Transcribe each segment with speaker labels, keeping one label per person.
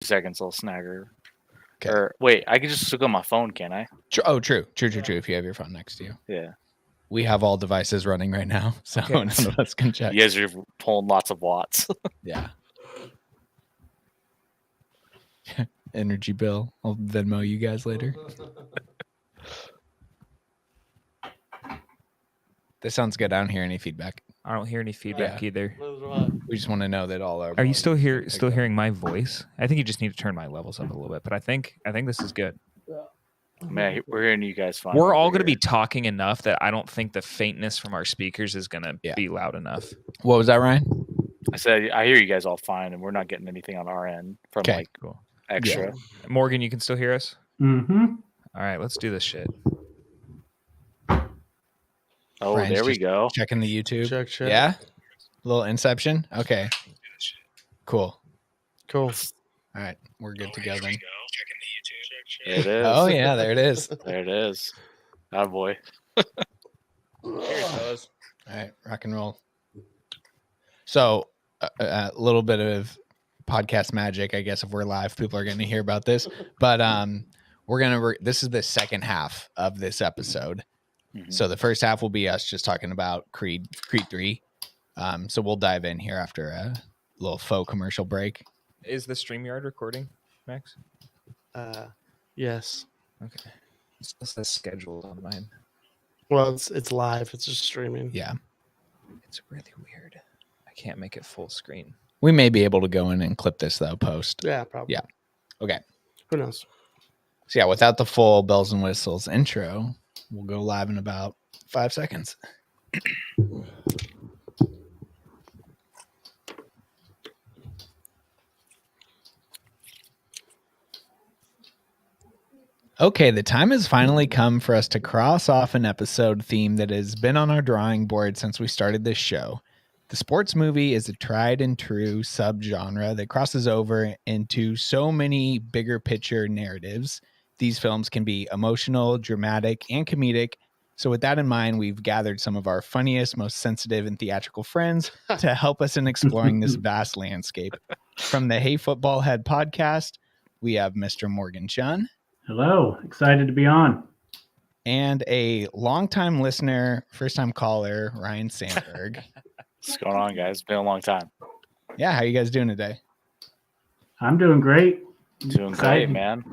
Speaker 1: seconds, little snagger.
Speaker 2: Okay.
Speaker 1: Or wait, I can just look on my phone, can't I?
Speaker 2: Oh, true. If you have your phone next to you.
Speaker 1: Yeah.
Speaker 2: We have all devices running right now, so
Speaker 3: Okay.
Speaker 2: none of us can check.
Speaker 1: You guys are pulling lots of watts.
Speaker 2: Yeah. Energy bill. I'll Venmo you guys later. This sounds good. I don't hear any feedback.
Speaker 3: I don't hear any feedback either.
Speaker 2: We just want to know that all our.
Speaker 3: Are you still
Speaker 2: volumes are
Speaker 3: still
Speaker 2: picked up.
Speaker 3: hearing my voice? I think you just need to turn my levels up a little bit, but I think this is good.
Speaker 1: Man, we're hearing you guys fine.
Speaker 3: We're all
Speaker 1: over
Speaker 3: going to be
Speaker 1: here.
Speaker 3: talking enough that I don't think the faintness from our speakers is going to
Speaker 2: Yeah.
Speaker 3: be loud enough.
Speaker 2: What was that, Ryan?
Speaker 1: I said I hear you guys all fine, and we're not getting anything on our end from
Speaker 2: Okay.
Speaker 1: like
Speaker 3: Cool.
Speaker 1: extra.
Speaker 3: Morgan, you can still hear us?
Speaker 4: Mm-hmm.
Speaker 3: All right, let's do this shit.
Speaker 1: Oh,
Speaker 2: Ryan's
Speaker 1: there we
Speaker 2: just
Speaker 1: go.
Speaker 2: Checking the YouTube.
Speaker 5: Check.
Speaker 2: Yeah. Little Inception. Okay. Cool.
Speaker 5: Cool.
Speaker 2: All right, we're good to go then.
Speaker 1: There it is.
Speaker 2: Oh yeah, there it is.
Speaker 1: There it is. Oh boy.
Speaker 2: All right, rock and roll. So, a little bit of podcast magic, I guess. If we're live, people are going to hear about this. But we're gonna. This is the second half of this episode.
Speaker 1: Mhm.
Speaker 2: So the first half will be us just talking about Creed 3. So we'll dive in here after a little faux commercial break.
Speaker 3: Is the StreamYard recording, Max?
Speaker 5: Yes.
Speaker 3: Okay. It's the schedule on mine.
Speaker 5: Well, it's live. It's just streaming.
Speaker 2: Yeah,
Speaker 3: It's really weird. I can't make it full screen.
Speaker 2: we may be able to go in and clip this though post.
Speaker 5: Yeah, probably.
Speaker 2: Yeah. Okay.
Speaker 5: Who knows?
Speaker 2: So yeah, without the full bells and whistles intro, we'll go live in about 5 seconds. Okay, the time has finally come for us to cross off an episode theme that has been on our drawing board since we started this show. The sports movie is a tried and true subgenre that crosses over into so many bigger picture narratives. These films can be emotional, dramatic, and comedic. So with that in mind, we've gathered some of our funniest, most sensitive, and theatrical friends to help us in exploring this vast landscape. From the Hey Football Head podcast, we have Mr. Morgan Chun.
Speaker 4: Hello, excited to be on.
Speaker 2: And a longtime listener, first-time caller, Ryan Sandberg.
Speaker 1: What's going on, guys? It's been a long time.
Speaker 2: Yeah, how you guys doing today?
Speaker 4: I'm doing great.
Speaker 1: Doing great,
Speaker 4: Excited.
Speaker 1: man.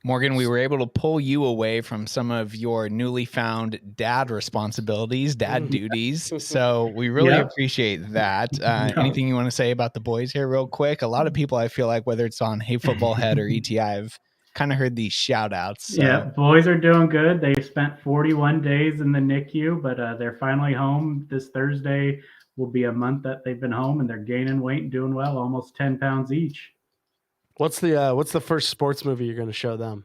Speaker 2: Morgan, we were able to pull you away from some of your newly found dad responsibilities, dad duties. So we really
Speaker 4: Yep.
Speaker 2: appreciate that.
Speaker 4: No.
Speaker 2: Anything you want to say about the boys here real quick? A lot of people, I feel like, whether it's on Hey Football Head or ETI, I've kind of heard these shout outs. So.
Speaker 4: Yeah, boys are doing good. They spent 41 days in the NICU, but they're finally home. This Thursday will be a month that they've been home, and they're gaining weight and doing well, almost 10 pounds each.
Speaker 5: What's the first sports movie you're going to show them?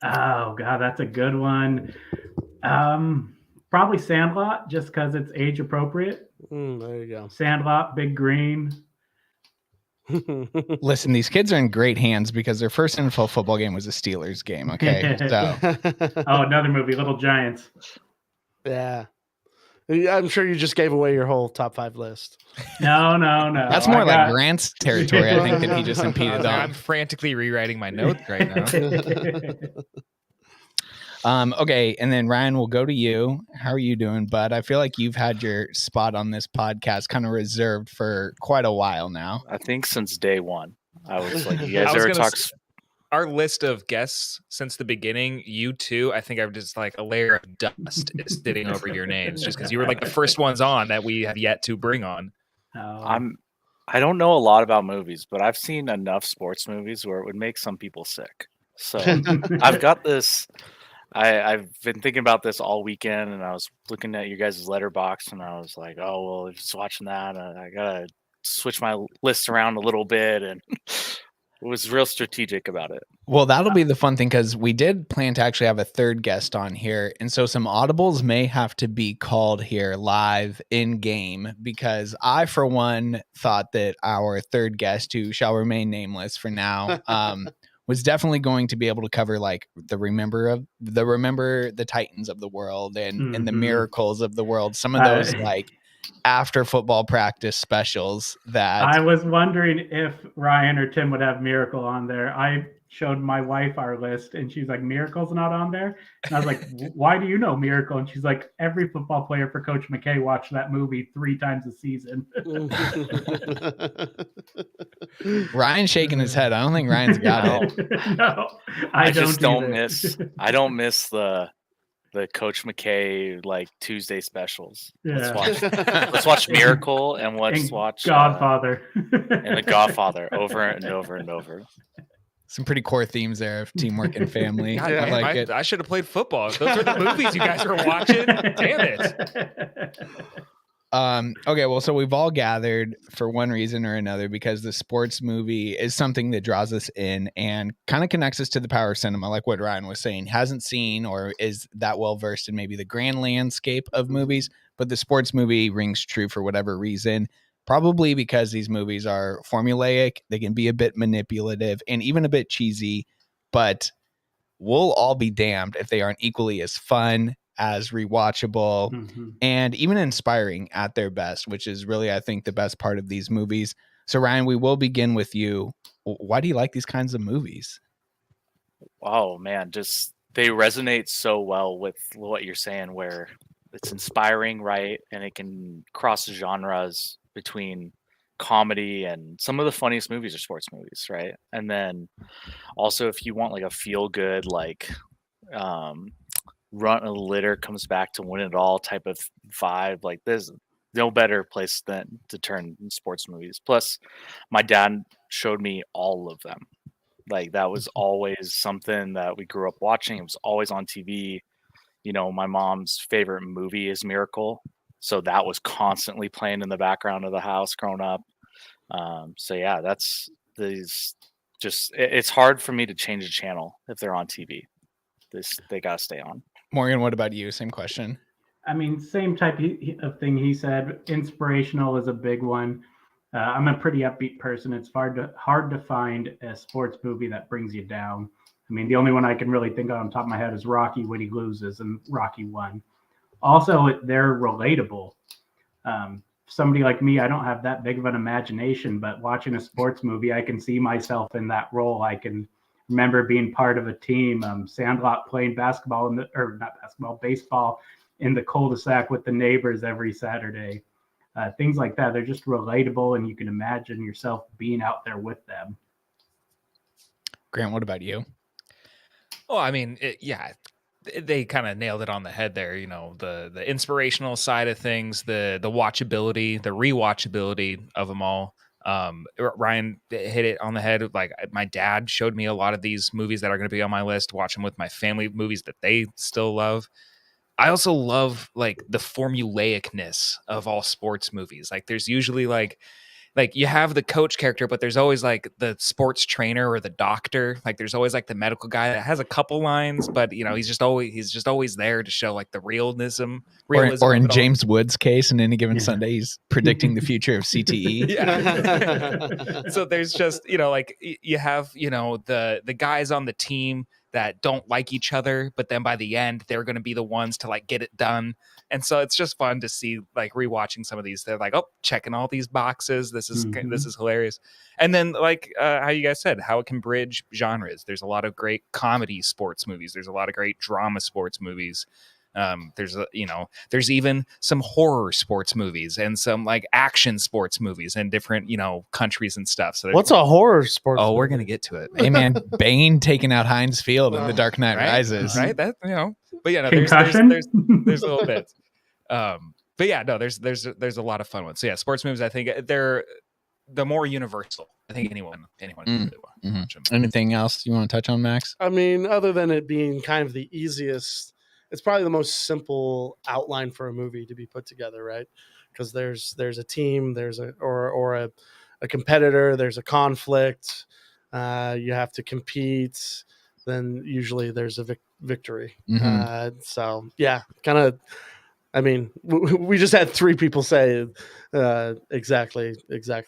Speaker 4: Oh, God, that's a good one. Probably Sandlot, just because it's age appropriate.
Speaker 5: There you
Speaker 4: Sandlot, Big Green.
Speaker 5: go.
Speaker 2: Listen, these kids are in great hands because their first NFL football game was a Steelers game. Okay. So
Speaker 4: Oh, another movie, Little Giants.
Speaker 5: Yeah. I'm sure you just gave away your whole top 5 list.
Speaker 4: No.
Speaker 2: that's more like Grant's territory, I think, that he just impeded
Speaker 3: I'm
Speaker 2: on.
Speaker 3: frantically rewriting my notes right now.
Speaker 2: Okay, and then Ryan, we'll go to you. How are you doing, bud? I feel like you've had your spot on this podcast kind of reserved for quite a while now.
Speaker 1: I think since day one, I was like, you
Speaker 3: I
Speaker 1: guys
Speaker 3: was
Speaker 1: ever
Speaker 3: gonna
Speaker 1: talk?
Speaker 3: Our list of guests since the beginning, you two, I think I've just like a layer of dust is sitting over your names just because you were like the first ones on that we have yet to bring on.
Speaker 1: I don't know a lot about movies, but I've seen enough sports movies where it would make some people sick. So I've got this. I've been thinking about this all weekend, and I was looking at you guys' letterbox, and I was like, oh well, just watching that. I gotta switch my list around a little bit, and was real strategic about it.
Speaker 2: Well, that'll be the fun thing because we did plan to actually have a third guest on here. And so some audibles may have to be called here live in game because I, for one, thought that our third guest, who shall remain nameless for now, was definitely going to be able to cover like the remember the Titans of the world and the miracles of the world. Some of those like after football practice specials that
Speaker 4: I was wondering if Ryan or Tim would have Miracle on there. I showed my wife our list, and she's like, "Miracle's not on there." And I was like, "Why do you know Miracle?" And she's like, "Every football player for Coach McKay watched that movie 3 times a season."
Speaker 2: Ryan's shaking his head. I don't think Ryan's got it.
Speaker 4: No,
Speaker 1: I
Speaker 4: don't
Speaker 1: just don't
Speaker 4: either.
Speaker 1: miss. I don't miss the Coach McKay like Tuesday specials.
Speaker 4: Yeah.
Speaker 1: Let's watch Miracle and let's
Speaker 4: And
Speaker 1: watch
Speaker 4: Godfather.
Speaker 1: and The Godfather over and over and over.
Speaker 2: Some pretty core themes there of teamwork and family.
Speaker 3: God,
Speaker 2: I
Speaker 3: damn,
Speaker 2: like it.
Speaker 3: I should have played football. Those are the movies you guys are watching. Damn it.
Speaker 2: Okay, well, so we've all gathered for one reason or another because the sports movie is something that draws us in and kind of connects us to the power of cinema, like what Ryan was saying. Hasn't seen or is that well versed in maybe the grand landscape of movies, but the sports movie rings true for whatever reason. Probably because these movies are formulaic, they can be a bit manipulative and even a bit cheesy, but we'll all be damned if they aren't equally as fun, as rewatchable, and even inspiring at their best, which is really, I think, the best part of these movies. So, Ryan, we will begin with you. Why do you like these kinds of movies?
Speaker 1: Oh man, just they resonate so well with what you're saying, where it's inspiring, right? And it can cross genres between comedy and some of the funniest movies are sports movies, right? And then also if you want like a feel good, like run a litter comes back to win it all type of vibe, like there's no better place than to turn sports movies. Plus my dad showed me all of them. Like that was always something that we grew up watching. It was always on TV. You know, my mom's favorite movie is Miracle, so that was constantly playing in the background of the house growing up. So yeah, that's these. Just it's hard for me to change a channel if they're on TV. They gotta stay on.
Speaker 2: Morgan, what about you? Same question.
Speaker 4: I mean, same type of thing he said. Inspirational is a big one. I'm a pretty upbeat person. It's hard to find a sports movie that brings you down. I mean, the only one I can really think of on top of my head is Rocky when he loses and Rocky 1. Also, they're relatable. Somebody like me, I don't have that big of an imagination, but watching a sports movie, I can see myself in that role. I can remember being part of a team, Sandlot playing basketball baseball in the cul-de-sac with the neighbors every Saturday. Things like that. They're just relatable, and you can imagine yourself being out there with them.
Speaker 2: Grant, what about you?
Speaker 3: Well, I mean, they kind of nailed it on the head there. You know, the inspirational side of things, the watchability, the rewatchability of them all. Ryan hit it on the head. Like my dad showed me a lot of these movies that are going to be on my list. Watch them with my family, movies that they still love. I also love like the formulaicness of all sports movies. Like there's usually like you have the coach character, but there's always like the sports trainer or the doctor. Like there's always like the medical guy that has a couple lines, but you know, he's just always there to show like the realism.
Speaker 2: Or in James Wood's case, in any given Sunday, he's predicting the future of CTE.
Speaker 3: Yeah. So there's just, you know, like you have, you know, the guys on the team that don't like each other, but then by the end, they're going to be the ones to like get it done. And so it's just fun to see, like rewatching some of these. They're like, oh, checking all these boxes. This is hilarious. And then like how you guys said, how it can bridge genres. There's a lot of great comedy sports movies. There's a lot of great drama sports movies. There's even some horror sports movies and some like action sports movies in different, you know, countries and stuff. So
Speaker 5: what's a horror sports?
Speaker 3: Oh,
Speaker 5: movie?
Speaker 3: we're gonna get to it.
Speaker 2: Hey man, Bane taking out Heinz Field in The Dark Knight Rises.
Speaker 3: Right. That, you know, but yeah, no,
Speaker 4: Concussion?
Speaker 3: there's a little bit. But yeah, no, there's a lot of fun ones. So yeah, sports movies, I think they're the more universal. I think anyone can really watch them.
Speaker 2: Anything else you want to touch on, Max?
Speaker 5: I mean, other than it being kind of the easiest, it's probably the most simple outline for a movie to be put together, right? Because there's a team, there's a competitor, there's a conflict, you have to compete, then usually there's a victory. So yeah, kind of. I mean, we just had 3 people say exactly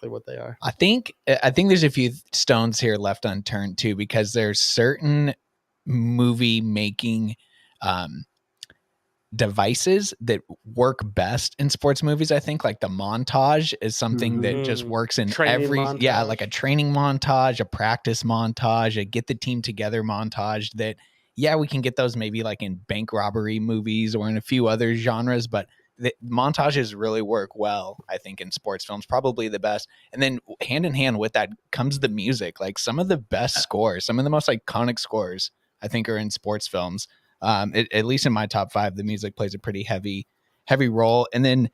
Speaker 5: what they are.
Speaker 2: I think there's a few stones here left unturned too, because there's certain movie making devices that work best in sports movies. I think like the montage is something that just works in
Speaker 5: Training
Speaker 2: every,
Speaker 5: montage.
Speaker 2: like a training montage, a practice montage, a get the team together montage that, we can get those maybe like in bank robbery movies or in a few other genres, but the montages really work well, I think, in sports films, probably the best. And then hand in hand with that comes the music. Like some of the best scores, some of the most iconic scores, I think, are in sports films. At least in my top 5, the music plays a pretty heavy role. And then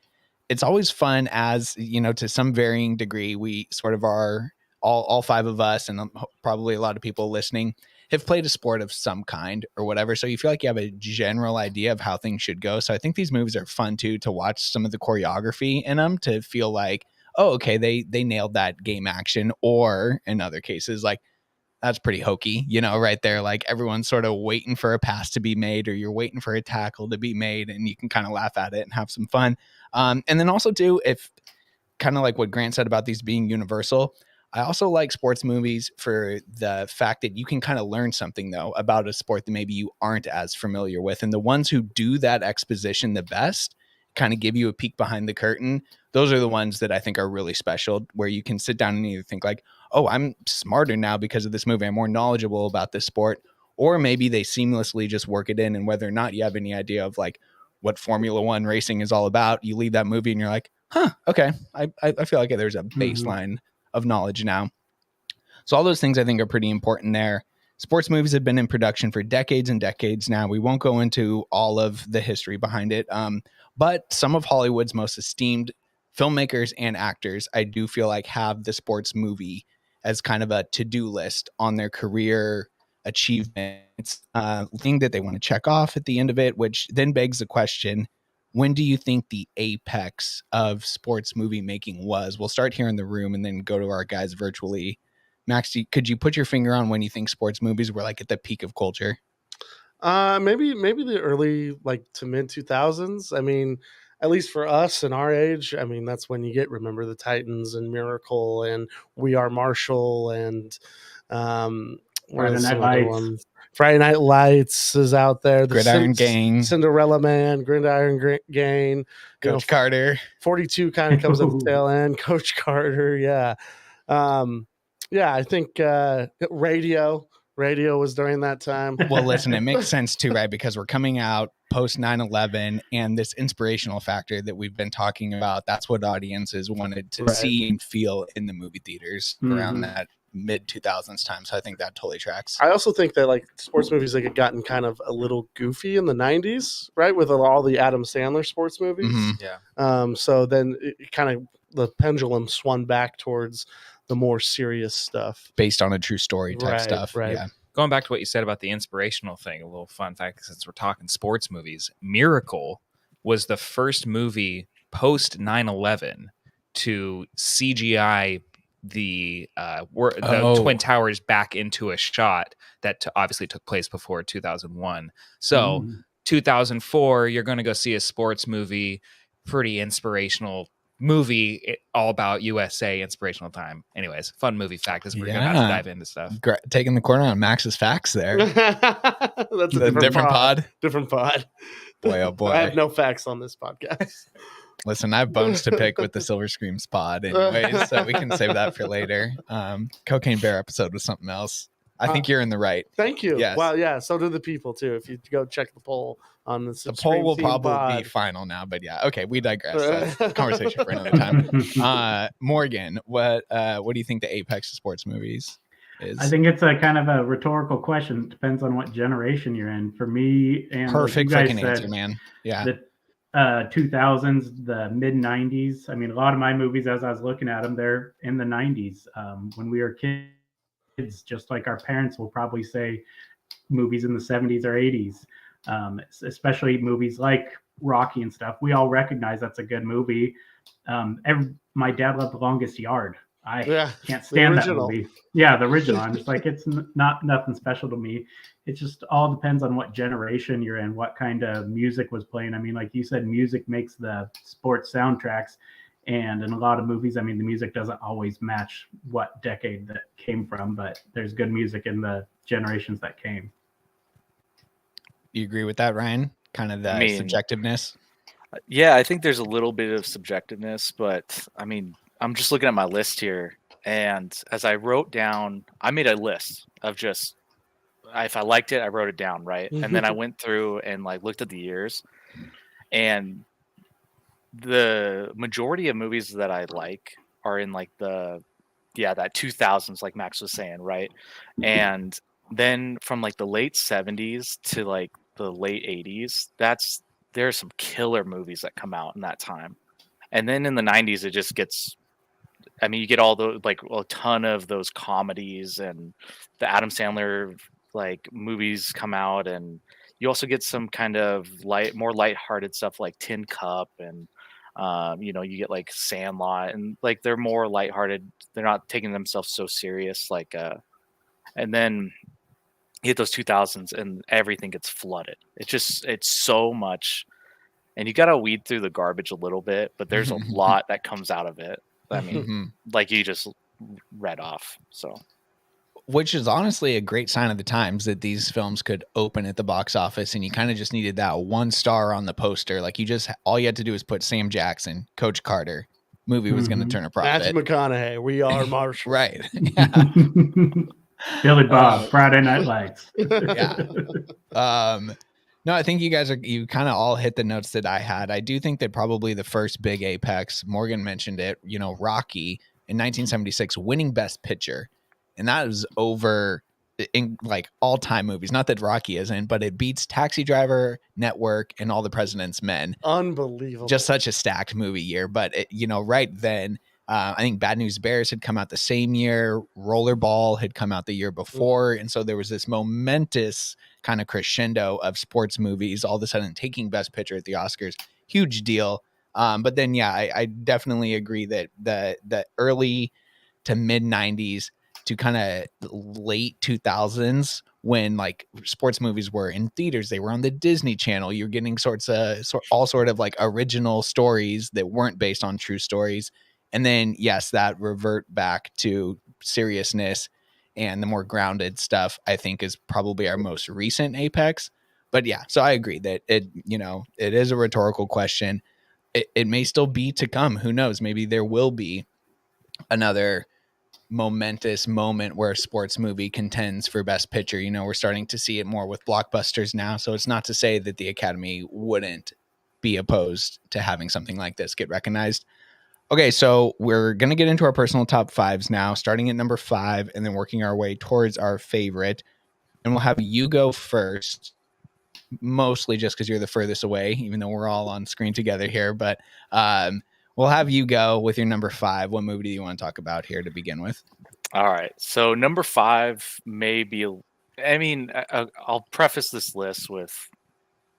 Speaker 2: it's always fun as, to some varying degree, we sort of are all 5 of us, and probably a lot of people listening have played a sport of some kind or whatever. So you feel like you have a general idea of how things should go. So I think these movies are fun too, to watch some of the choreography in them, to feel like, oh, okay, they nailed that game action. Or in other cases, like, that's pretty hokey, right there. Like everyone's sort of waiting for a pass to be made, or you're waiting for a tackle to be made, and you can kind of laugh at it and have some fun. And then also too, if kind of like what Grant said about these being universal, I also like sports movies for the fact that you can kind of learn something though about a sport that maybe you aren't as familiar with. And the ones who do that exposition the best, kind of give you a peek behind the curtain, those are the ones that I think are really special, where you can sit down and either think like, oh, I'm smarter now because of this movie, I'm more knowledgeable about this sport, or maybe they seamlessly just work it in. And whether or not you have any idea of like what Formula One racing is all about, you leave that movie and you're like, huh, okay, I feel like there's a baseline of knowledge now. So all those things I think are pretty important there. Sports movies have been in production for decades and decades now. We won't go into all of the history behind it. But some of Hollywood's most esteemed filmmakers and actors, I do feel like, have the sports movie as kind of a to-do list on their career achievements, thing that they want to check off at the end of it, which then begs the question, when do you think the apex of sports movie making was? We'll start here in the room and then go to our guys virtually. Max, could you put your finger on when you think sports movies were like at the peak of culture?
Speaker 5: Maybe the early to mid 2000s. I mean, at least for us and our age, I mean, that's when you get Remember the Titans and Miracle and We Are Marshall and
Speaker 4: Friday Night Lights.
Speaker 5: Friday Night Lights is out there. The
Speaker 2: Gridiron Gang,
Speaker 5: Cinderella Man, Gridiron Gang,
Speaker 2: Coach Carter.
Speaker 5: 42 kind of comes at the tail end. Coach Carter, yeah. I think Radio was during that time.
Speaker 2: Well, listen, it makes sense too, right? Because we're coming out post 9/11, and this inspirational factor that we've been talking about, that's what audiences wanted to see and feel in the movie theaters around that mid 2000s time. So I think that totally tracks.
Speaker 5: I also think that sports movies had gotten kind of a little goofy in the 90s, right? With all the Adam Sandler sports movies.
Speaker 3: Yeah.
Speaker 5: So then it kind of, the pendulum swung back towards the more serious stuff,
Speaker 2: based on a true story type stuff.
Speaker 5: Right.
Speaker 2: Yeah.
Speaker 3: Going back to what you said about the inspirational thing, a little fun fact, since we're talking sports movies, Miracle was the first movie post 9/11 to CGI the Twin Towers back into a shot that obviously took place before 2001. So 2004, you're going to go see a sports movie, pretty inspirational movie, all about USA, inspirational time. Anyways, fun movie fact as we're about to dive into stuff.
Speaker 2: Taking the corner on Max's facts there.
Speaker 5: That's a different pod. Different pod.
Speaker 2: Boy, oh boy.
Speaker 5: I have no facts on this podcast.
Speaker 2: Listen, I have bones to pick with the Silver Screams pod anyways, so we can save that for later. Cocaine Bear episode was something else. I think you're in the right.
Speaker 5: Thank you.
Speaker 2: Yes.
Speaker 5: Well, yeah, so do the people too. If you go check the poll on the
Speaker 2: poll will probably be final now, but yeah, okay, we digress. That's a conversation for another time. Morgan, what do you think the apex of sports movies is?
Speaker 4: I think it's a kind of a rhetorical question. It depends on what generation you're in. For me, and
Speaker 2: perfect freaking answer, man. Yeah.
Speaker 4: The 2000s, the mid 90s. I mean, a lot of my movies, as I was looking at them, they're in the 90s. When we were kids, just like our parents will probably say, movies in the 70s or 80s, especially movies like Rocky and stuff. We all recognize that's a good movie. My dad loved The Longest Yard. I can't stand that movie. Yeah, the original. I'm just like, it's not nothing special to me. It just all depends on what generation you're in, what kind of music was playing. I mean, like you said, music makes the sports soundtracks. And in a lot of movies, I mean, the music doesn't always match what decade that came from, but there's good music in the generations that came.
Speaker 2: You agree with that, Ryan? kind of the
Speaker 1: I mean,
Speaker 2: subjectiveness.
Speaker 1: Yeah, I think there's a little bit of subjectiveness, but I mean, I'm just looking at my list here, and as I wrote down, I made a list of just if I liked it, I wrote it down, right? And then I went through and like looked at the years, and the majority of movies that I like are in like that 2000s, like Max was saying, right? And then from like the late 70s to like the late 80s, there are some killer movies that come out in that time. And then in the 90s, it just gets, I mean, you get all the like a ton of those comedies, and the Adam Sandler like movies come out, and you also get some kind of more lighthearted stuff like Tin Cup, and you get like Sandlot, and like they're more lighthearted. They're not taking themselves so serious. And then you hit those 2000s, and everything gets flooded. It's so much, and you got to weed through the garbage a little bit, but there's a lot that comes out of it. I mean, like you just read off. So,
Speaker 2: which is honestly a great sign of the times that these films could open at the box office, and you kind of just needed that 1 star on the poster. Like all you had to do was put Sam Jackson, Coach Carter. Movie was going to turn a profit.
Speaker 5: Matthew McConaughey, We Are Marshall.
Speaker 2: Right. Yeah.
Speaker 4: Billy Bob, Friday Night Lights.
Speaker 2: Yeah. No, I think you kind of all hit the notes that I had. I do think that probably the first big apex, Morgan mentioned it, Rocky in 1976 winning Best Picture. And that is over in like all-time movies. Not that Rocky isn't, but it beats Taxi Driver, Network, and All the President's Men.
Speaker 5: Unbelievable.
Speaker 2: Just such a stacked movie year. But, right then, I think Bad News Bears had come out the same year. Rollerball had come out the year before. And so there was this momentous kind of crescendo of sports movies all of a sudden taking Best Picture at the Oscars. Huge deal. But then, yeah, I definitely agree that the early to mid 90s to kind of late 2000s, when like sports movies were in theaters, they were on the Disney Channel. You're getting all sort of like original stories that weren't based on true stories. And then, yes, that revert back to seriousness and the more grounded stuff, I think, is probably our most recent apex. But yeah, so I agree that it is a rhetorical question. It may still be to come. Who knows? Maybe there will be another momentous moment where a sports movie contends for Best Picture. We're starting to see it more with blockbusters now. So it's not to say that the Academy wouldn't be opposed to having something like this get recognized. Okay, so we're going to get into our personal top 5s now, starting at number 5 and then working our way towards our favorite. And we'll have you go first, mostly just because you're the furthest away, even though we're all on screen together here. But we'll have you go with your number 5. What movie do you want to talk about here to begin with?
Speaker 1: All right. So number 5 may be, I'll preface this list with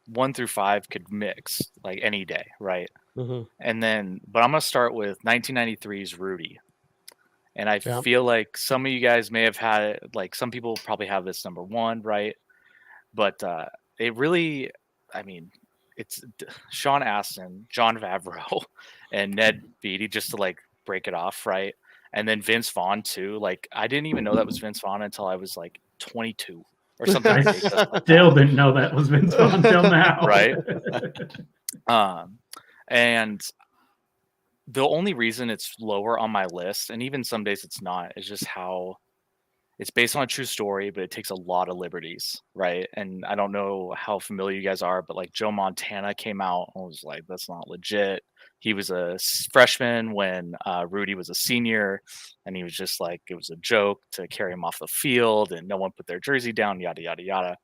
Speaker 1: 1 through 5 could mix like any day, right?
Speaker 5: Mm-hmm.
Speaker 1: And then, but I'm going to start with 1993's Rudy. And I feel like some of you guys may have had it, like some people probably have this number 1, right? But it really, it's Sean Astin, John Favreau, and Ned Beatty, just to like break it off, right? And then Vince Vaughn too. Like I didn't even know that was Vince Vaughn until I was like 22 or something.
Speaker 4: I still didn't know that was Vince Vaughn until now.
Speaker 1: Right. And the only reason it's lower on my list, and even some days it's not, is just how it's based on a true story, but it takes a lot of liberties, right? And I don't know how familiar you guys are, but like Joe Montana came out and was like, that's not legit. He was a freshman when Rudy was a senior, and he was just like, it was a joke to carry him off the field, and no one put their jersey down, yada, yada, yada.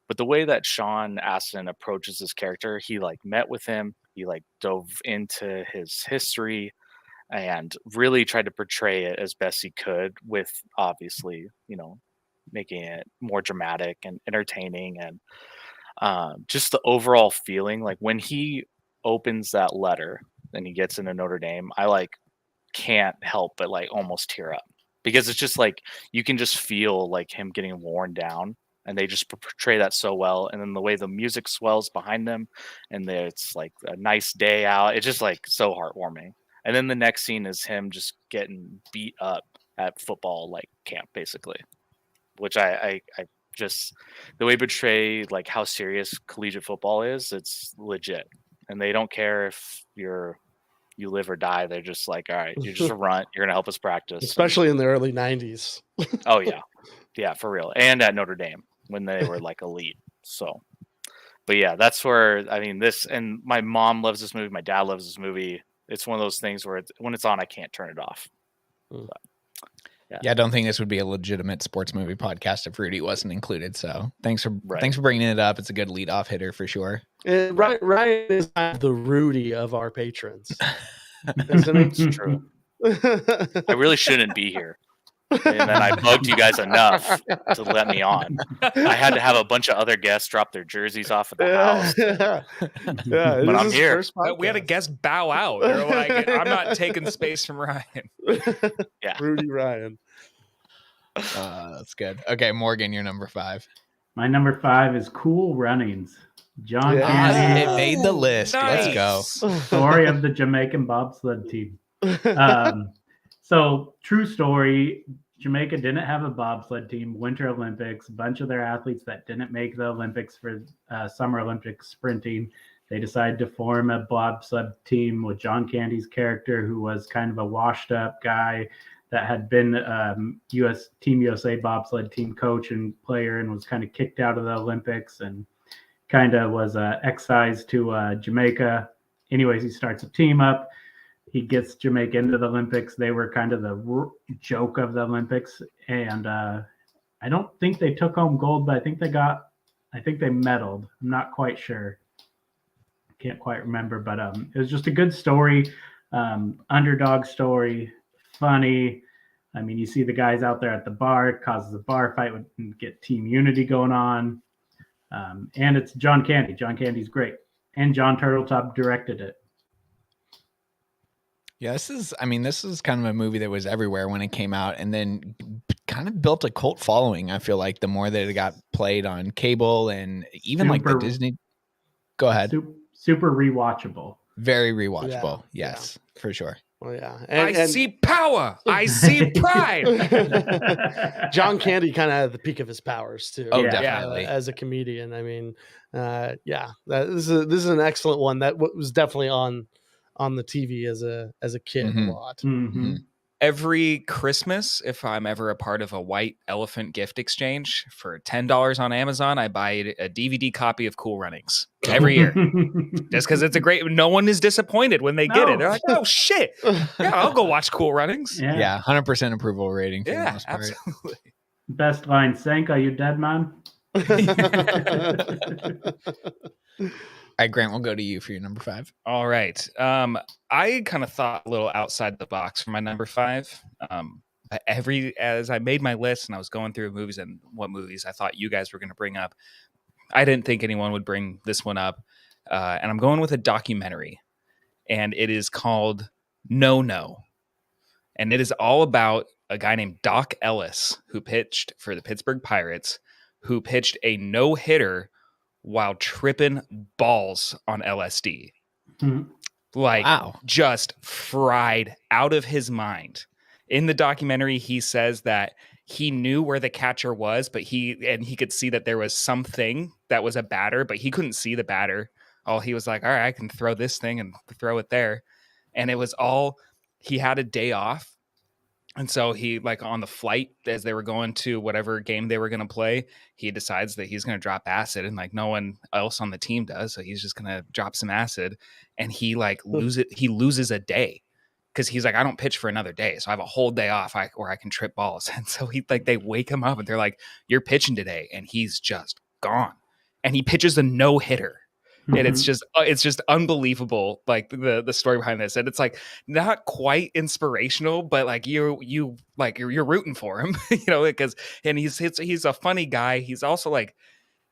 Speaker 1: But the way that Sean Astin approaches this character, he like met with him, he like dove into his history and really tried to portray it as best he could, with obviously, making it more dramatic and entertaining, and just the overall feeling. Like when he opens that letter and he gets into Notre Dame, I like can't help but like almost tear up, because it's just like you can just feel like him getting worn down, and they just portray that so well. And then the way the music swells behind them, and it's like a nice day out, it's just like so heartwarming. And then the next scene is him just getting beat up at football like camp, basically, which I just the way they portray like how serious collegiate football is. It's legit, and they don't care if you live or die. They're just like, all right, you're just a runt. You're gonna help us practice.
Speaker 5: Especially in the early 90s.
Speaker 1: Oh yeah, for real. And at Notre Dame when they were like elite. So, but yeah, that's where I mean this. And my mom loves this movie. My dad loves this movie. It's one of those things where when it's on, I can't turn it off. But,
Speaker 2: yeah, I don't think this would be a legitimate sports movie podcast if Rudy wasn't included. So thanks for bringing it up. It's a good lead off hitter for sure.
Speaker 5: And Ryan is kind of the Rudy of our patrons. Isn't it?
Speaker 1: It's true. I really shouldn't be here. And then I bugged you guys enough to let me on. I had to have a bunch of other guests drop their jerseys off at the house.
Speaker 5: Yeah,
Speaker 1: But I'm here.
Speaker 3: We had a guest bow out. They're like, I'm not taking space from Ryan.
Speaker 1: Yeah.
Speaker 5: Rudy Ryan.
Speaker 2: That's good. Okay, Morgan, you're number 5.
Speaker 4: My number 5 is Cool Runnings. John
Speaker 5: Yeah.
Speaker 4: Candy,
Speaker 2: It made the list. Let's go.
Speaker 4: story of the Jamaican bobsled team. So true story. Jamaica didn't have a bobsled team. Winter Olympics. A bunch of their athletes that didn't make the Olympics for Summer Olympics sprinting. They decided to form a bobsled team with John Candy's character, who was kind of a washed-up guy that had been Team USA bobsled team coach and player, and was kind of kicked out of the Olympics and kind of was excised to Jamaica. Anyways, he starts a team up. He gets Jamaica into the Olympics. They were kind of the joke of the Olympics. And I don't think they took home gold, but I think they medaled. I'm not quite sure. Can't quite remember, but it was just a good story. Underdog story, funny. I mean, you see the guys out there at the bar, it causes a bar fight, and get team unity going on. And it's John Candy. John Candy's great. And John Turteltaub directed it.
Speaker 2: Yeah, this is kind of a movie that was everywhere when it came out and then kind of built a cult following. I feel like the more that it got played on cable and even like the Disney. Go ahead.
Speaker 4: Super rewatchable.
Speaker 2: Very rewatchable. Yeah, yes, for sure.
Speaker 5: Well, yeah.
Speaker 3: I see power. I see pride.
Speaker 5: John Candy kind of had the peak of his powers too.
Speaker 2: Oh, definitely.
Speaker 5: As a comedian, I mean, this is an excellent one that was definitely on the TV as a kid a lot.
Speaker 4: Mm-hmm.
Speaker 3: Every Christmas, if I'm ever a part of a white elephant gift exchange for $10 on Amazon, I buy a DVD copy of Cool Runnings every year. Just because it's a great, no one is disappointed when they get it. They're like, oh shit. Yeah, I'll go watch Cool Runnings.
Speaker 2: Yeah, 100% approval rating for the most part.
Speaker 3: Absolutely.
Speaker 4: Best line, Sank, are you dead, man?
Speaker 2: All right, Grant, we'll go to you for your number 5.
Speaker 3: All right. I kind of thought a little outside the box for my number 5. As I made my list and I was going through movies and what movies I thought you guys were going to bring up, I didn't think anyone would bring this one up. And I'm going with a documentary, and it is called No No. And it is all about a guy named Doc Ellis, who pitched for the Pittsburgh Pirates, who pitched a no-hitter while tripping balls on LSD.
Speaker 4: Mhm.
Speaker 3: Like,
Speaker 2: Wow.
Speaker 3: just fried out of his mind. In the documentary, he says that he knew where the catcher was, but he could see that there was something that was a batter, but he couldn't see the batter. All he was like, all right, I can throw this thing and throw it there. And it was all, he had a day off. And so he, like, on the flight as they were going to whatever game they were going to play, he decides that he's going to drop acid, and like no one else on the team does. So he's just going to drop some acid, and he loses a day because he's like, I don't pitch for another day. So I have a whole day off where I can trip balls. And so they wake him up and they're like, you're pitching today. And he's just gone. And he pitches a no hitter. And it's just unbelievable, like the story behind this. And it's like not quite inspirational, but like you're rooting for him, you know, because he's a funny guy. He's also like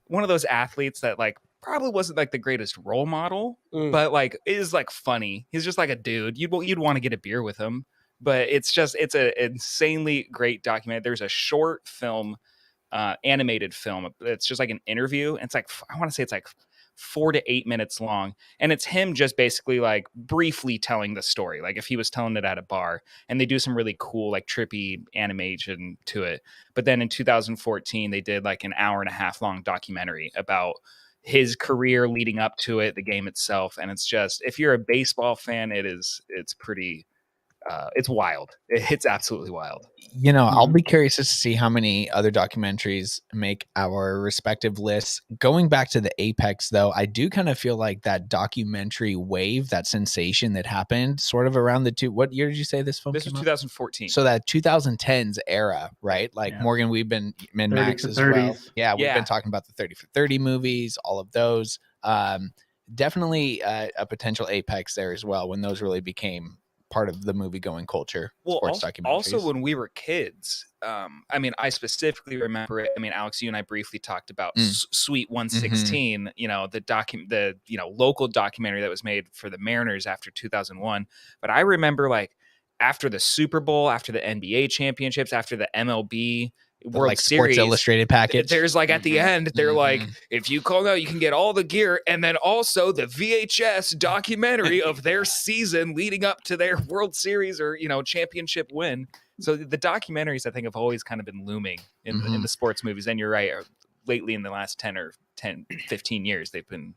Speaker 3: one of those athletes that like probably wasn't like the greatest role model, but like is like funny. He's just like a dude. You'd want to get a beer with him. But it's an insanely great documentary. There's a short film, animated film. It's just like an interview. And it's like, I want to say it's like 4 to 8 minutes long, and it's him just basically like briefly telling the story, like if he was telling it at a bar. And they do some really cool, like trippy animation to it. But then in 2014, they did like an hour and a half long documentary about his career leading up to it, the game itself. And it's just, if you're a baseball fan, it's pretty, it's wild. It's absolutely wild.
Speaker 2: You know, I'll be curious to see how many other documentaries make our respective lists. Going back to the Apex, though, I do kind of feel like that documentary wave, that sensation that happened sort of around what year did you say this film
Speaker 3: This
Speaker 2: came
Speaker 3: was
Speaker 2: out?
Speaker 3: 2014.
Speaker 2: So that 2010s era, right? Like
Speaker 4: Yeah.
Speaker 2: Morgan, we've been, Min
Speaker 4: 30
Speaker 2: Max
Speaker 4: for
Speaker 2: as well.
Speaker 4: 30s.
Speaker 2: Yeah, we've
Speaker 3: Yeah.
Speaker 2: been talking about the 30 for 30 movies, all of those. Definitely a potential apex there as well when those really became part of the movie going culture.
Speaker 3: Well,
Speaker 2: Sports documentaries.
Speaker 3: also when we were kids, I mean, I specifically remember it. I mean, Alex, you and I briefly talked about Sweet 116, you know, the local documentary that was made for the Mariners after 2001. But I remember like after the Super Bowl, after the NBA championships, after the MLB World
Speaker 2: like
Speaker 3: Series,
Speaker 2: Sports Illustrated package.
Speaker 3: there's like at the end, they're like,
Speaker 2: Mhm.
Speaker 3: if you call out, you can get all the gear, and then also the VHS documentary of their season leading up to their World Series or championship win. So the documentaries, I think, have always kind of been looming in the sports movies. And you're right, lately in the last 15 years, they've been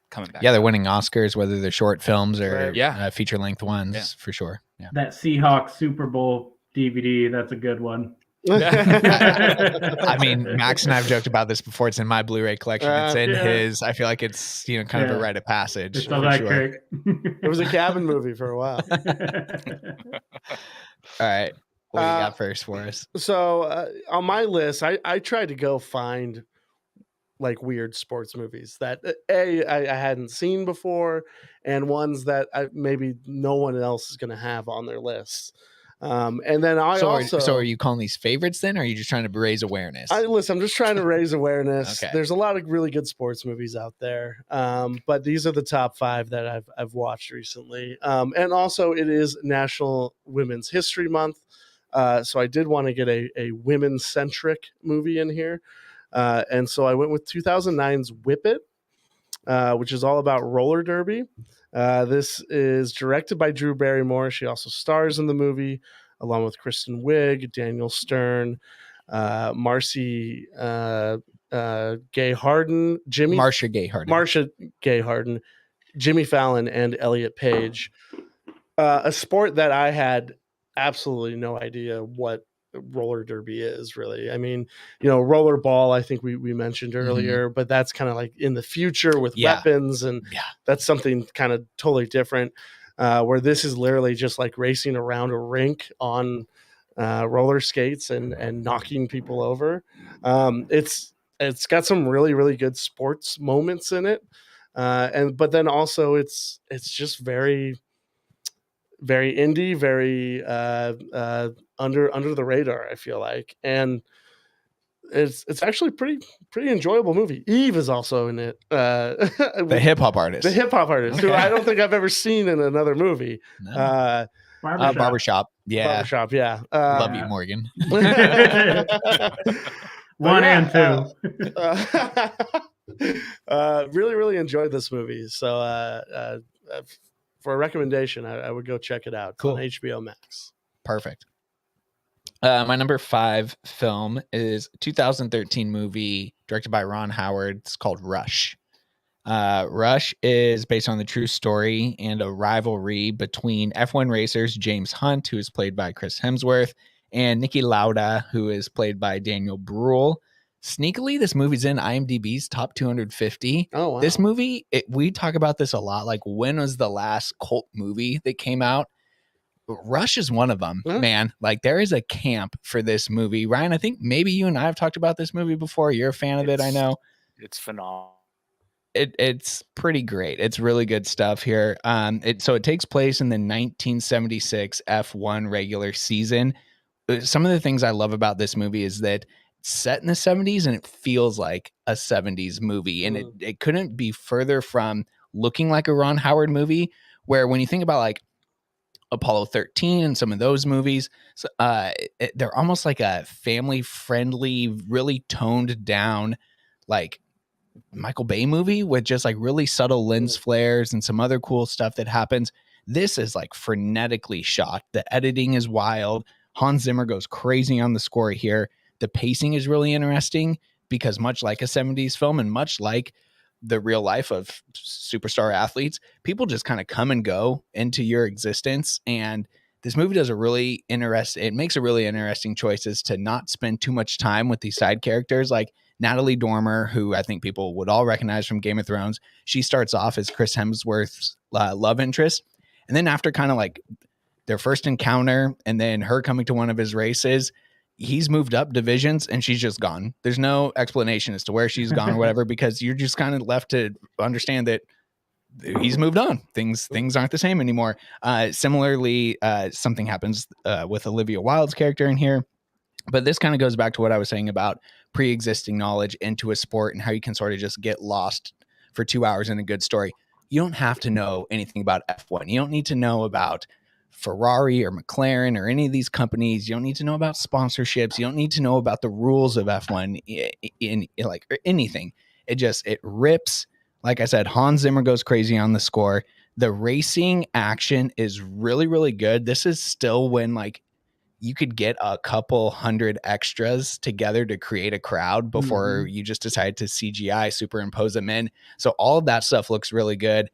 Speaker 3: coming back.
Speaker 2: Yeah, they're winning Oscars, whether they're short films or
Speaker 5: Right.
Speaker 2: feature length ones,
Speaker 3: Yeah.
Speaker 2: for sure. Yeah.
Speaker 4: That Seahawks Super Bowl DVD, that's a good one.
Speaker 2: I mean, Max and I have joked about this before. It's in my Blu-ray collection. It's in
Speaker 4: Yeah.
Speaker 2: his. I feel like it's kind of a
Speaker 4: Yeah.
Speaker 2: rite of passage.
Speaker 4: It's
Speaker 2: for
Speaker 4: all that
Speaker 2: sure.
Speaker 4: Kirk.
Speaker 5: It was a cabin movie for a while.
Speaker 2: All right, what do you
Speaker 5: Uh,
Speaker 2: got first for us?
Speaker 5: So on my list, I tried to go find like weird sports movies that I hadn't seen before, and ones that maybe no one else is going to have on their lists. And then
Speaker 2: So are you calling these favorites then, or are you just trying to raise awareness?
Speaker 5: Listen, I'm just trying to raise awareness.
Speaker 2: Okay.
Speaker 5: There's a lot of really good sports movies out there, but these are the top 5 that I've watched recently. And also, it is National Women's History Month, so I did want to get a women-centric movie in here, and so I went with 2009's Whip It, which is all about roller derby. This is directed by Drew Barrymore. She also stars in the movie, along with Kristen Wiig, Daniel Stern, Marcy Gay Harden, Marcia Gay Harden, Jimmy Fallon, and Elliot Page. A sport that I had absolutely no idea what roller derby is, really. I mean, roller ball, I think we mentioned earlier, but that's kind of like in the future with weapons, and that's something kind of totally different, where this is literally just like racing around a rink on roller skates and knocking people over. It's got some really, really good sports moments in it, but then also it's just very, very indie, very under the radar, I feel like, and it's actually pretty enjoyable movie. Eve is also in it,
Speaker 2: The hip hop artist,
Speaker 5: who I don't think I've ever seen in another movie.
Speaker 2: No. Barbershop. Yeah,
Speaker 5: Barbershop. Yeah,
Speaker 2: love you, Morgan.
Speaker 4: One and two.
Speaker 5: Really, really enjoyed this movie. So for a recommendation, I would go check it out. It's
Speaker 2: Cool.
Speaker 5: on HBO Max.
Speaker 2: Perfect. My number 5 film is 2013 movie directed by Ron Howard. It's called Rush. Rush is based on the true story and a rivalry between F1 racers James Hunt, who is played by Chris Hemsworth, and Niki Lauda, who is played by Daniel Bruhl. Sneakily, this movie's in IMDb's top 250.
Speaker 5: Oh, wow.
Speaker 2: This movie, we talk about this a lot. Like, when was the last cult movie that came out? Rush is one of them, man. Like, there is a camp for this movie. Ryan, I think maybe you and I have talked about this movie before. You're a fan of it, I know.
Speaker 1: It's phenomenal.
Speaker 2: It's pretty great. It's really good stuff here. So it takes place in the 1976 F1 regular season. Some of the things I love about this movie is that it's set in the 70s and it feels like a 70s movie. And it couldn't be further from looking like a Ron Howard movie, where when you think about like Apollo 13 and some of those movies, they're almost like a family friendly, really toned down, like Michael Bay movie with just like really subtle lens flares and some other cool stuff that happens. This is like frenetically shot. The editing is wild. Hans Zimmer goes crazy on the score here. The pacing is really interesting because much like a 70s film and much like the real life of superstar athletes, people just kind of come and go into your existence. And this movie does it makes a really interesting choices to not spend too much time with these side characters. Like Natalie Dormer, who I think people would all recognize from Game of Thrones. She starts off as Chris Hemsworth's love interest. And then after kind of like their first encounter and then her coming to one of his races, he's moved up divisions and she's just gone. There's no explanation as to where she's gone or whatever, because you're just kind of left to understand that he's moved on. Things aren't the same anymore. Similarly, something happens with Olivia Wilde's character in here. But this kind of goes back to what I was saying about pre-existing knowledge into a sport and how you can sort of just get lost for 2 hours in a good story. You don't have to know anything about F1. You don't need to know about Ferrari or McLaren or any of these companies. You don't need to know about sponsorships. You don't need to know about the rules of F1 in like or anything. It rips. Like I said, Hans Zimmer goes crazy on the score. The racing action is really, really good. This is still when like you could get a couple hundred extras together to create a crowd before you just decide to CGI superimpose them in. So all of that stuff looks really good.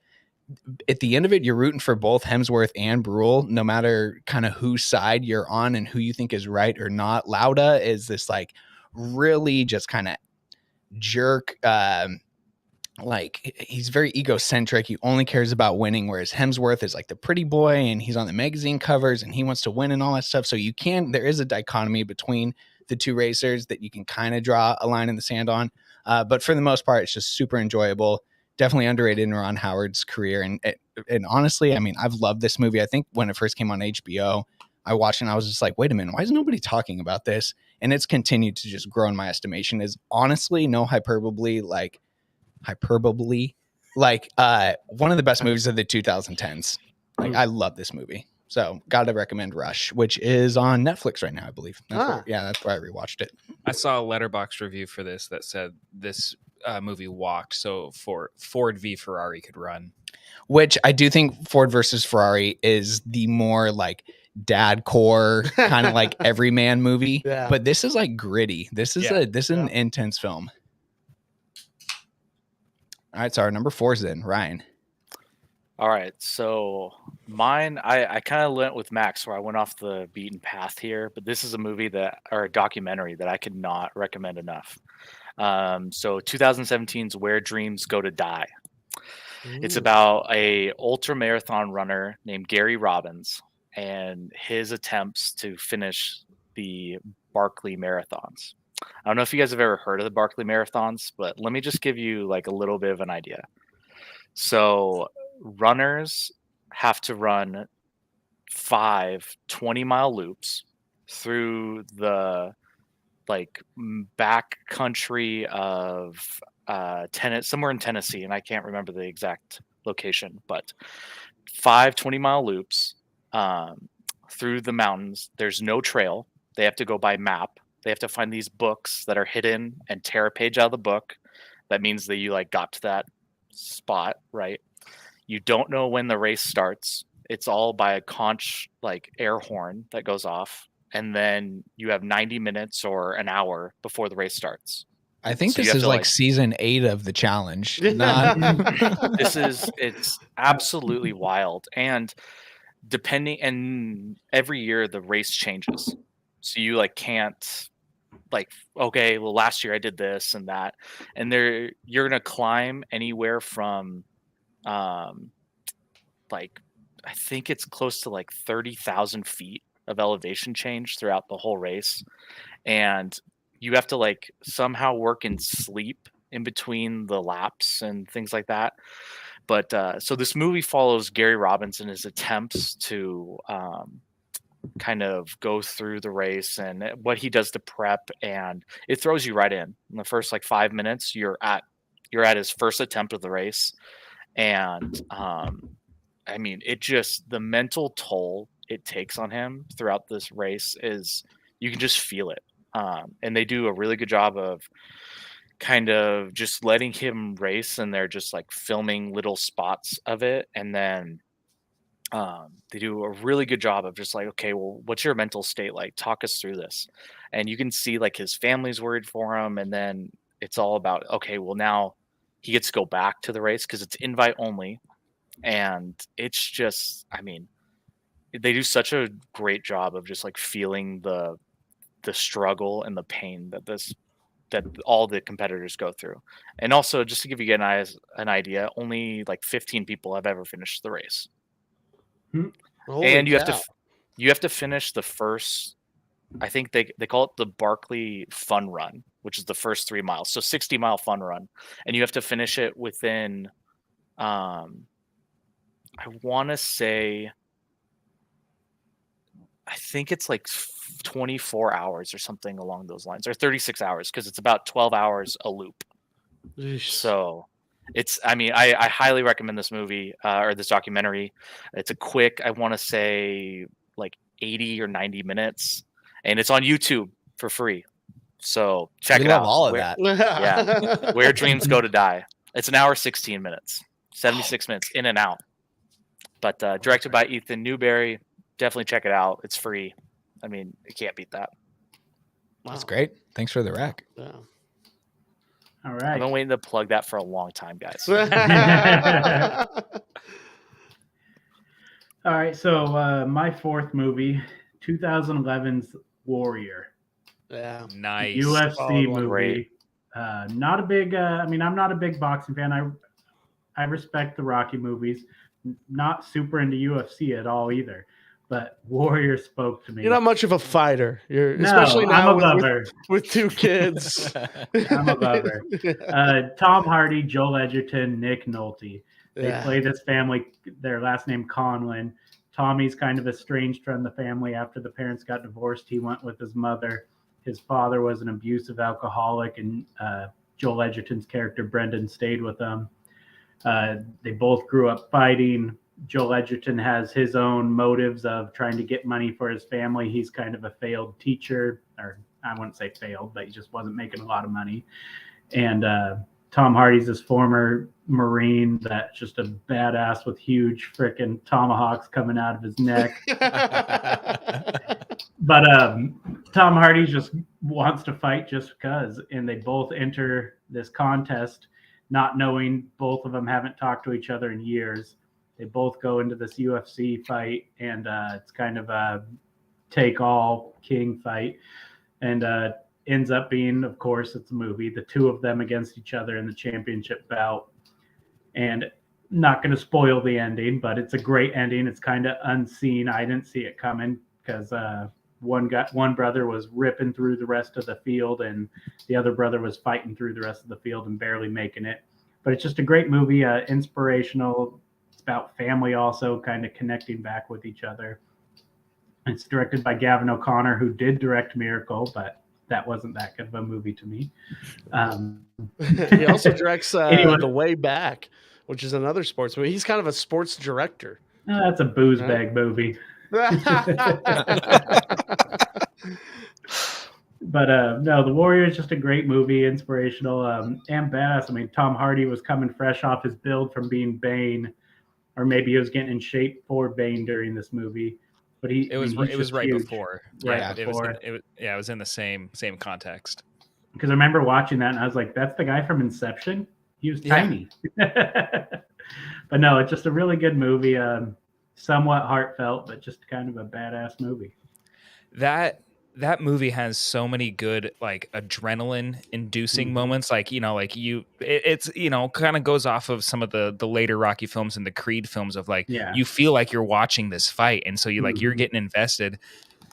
Speaker 2: At the end of it, you're rooting for both Hemsworth and Brule, no matter kind of whose side you're on and who you think is right or not. Lauda is this like really just kind of jerk, like he's very egocentric. He only cares about winning, whereas Hemsworth is like the pretty boy and he's on the magazine covers and he wants to win and all that stuff. So there is a dichotomy between the two racers that you can kind of draw a line in the sand on. But for the most part, it's just super enjoyable. Definitely underrated in Ron Howard's career. And honestly, I mean, I've loved this movie. I think when it first came on HBO, I watched it and I was just like, wait a minute, why is nobody talking about this? And it's continued to just grow in my estimation. Is honestly no hyperbole, one of the best movies of the 2010s. Like, I love this movie. So gotta recommend Rush, which is on Netflix right now, I believe. That's where I rewatched it.
Speaker 3: I saw a Letterboxd review for this that said this movie walked so Ford v Ferrari could run.
Speaker 2: Which I do think Ford versus Ferrari is the more like dad core kind of like everyman movie. Yeah. But this is like gritty. This is an intense film. All right, so our number 4 is in Ryan.
Speaker 1: All right, so mine, I kind of went with Max, where I went off the beaten path here, but this is a movie or a documentary that I could not recommend enough. So 2017's Where Dreams Go to Die. Ooh. It's about a ultra marathon runner named Gary Robbins and his attempts to finish the Barkley marathons. I don't know if you guys have ever heard of the Barkley marathons, but let me just give you like a little bit of an idea. So runners have to run 5 20-mile loops through the like back country of somewhere in Tennessee, and I can't remember the exact location, but 5 20-mile loops through the mountains. There's no trail. They have to go by map. They have to find these books that are hidden and tear a page out of the book. That means that you like got to that spot, right? You don't know when the race starts. It's all by a conch like air horn that goes off. And then you have 90 minutes or an hour before the race starts.
Speaker 2: I think this is like season 8 of the challenge.
Speaker 1: It's absolutely wild. And every year the race changes. So you like can't like, okay, well, last year I did this and that, and you're gonna climb anywhere from like I think it's close to like 30,000 feet of elevation change throughout the whole race, and you have to like somehow work in sleep in between the laps and things like that. But so this movie follows Gary Robbins and his attempts to kind of go through the race and what he does to prep, and it throws you right in the first like 5 minutes. You're at his first attempt of the race, and I mean, the mental toll it takes on him throughout this race is you can just feel it. And they do a really good job of kind of just letting him race, and they're just like filming little spots of it, and then they do a really good job of just like, okay, well, what's your mental state like? Talk us through this. And you can see like his family's worried for him, and then it's all about, okay, well, now he gets to go back to the race because it's invite only. And it's just, I mean, they do such a great job of just like feeling the struggle and the pain that all the competitors go through. And also, just to give you an idea, only like 15 people have ever finished the race.
Speaker 5: Holy
Speaker 1: And you
Speaker 5: cow.
Speaker 1: have to finish the first, I think they call it the Barkley Fun Run, which is the first 3 miles. So 60-mile fun run. And you have to finish it within I want to say, I think it's like 24 hours or something along those lines, or 36 hours, because it's about 12 hours a loop.
Speaker 5: Yeesh.
Speaker 1: So it's, I mean, I highly recommend this movie or this documentary. It's a quick, I want to say like 80 or 90 minutes, and it's on YouTube for free. So check
Speaker 2: We
Speaker 1: it
Speaker 2: love
Speaker 1: out.
Speaker 2: all of
Speaker 1: Where-
Speaker 2: that.
Speaker 1: Yeah. Where Dreams Go to Die. It's an hour 16 minutes, 76 minutes in and out. But directed by Ethan Newberry. Definitely check it out. It's free. I mean, you can't beat that.
Speaker 2: That's
Speaker 5: Wow.
Speaker 2: great. Thanks for the rec.
Speaker 5: Yeah.
Speaker 4: All
Speaker 1: I've
Speaker 4: right.
Speaker 1: been waiting to plug that for a long time, guys.
Speaker 4: All right. So my fourth movie, 2011's Warrior,
Speaker 5: Yeah.
Speaker 3: Nice.
Speaker 4: UFC
Speaker 5: Solid one.
Speaker 4: movie.
Speaker 1: Great.
Speaker 4: Not a big. I mean, I'm not a big boxing fan. I respect the Rocky movies. Not super into UFC at all either. But Warrior spoke to me.
Speaker 5: You're not much of a fighter. You're
Speaker 4: No,
Speaker 5: especially now
Speaker 4: I'm a lover.
Speaker 5: with 2 kids.
Speaker 4: I'm a lover. Tom Hardy, Joel Edgerton, Nick Nolte. They
Speaker 5: Yeah.
Speaker 4: play this family, their last name Conlon. Tommy's kind of estranged from the family after the parents got divorced. He went with his mother. His father was an abusive alcoholic, and Joel Edgerton's character, Brendan, stayed with them. They both grew up fighting. Joel Edgerton has his own motives of trying to get money for his family. He's kind of a failed teacher, or I wouldn't say failed, but he just wasn't making a lot of money. And Tom Hardy's this former Marine that's just a badass with huge freaking tomahawks coming out of his neck. But Tom Hardy just wants to fight just because. And they both enter this contest not knowing, both of them haven't talked to each other in years. They both go into this UFC fight, and it's kind of a take-all king fight. And ends up being, of course, it's a movie, the two of them against each other in the championship bout. And not going to spoil the ending, but it's a great ending. It's kind of unseen. I didn't see it coming because one brother was ripping through the rest of the field, and the other brother was fighting through the rest of the field and barely making it. But it's just a great movie, inspirational. It's about family also, kind of connecting back with each other. It's directed by Gavin O'Connor, who did direct Miracle, but that wasn't that good of a movie to me.
Speaker 5: He also directs
Speaker 4: Anyway.
Speaker 5: The Way Back, which is another sports movie. He's kind of a sports director.
Speaker 4: That's a booze bag movie. But no, The Warrior is just a great movie, inspirational and badass. I mean, Tom Hardy was coming fresh off his build from being Bane, or maybe he was getting in shape for Bane during this movie. But
Speaker 3: It was right
Speaker 4: huge.
Speaker 3: before.
Speaker 4: Right
Speaker 3: Yeah,
Speaker 4: before.
Speaker 3: it was in the same context.
Speaker 4: Because I remember watching that and I was like, that's the guy from Inception? He was
Speaker 3: Yeah.
Speaker 4: tiny. But no, it's just a really good movie. Somewhat heartfelt, but just kind of a badass movie.
Speaker 3: That movie has so many good like adrenaline inducing
Speaker 4: Mhm.
Speaker 3: moments, like it's kind of goes off of some of the later Rocky films and the Creed films of like
Speaker 4: Yeah.
Speaker 3: you feel like you're watching this fight, and so you're
Speaker 4: Mhm.
Speaker 3: getting invested.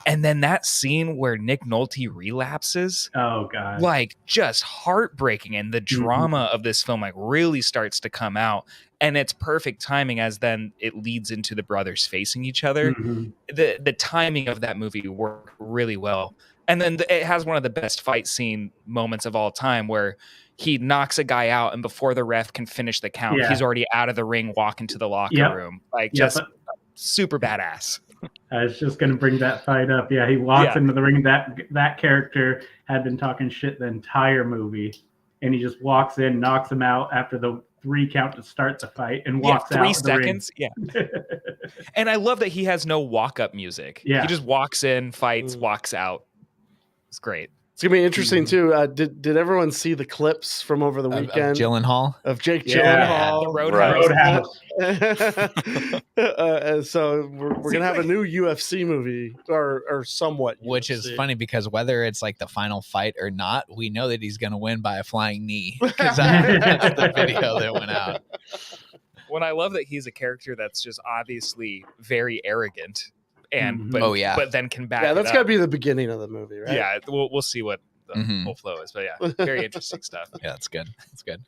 Speaker 3: And then that scene where Nick Nolte relapses,
Speaker 4: Oh, God.
Speaker 3: like just heartbreaking, and the drama of this film like really starts to come out, and it's perfect timing as then it leads into the brothers facing each other.
Speaker 4: Mhm.
Speaker 3: The timing of that movie worked really well, and then it has one of the best fight scene moments of all time where he knocks a guy out, and before the ref can finish the count,
Speaker 4: Yeah.
Speaker 3: he's already out of the ring, walking to the locker
Speaker 4: Yep.
Speaker 3: room, like
Speaker 4: Yeah,
Speaker 3: just super badass.
Speaker 4: I was just going to bring that fight up. Yeah, he walks
Speaker 3: Yeah.
Speaker 4: into the ring. That character had been talking shit the entire movie, and he just walks in, knocks him out after the 3 count to start the fight, and walks out.
Speaker 3: 3 seconds. Yeah. And I love that he has no walk-up music.
Speaker 4: Yeah.
Speaker 3: He just walks in, fights, walks out. It's great.
Speaker 5: It's gonna be interesting too. Did everyone see the clips from over the
Speaker 2: Of
Speaker 5: weekend
Speaker 2: Gyllenhaal.
Speaker 5: of Jake
Speaker 4: Yeah,
Speaker 3: The
Speaker 5: Gyllenhaal?
Speaker 3: Roadhouse.
Speaker 5: So we're gonna have a new UFC movie, or somewhat,
Speaker 2: Which is
Speaker 5: UFC.
Speaker 2: funny because whether it's like the final fight or not, we know that he's going to win by a flying knee because that's the video that went out.
Speaker 3: When I love that he's a character that's just obviously very arrogant, and
Speaker 4: Mhm.
Speaker 3: but,
Speaker 2: Oh, yeah.
Speaker 3: but then can back.
Speaker 5: Yeah,
Speaker 3: it
Speaker 5: that's
Speaker 3: up.
Speaker 5: got to be the beginning of the movie, right?
Speaker 3: Yeah, we'll see what the
Speaker 2: Mhm.
Speaker 3: whole flow is, but yeah, very interesting stuff.
Speaker 2: Yeah, that's good. That's good.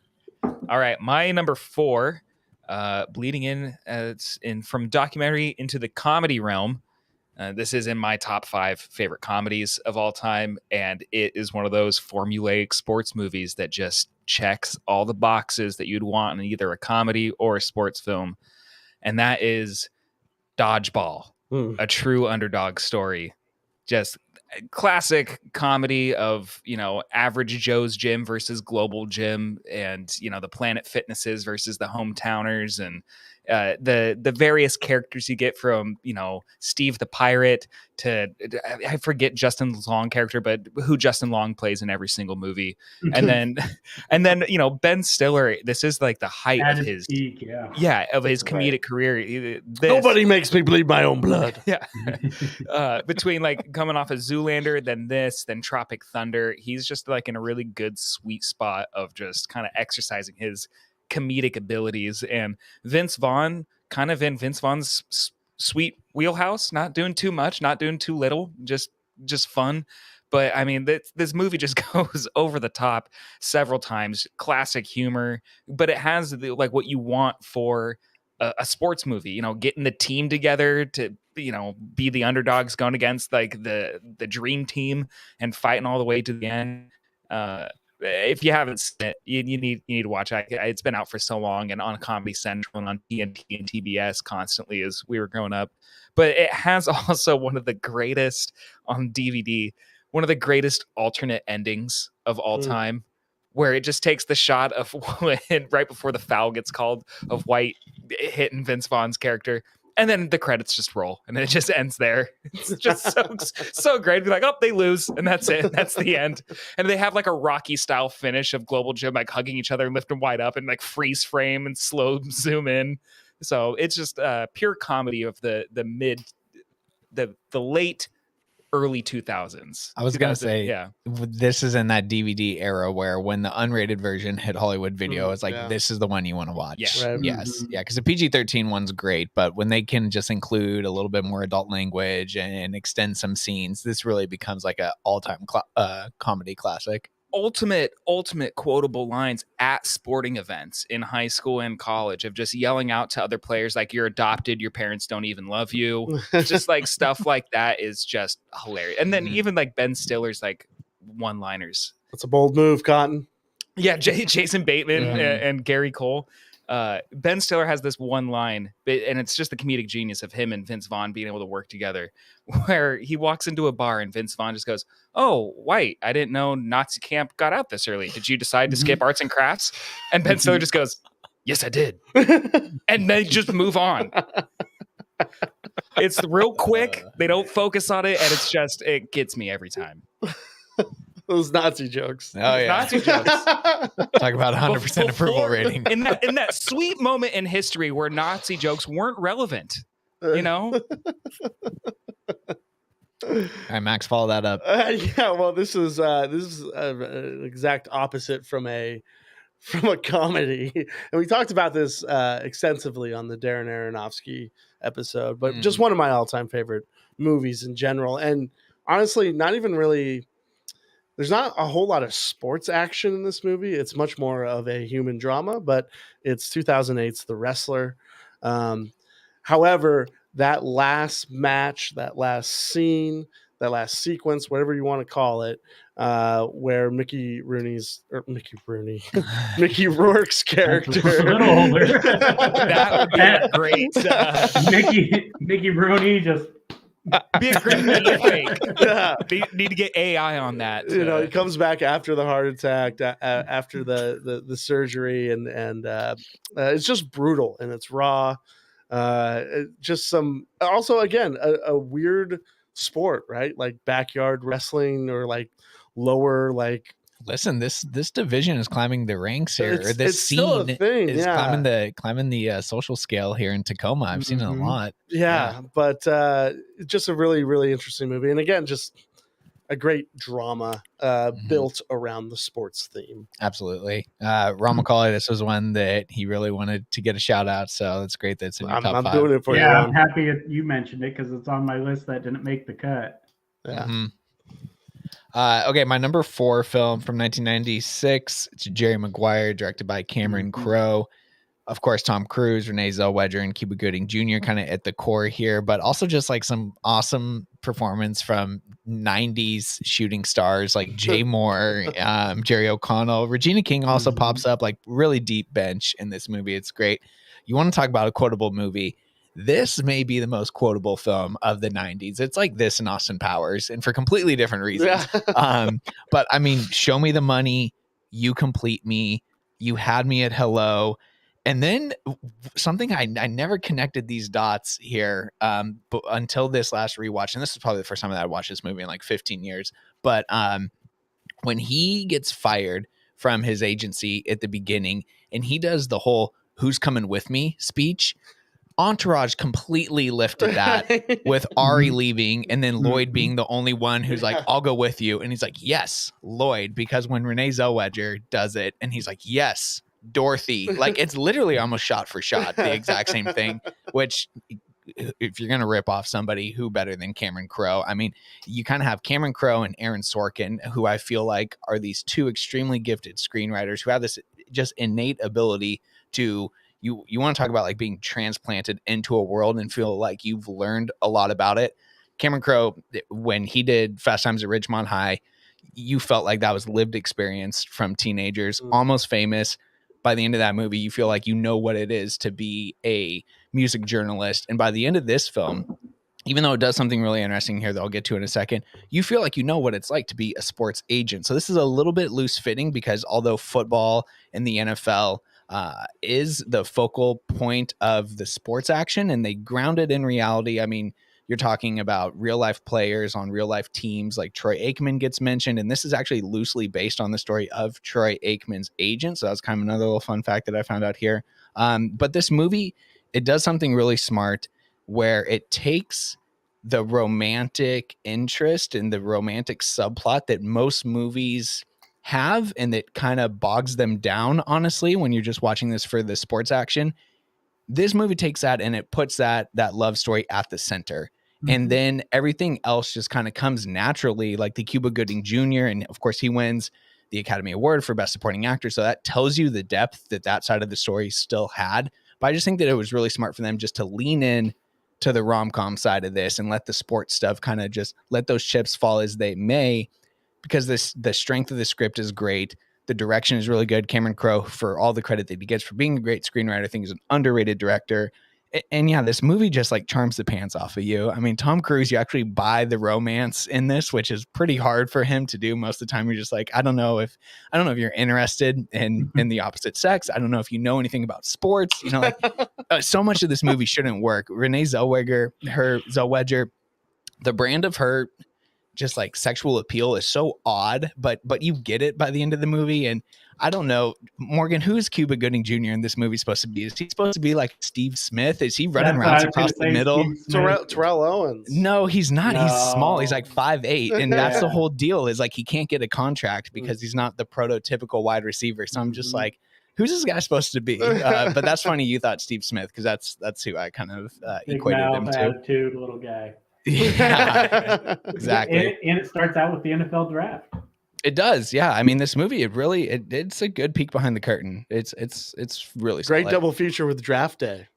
Speaker 3: All right, my number 4, bleeding in, it's in from documentary into the comedy realm. This is in my top 5 favorite comedies of all time, and it is one of those formulaic sports movies that just checks all the boxes that you'd want in either a comedy or a sports film, and that is Dodgeball, a true underdog story. Just classic comedy of, average Joe's gym versus global gym, and the Planet Fitnesses versus the hometowners, and the various characters you get from Steve the Pirate to, I forget Justin Long character, but who Justin Long plays in every single movie, and then Ben Stiller. This is like the height
Speaker 4: At
Speaker 3: of
Speaker 4: his
Speaker 3: his
Speaker 4: peak, yeah.
Speaker 3: of his comedic career.
Speaker 5: Nobody makes me bleed my own blood.
Speaker 3: Yeah. Between like coming off of Zoolander, then Tropic Thunder, he's just like in a really good sweet spot of just kind of exercising his comedic abilities. And Vince Vaughn, kind of in Vince Vaughn's sweet wheelhouse, not doing too much, not doing too little, just fun. But I mean, this movie just goes over the top several times. Classic humor, but it has like what you want for a sports movie, getting the team together to, be the underdogs going against like the dream team and fighting all the way to the end. If you haven't seen it, you need to watch it. It's been out for so long and on Comedy Central and on TNT and TBS constantly as we were growing up. But it has also one of the greatest on DVD, one of the greatest alternate endings of all time, where it just takes the shot of when, right before the foul gets called, of White hitting Vince Vaughn's character, and then the credits just roll, and it just ends there. It's just so great. Be like, oh, they lose, and that's it. That's the end. And they have like a Rocky style finish of Global Gym, like hugging each other and lifting White up, and like freeze frame and slow zoom in. So it's just pure comedy of the late early 2000s.
Speaker 2: I was gonna say,
Speaker 3: yeah,
Speaker 2: this is in that DVD era where when the unrated version hit Hollywood Video, it's like, this is the one you want to watch.
Speaker 3: Yeah.
Speaker 5: Right.
Speaker 2: Yes, yeah, because the PG-13 one's great, but when they can just include a little bit more adult language and extend some scenes, this really becomes like a all-time comedy classic.
Speaker 3: ultimate quotable lines at sporting events in high school and college of just yelling out to other players like, you're adopted, your parents don't even love you. Just like stuff like that is just hilarious. And then even like Ben Stiller's like one-liners.
Speaker 5: That's a bold move, Cotton.
Speaker 3: Yeah, Jason Bateman and Gary Cole. Ben Stiller has this one line, and it's just the comedic genius of him and Vince Vaughn being able to work together, where he walks into a bar and Vince Vaughn just goes, "Oh, White, I didn't know Nazi camp got out this early. Did you decide to skip arts and crafts?" And Ben Stiller just goes, "Yes, I did." And they just move on. It's real quick. They don't focus on it, and it gets me every time.
Speaker 5: Those Nazi jokes.
Speaker 2: Oh yeah,
Speaker 3: Nazi jokes.
Speaker 2: Talk about 100% approval rating.
Speaker 3: In that sweet moment in history where Nazi jokes weren't relevant, you know?
Speaker 2: All right, Max, follow that up.
Speaker 5: Yeah, well, this is an exact opposite from a comedy, and we talked about this extensively on the Darren Aronofsky episode. But just one of my all-time favorite movies in general, and honestly, not even really. There's not a whole lot of sports action in this movie. It's much more of a human drama, but it's 2008's The Wrestler. However, that last match, that last scene, that last sequence, whatever you want to call it, where Mickey Rourke's character.
Speaker 4: A little older.
Speaker 3: That would be great.
Speaker 4: Mickey Rooney just
Speaker 3: Be a green media fake.
Speaker 5: Yeah.
Speaker 3: Need to get AI on that.
Speaker 5: You know, he comes back after the heart attack, after the surgery, and it's just brutal and it's raw. Just some, also again, a weird sport, right? Like backyard wrestling or like lower, like
Speaker 2: Listen, this division is climbing the ranks here. Or this
Speaker 5: it's still a
Speaker 2: scene
Speaker 5: thing,
Speaker 2: is
Speaker 5: yeah.
Speaker 2: climbing the social scale here in Tacoma. I've seen it a
Speaker 4: Mhm.
Speaker 2: lot.
Speaker 5: Yeah, but just a really, really interesting movie, and again, just a great drama built around the sports theme.
Speaker 2: Absolutely. Ron McCauley, this was one that he really wanted to get a shout out. So it's great that it's in your top
Speaker 5: I'm
Speaker 2: 5.
Speaker 5: doing it for you,
Speaker 4: Yeah,
Speaker 5: Ron.
Speaker 4: I'm happy you mentioned it because it's on my list that didn't make the cut.
Speaker 5: Yeah.
Speaker 2: Mhm. Okay, my number 4 film from 1996. It's Jerry Maguire, directed by Cameron
Speaker 4: Mhm.
Speaker 2: Crowe. Of course, Tom Cruise, Renee Zellweger, and Cuba Gooding Jr. kind of at the core here, but also just like some awesome performance from 90s shooting stars like Jay Moore, Jerry O'Connell. Regina King also
Speaker 4: Mhm.
Speaker 2: pops up, like really deep bench in this movie. It's great. You want to talk about a quotable movie? This may be the most quotable film of the 90s. It's like this and Austin Powers, and for completely different reasons.
Speaker 5: Yeah.
Speaker 2: But I mean, show me the money, you complete me, you had me at hello. And then something I never connected these dots here but until this last rewatch. And this is probably the first time that I watched this movie in like 15 years. But when he gets fired from his agency at the beginning and he does the whole "who's coming with me" speech, Entourage completely lifted that with Ari leaving and then Lloyd being the only one who's like, I'll go with you. And he's like, yes, Lloyd, because when Renee Zellweger does it and he's like, yes, Dorothy, like it's literally almost shot for shot, the exact same thing, which if you're going to rip off somebody, who better than Cameron Crowe? I mean, you kind of have Cameron Crowe and Aaron Sorkin, who I feel like are these two extremely gifted screenwriters who have this just innate ability to, you want to talk about like being transplanted into a world and feel like you've learned a lot about it. Cameron Crowe, when he did Fast Times at Ridgemont High, you felt like that was lived experience from teenagers, almost famous. By the end of that movie, you feel like you know what it is to be a music journalist. And by the end of this film, even though it does something really interesting here that I'll get to in a second, you feel like you know what it's like to be a sports agent. So this is a little bit loose fitting because although football and the NFL is the focal point of the sports action and they ground it in reality, I mean, you're talking about real life players on real life teams, like Troy Aikman gets mentioned. And this is actually loosely based on the story of Troy Aikman's agent. So that's kind of another little fun fact that I found out here. But this movie, it does something really smart where it takes the romantic interest and the romantic subplot that most movies have and that kind of bogs them down, honestly, when you're just watching this for the sports action. This movie takes that and it puts that love story at the center. And then everything else just kind of comes naturally, like the Cuba Gooding Jr. And of course, he wins the Academy Award for Best Supporting Actor. So that tells you the depth that side of the story still had. But I just think that it was really smart for them just to lean in to the rom-com side of this and let the sports stuff kind of just let those chips fall as they may, because the strength of the script is great. The direction is really good. Cameron Crowe, for all the credit that he gets for being a great screenwriter, I think is an underrated director. And yeah, this movie just like charms the pants off of you. I mean, Tom Cruise, you actually buy the romance in this, which is pretty hard for him to do. Most of the time, you're just like, I don't know if you're interested in the opposite sex. I don't know if you know anything about sports. You know, like so much of this movie shouldn't work. Renee Zellweger, the brand of her just like sexual appeal is so odd, but you get it by the end of the movie. And I don't know, Morgan, who's Cuba Gooding Jr. in this movie supposed to be? Is he supposed to be like Steve Smith? Is he running rounds across the middle?
Speaker 5: Terrell Owens.
Speaker 2: No, he's not.
Speaker 4: No.
Speaker 2: He's small. He's like 5'8", and that's the whole deal. Is like he can't get a contract because he's not the prototypical wide receiver. So I'm just like, who's this guy supposed to be? But that's funny. You thought Steve Smith because that's who I kind of equated him to.
Speaker 4: Attitude, little guy.
Speaker 2: Yeah, exactly.
Speaker 4: And it starts out with the NFL draft.
Speaker 2: It does, yeah. I mean, this movie, it's a good peek behind the curtain. It's really
Speaker 5: Great
Speaker 2: solid.
Speaker 5: double feature with Draft Day.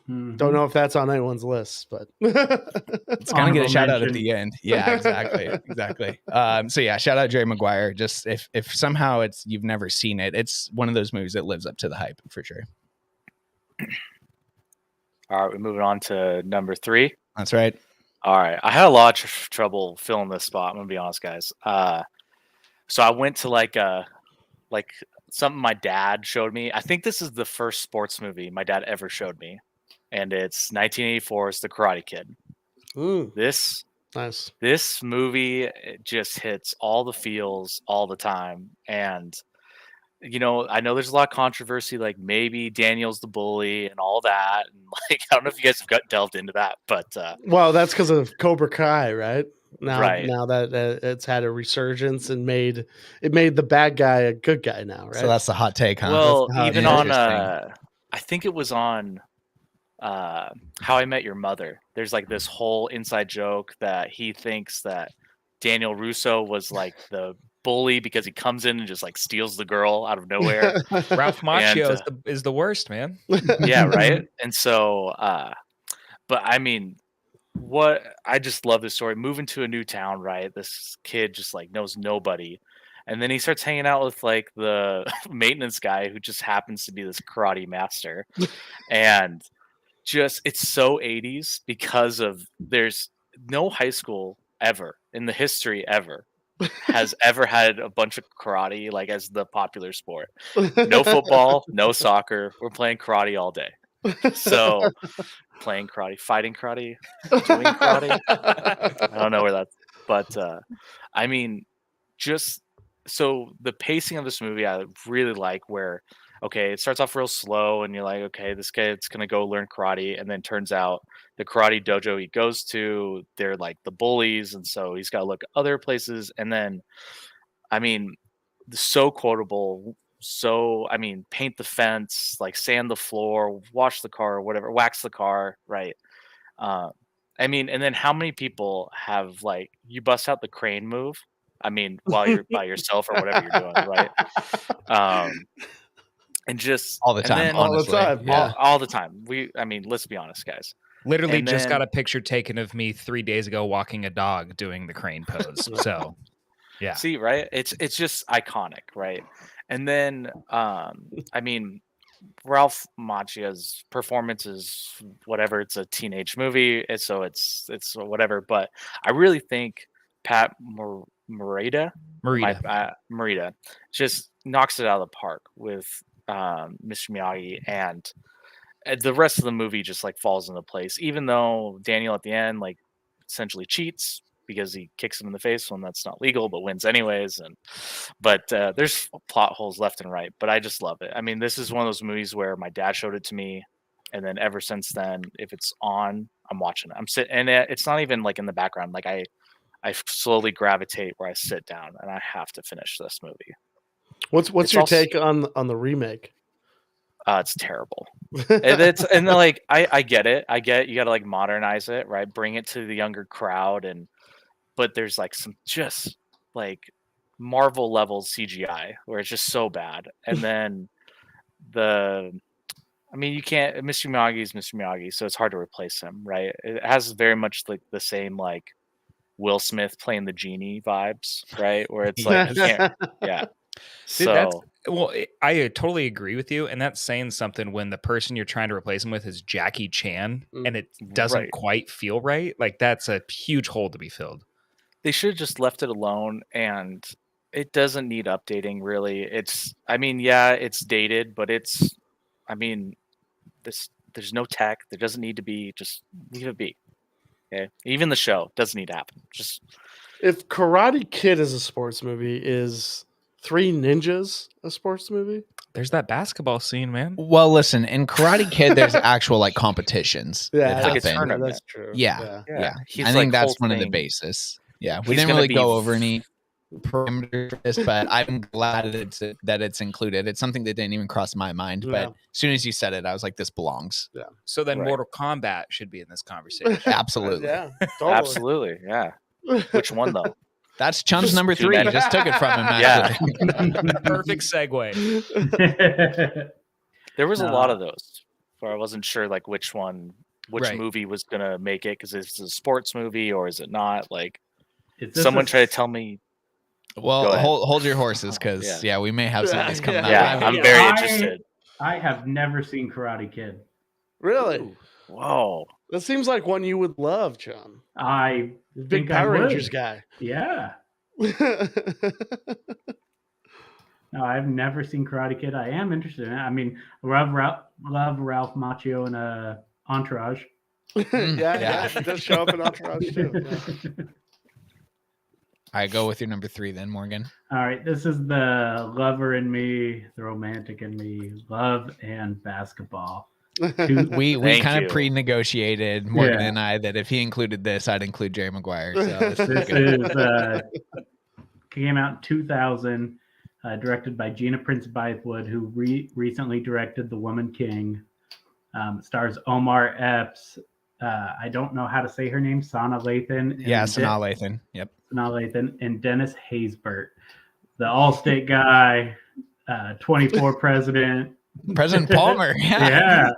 Speaker 4: Mm-hmm.
Speaker 5: Don't know if that's on anyone's list, but
Speaker 2: it's gonna get a shout out at the end. Yeah, exactly. So yeah, shout out Jerry Maguire. Just if somehow you've never seen it, it's one of those movies that lives up to the hype for sure.
Speaker 1: All right, we're moving on to number 3.
Speaker 2: That's right.
Speaker 1: All right, I had a lot of trouble filling this spot. I'm gonna be honest, guys. So I went to like something my dad showed me. I think this is the first sports movie my dad ever showed me, and it's 1984's The Karate Kid.
Speaker 5: Mm,
Speaker 1: This
Speaker 5: nice.
Speaker 1: this movie just hits all the feels all the time, and I know there's a lot of controversy, like maybe Daniel's the bully and all that, and like I don't know if you guys have got delved into that, but
Speaker 5: Well, that's because of Cobra Kai, right? Now,
Speaker 1: Right.
Speaker 5: now that it's had a resurgence and made the bad guy a good guy now, right?
Speaker 2: So that's the hot take, huh?
Speaker 1: well,
Speaker 5: That's how
Speaker 1: even
Speaker 5: it
Speaker 1: on
Speaker 5: is.
Speaker 1: I think it was on How I Met Your Mother. There's like this whole inside joke that he thinks that Daniel Russo was like the bully because he comes in and just like steals the girl out of nowhere.
Speaker 3: Ralph Macchio
Speaker 1: And,
Speaker 3: is the worst, man.
Speaker 1: Yeah, right. And so but I mean, what I just love this story. Moving to a new town, right? This kid just like knows nobody. And then he starts hanging out with like the maintenance guy who just happens to be this karate master. And just it's so 80s because of there's no high school ever in the history ever has ever had a bunch of karate like as the popular sport. No football, no soccer. We're playing karate all day. So playing karate, fighting karate, doing karate. I don't know where that's, but I mean, just so the pacing of this movie, I really like where, okay, it starts off real slow and you're like, okay, this kid's going to go learn karate. And then turns out the karate dojo he goes to, they're like the bullies. And so he's got to look other places. And then, I mean, so quotable. So, I mean, paint the fence, like sand the floor, wash the car, whatever, wax the car, right? I mean, and then how many people have like you bust out the crane move? I mean, while you're by yourself or whatever you're doing, right? And just
Speaker 2: All the
Speaker 1: and
Speaker 2: time,
Speaker 1: then-
Speaker 5: all the
Speaker 2: honestly.
Speaker 5: time,
Speaker 2: Yeah.
Speaker 1: all the time. I mean, let's be honest, guys.
Speaker 3: Literally
Speaker 1: And
Speaker 3: just
Speaker 1: then-
Speaker 3: got a picture taken of me 3 days ago walking a dog doing the crane pose. So yeah.
Speaker 1: See, right? It's just iconic, right? And then I mean, Ralph Macchio's performance is whatever. It's a teenage movie, and so it's whatever. But I really think Pat Morita
Speaker 3: Marita.
Speaker 1: just knocks it out of the park with Mr. Miyagi, and the rest of the movie just like falls into place. Even though Daniel at the end like essentially cheats because he kicks him in the face when that's not legal, but wins anyways. But there's plot holes left and right. But I just love it. I mean, this is one of those movies where my dad showed it to me, and then ever since then, if it's on, I'm watching it. I'm sitting, and it's not even like in the background. Like I slowly gravitate where I sit down, and I have to finish this movie.
Speaker 5: What's
Speaker 1: It's
Speaker 5: your
Speaker 1: also-
Speaker 5: take on the remake?
Speaker 1: It's terrible. And like I get it. I get you got to like modernize it, right? Bring it to the younger crowd, but there's like some just like Marvel level CGI where it's just so bad. And then I mean, you can't. Mr. Miyagi is Mr. Miyagi, so it's hard to replace him, right? It has very much like the same like Will Smith playing the genie vibes, right? Where it's like you can't, yeah.
Speaker 3: Dude, that's
Speaker 1: So
Speaker 3: well, I totally agree with you, and that's saying something when the person you're trying to replace him with is Jackie Chan, and it doesn't
Speaker 1: Right.
Speaker 3: quite feel right. Like that's a huge hole to be filled.
Speaker 1: they should have just left it alone, and it doesn't need updating really. I mean, yeah, it's dated, but I mean, there's no tech. There doesn't need to be. Just leave it be. Okay, even the show doesn't need to happen. Just
Speaker 5: If Karate Kid is a sports movie, is Three Ninjas a sports movie?
Speaker 3: There's that basketball scene, man.
Speaker 2: Well, listen, in Karate Kid, there's actual like competitions that
Speaker 1: It's like a
Speaker 2: happen.
Speaker 1: tournament.
Speaker 5: That's true.
Speaker 2: Yeah. Yeah.
Speaker 1: He's
Speaker 2: I think
Speaker 1: like,
Speaker 2: that's
Speaker 1: whole
Speaker 2: one of the
Speaker 1: thing-
Speaker 2: basis. Yeah, we
Speaker 1: He's
Speaker 2: didn't
Speaker 1: gonna
Speaker 2: really
Speaker 1: be
Speaker 2: go over any parameters for this, but I'm glad that it's included. It's something that didn't even cross my mind,
Speaker 5: Yeah.
Speaker 2: but as soon as you said it, I was like, this belongs.
Speaker 3: So then
Speaker 1: Right.
Speaker 3: Mortal Kombat should be in this conversation.
Speaker 2: Absolutely.
Speaker 5: Yeah, totally.
Speaker 1: Absolutely, yeah. Which one though?
Speaker 2: That's Chum's
Speaker 5: Just
Speaker 2: number
Speaker 1: too
Speaker 2: 3.
Speaker 1: many.
Speaker 2: Just took it from him.
Speaker 1: Yeah.
Speaker 2: Actually.
Speaker 3: Perfect segue.
Speaker 1: There was a
Speaker 4: No.
Speaker 1: lot of those where I wasn't sure like which
Speaker 3: Right.
Speaker 1: movie was gonna make it because it's a sports movie or is it not? Like
Speaker 4: Is this
Speaker 1: someone
Speaker 4: a-
Speaker 1: tried to tell me.
Speaker 2: Well,
Speaker 1: Go ahead.
Speaker 2: hold your horses because
Speaker 1: Yeah.
Speaker 2: we may have some of these coming
Speaker 5: Yeah.
Speaker 2: up.
Speaker 1: Yeah,
Speaker 2: I mean,
Speaker 1: I'm very
Speaker 4: I-
Speaker 1: interested.
Speaker 4: I have never seen Karate Kid.
Speaker 5: Really?
Speaker 1: Ooh, Whoa.
Speaker 5: That seems like one you would love, John.
Speaker 4: I
Speaker 5: Big
Speaker 4: think I
Speaker 5: Power Rangers
Speaker 4: would.
Speaker 5: guy.
Speaker 4: Yeah. No, I've never seen Karate Kid. I am interested in it. I mean, love Ralph Macchio in Entourage.
Speaker 5: Yeah, he does show up in Entourage too. Yeah.
Speaker 2: All right, go with your number 3 then, Morgan.
Speaker 4: All right, this is the lover in me, the romantic in me, love and basketball.
Speaker 2: We
Speaker 1: Thank
Speaker 2: kind
Speaker 1: you.
Speaker 2: of pre-negotiated, Morgan
Speaker 4: Yeah.
Speaker 2: and I, that if he included this, I'd include Jerry Maguire. So
Speaker 4: This is came out in 2000, directed by Gina Prince Bythewood, who recently directed The Woman King. Stars Omar Epps. I don't know how to say her name. Sana Lathan.
Speaker 2: yeah, Sanaa Lathan. Yep.
Speaker 4: Sanaa Lathan and Dennis Haysbert, the All-State guy, 24 president.
Speaker 2: President Palmer.
Speaker 4: Yeah.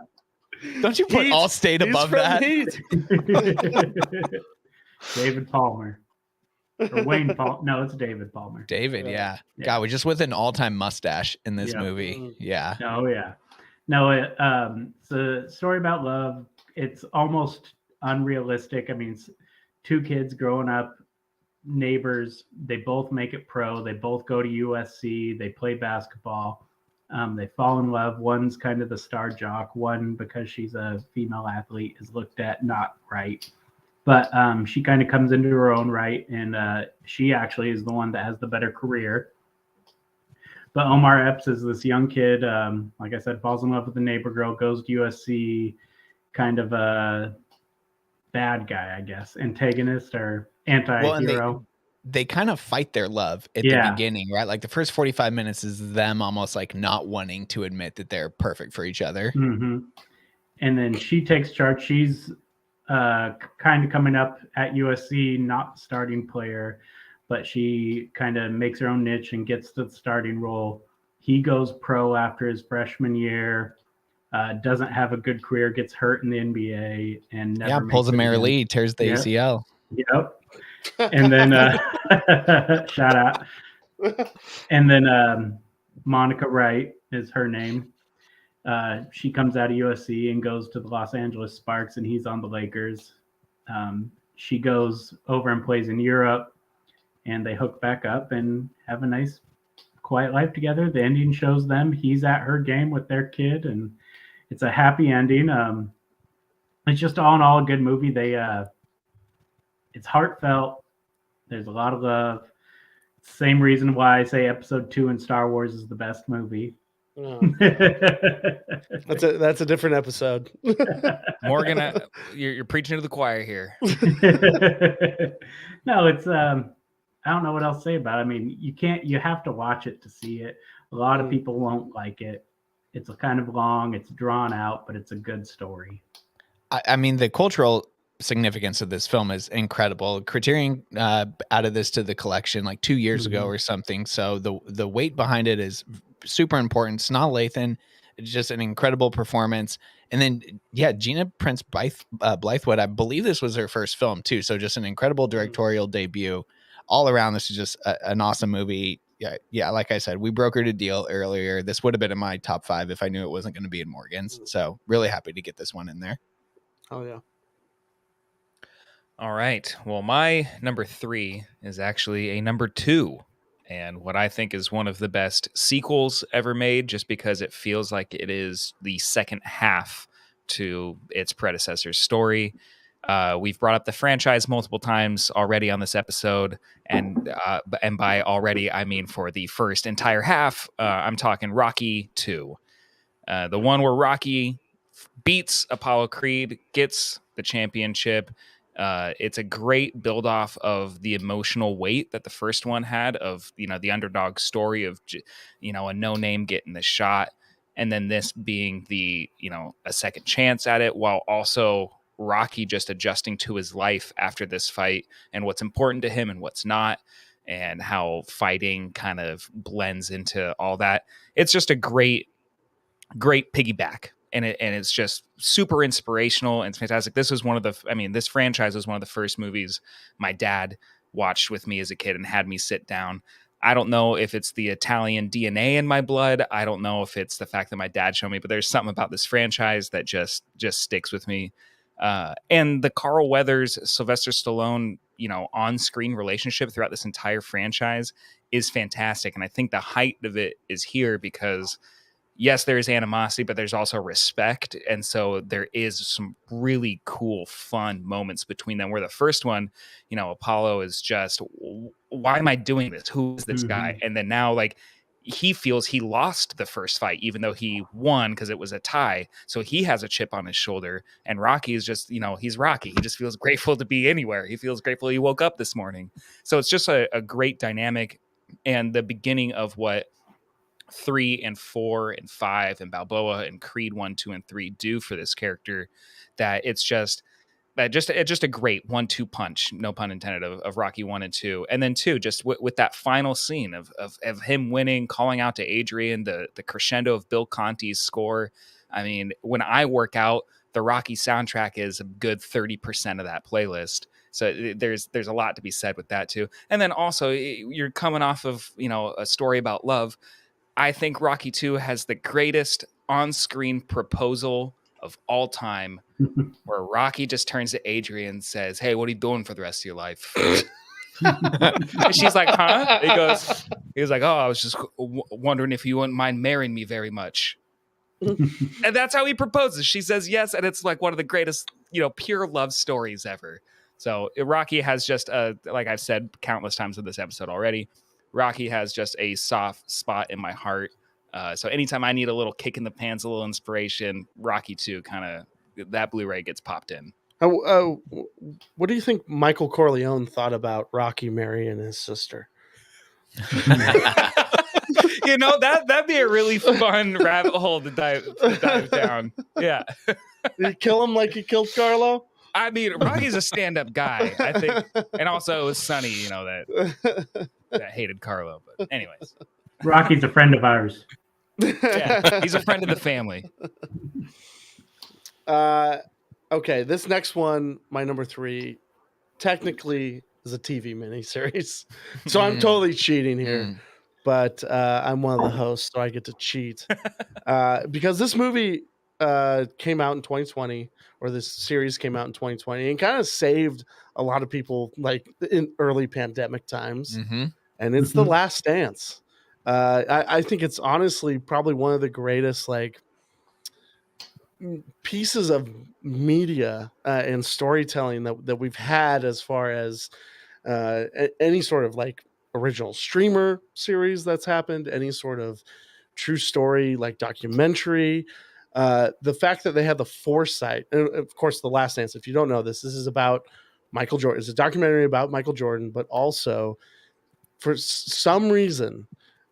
Speaker 2: Don't you put
Speaker 5: Heat.
Speaker 2: Allstate
Speaker 5: He's
Speaker 2: above
Speaker 5: from
Speaker 2: that?
Speaker 5: Heat.
Speaker 4: David Palmer. Or Wayne Palmer. No, it's David Palmer.
Speaker 2: David,
Speaker 5: Yeah.
Speaker 2: yeah. God, we're just with an all-time mustache in this
Speaker 4: Yeah.
Speaker 2: movie. Yeah.
Speaker 4: Oh yeah. No, it's a story about love. It's almost unrealistic. I mean, it's two kids growing up, neighbors. They both make it pro. They both go to USC. They play basketball. They fall in love. One's kind of the star jock. One, because she's a female athlete, is looked at not right. But she kind of comes into her own right, and she actually is the one that has the better career. But Omar Epps is this young kid, like I said, falls in love with the neighbor girl, goes to USC, kind of a bad guy, I guess, antagonist or anti-hero.
Speaker 2: They kind of fight their love at the beginning, right? Like the first 45 minutes is them almost like not wanting to admit that they're perfect for each other.
Speaker 4: Mm-hmm. And then she takes charge. She's kind of coming up at USC, not the starting player, but she kind of makes her own niche and gets the starting role. He goes pro after his freshman year, doesn't have a good career, gets hurt in the NBA, and never
Speaker 2: pulls a
Speaker 4: makes it
Speaker 2: Mary
Speaker 4: again.
Speaker 2: Lee, tears the ACL.
Speaker 4: Yep. And then shout out. And then Monica Wright is her name. She comes out of USC and goes to the Los Angeles Sparks, and he's on the Lakers. She goes over and plays in Europe, and they hook back up and have a nice, quiet life together. The ending shows them he's at her game with their kid, and it's a happy ending. It's just all in all a good movie. It's heartfelt. There's a lot of love. Same reason why I say Episode 2 in Star Wars is the best movie.
Speaker 5: Oh. That's a different episode.
Speaker 3: Morgan, you're preaching to the choir here.
Speaker 4: No, it's I don't know what else to say about it. I mean, you have to watch it to see it. A lot of people won't like it. It's kind of long, it's drawn out, but it's a good story.
Speaker 2: I mean, the cultural significance of this film is incredible. Criterion added this to the collection like 2 years ago or something. So the weight behind it is super important. Sanaa Lathan, just an incredible performance. And then, Gina Prince Bythewood, I believe this was her first film too. So just an incredible directorial debut. All around, this is just an awesome movie. Yeah, like I said, we brokered a deal earlier. This would have been in my top 5 if I knew it wasn't going to be in Morgan's. So really happy to get this one in there.
Speaker 5: Oh yeah.
Speaker 3: All right. Well, my number 3 is actually a number 2, and what I think is one of the best sequels ever made, just because it feels like it is the second half to its predecessor's story. We've brought up the franchise multiple times already on this episode, and by already I mean for the first entire half. I'm talking Rocky 2, the one where Rocky beats Apollo Creed, gets the championship. It's a great build off of the emotional weight that the first one had of, the underdog story of, a no name getting the shot. And then this being the, a second chance at it, while also Rocky just adjusting to his life after this fight and what's important to him and what's not, and how fighting kind of blends into all that. It's just a great piggyback. And it's just super inspirational and it's fantastic. This was this franchise was one of the first movies my dad watched with me as a kid and had me sit down. I don't know if it's the Italian DNA in my blood. I don't know if it's the fact that my dad showed me, but there's something about this franchise that just sticks with me. And the Carl Weathers, Sylvester Stallone, on-screen relationship throughout this entire franchise is fantastic. And I think the height of it is here because, yes, there is animosity, but there's also respect. And so there is some really cool, fun moments between them where the first one, Apollo is just, why am I doing this? Who is this guy? And then now, like, he feels he lost the first fight, even though he won because it was a tie. So he has a chip on his shoulder. And Rocky is just, he's Rocky. He just feels grateful to be anywhere. He feels grateful he woke up this morning. So it's just a great dynamic and the beginning of what 3 and 4 and 5 and Balboa and Creed 1, 2, and 3 do for this character, that it's just a great 1-2 punch, no pun intended, of Rocky 1 and 2. And then 2, just with that final scene of him winning, calling out to Adrian, the crescendo of Bill Conti's score. I mean, when I work out, the Rocky soundtrack is a good 30% of that playlist. So there's a lot to be said with that too. And then also you're coming off of, a story about love. I think Rocky 2 has the greatest on-screen proposal of all time, where Rocky just turns to Adrian and says, "Hey, what are you doing for the rest of your life?" And she's like, "Huh?" He was like, "Oh, I was just wondering if you wouldn't mind marrying me very much." And that's how he proposes. She says yes, and it's like one of the greatest, pure love stories ever. So Rocky has just, like I've said countless times in this episode already, Rocky has just a soft spot in my heart. So anytime I need a little kick in the pants, a little inspiration, Rocky 2 kind of, that Blu-ray gets popped in.
Speaker 5: What do you think Michael Corleone thought about Rocky marrying his sister?
Speaker 3: That'd be a really fun rabbit hole to dive down. Yeah.
Speaker 5: Did he kill him like he killed Carlo?
Speaker 3: I mean, Rocky's a stand-up guy, I think. And also it was Sonny, that hated Carlo. But anyways.
Speaker 4: Rocky's a friend of ours.
Speaker 3: Yeah, he's a friend of the family.
Speaker 5: Okay, this next one, my number 3, technically is a TV miniseries. So I'm totally cheating here. But I'm one of the hosts, so I get to cheat. Because this movie came out in 2020, or this series came out in 2020, and kind of saved a lot of people, like in early pandemic times. And it's The Last Dance. I think it's honestly probably one of the greatest pieces of media and storytelling that we've had, as far as any sort of original streamer series that's happened, any sort of true story documentary. The fact that they had the foresight, and of course, The Last Dance, if you don't know this is about Michael Jordan. It's a documentary about Michael Jordan, but also for some reason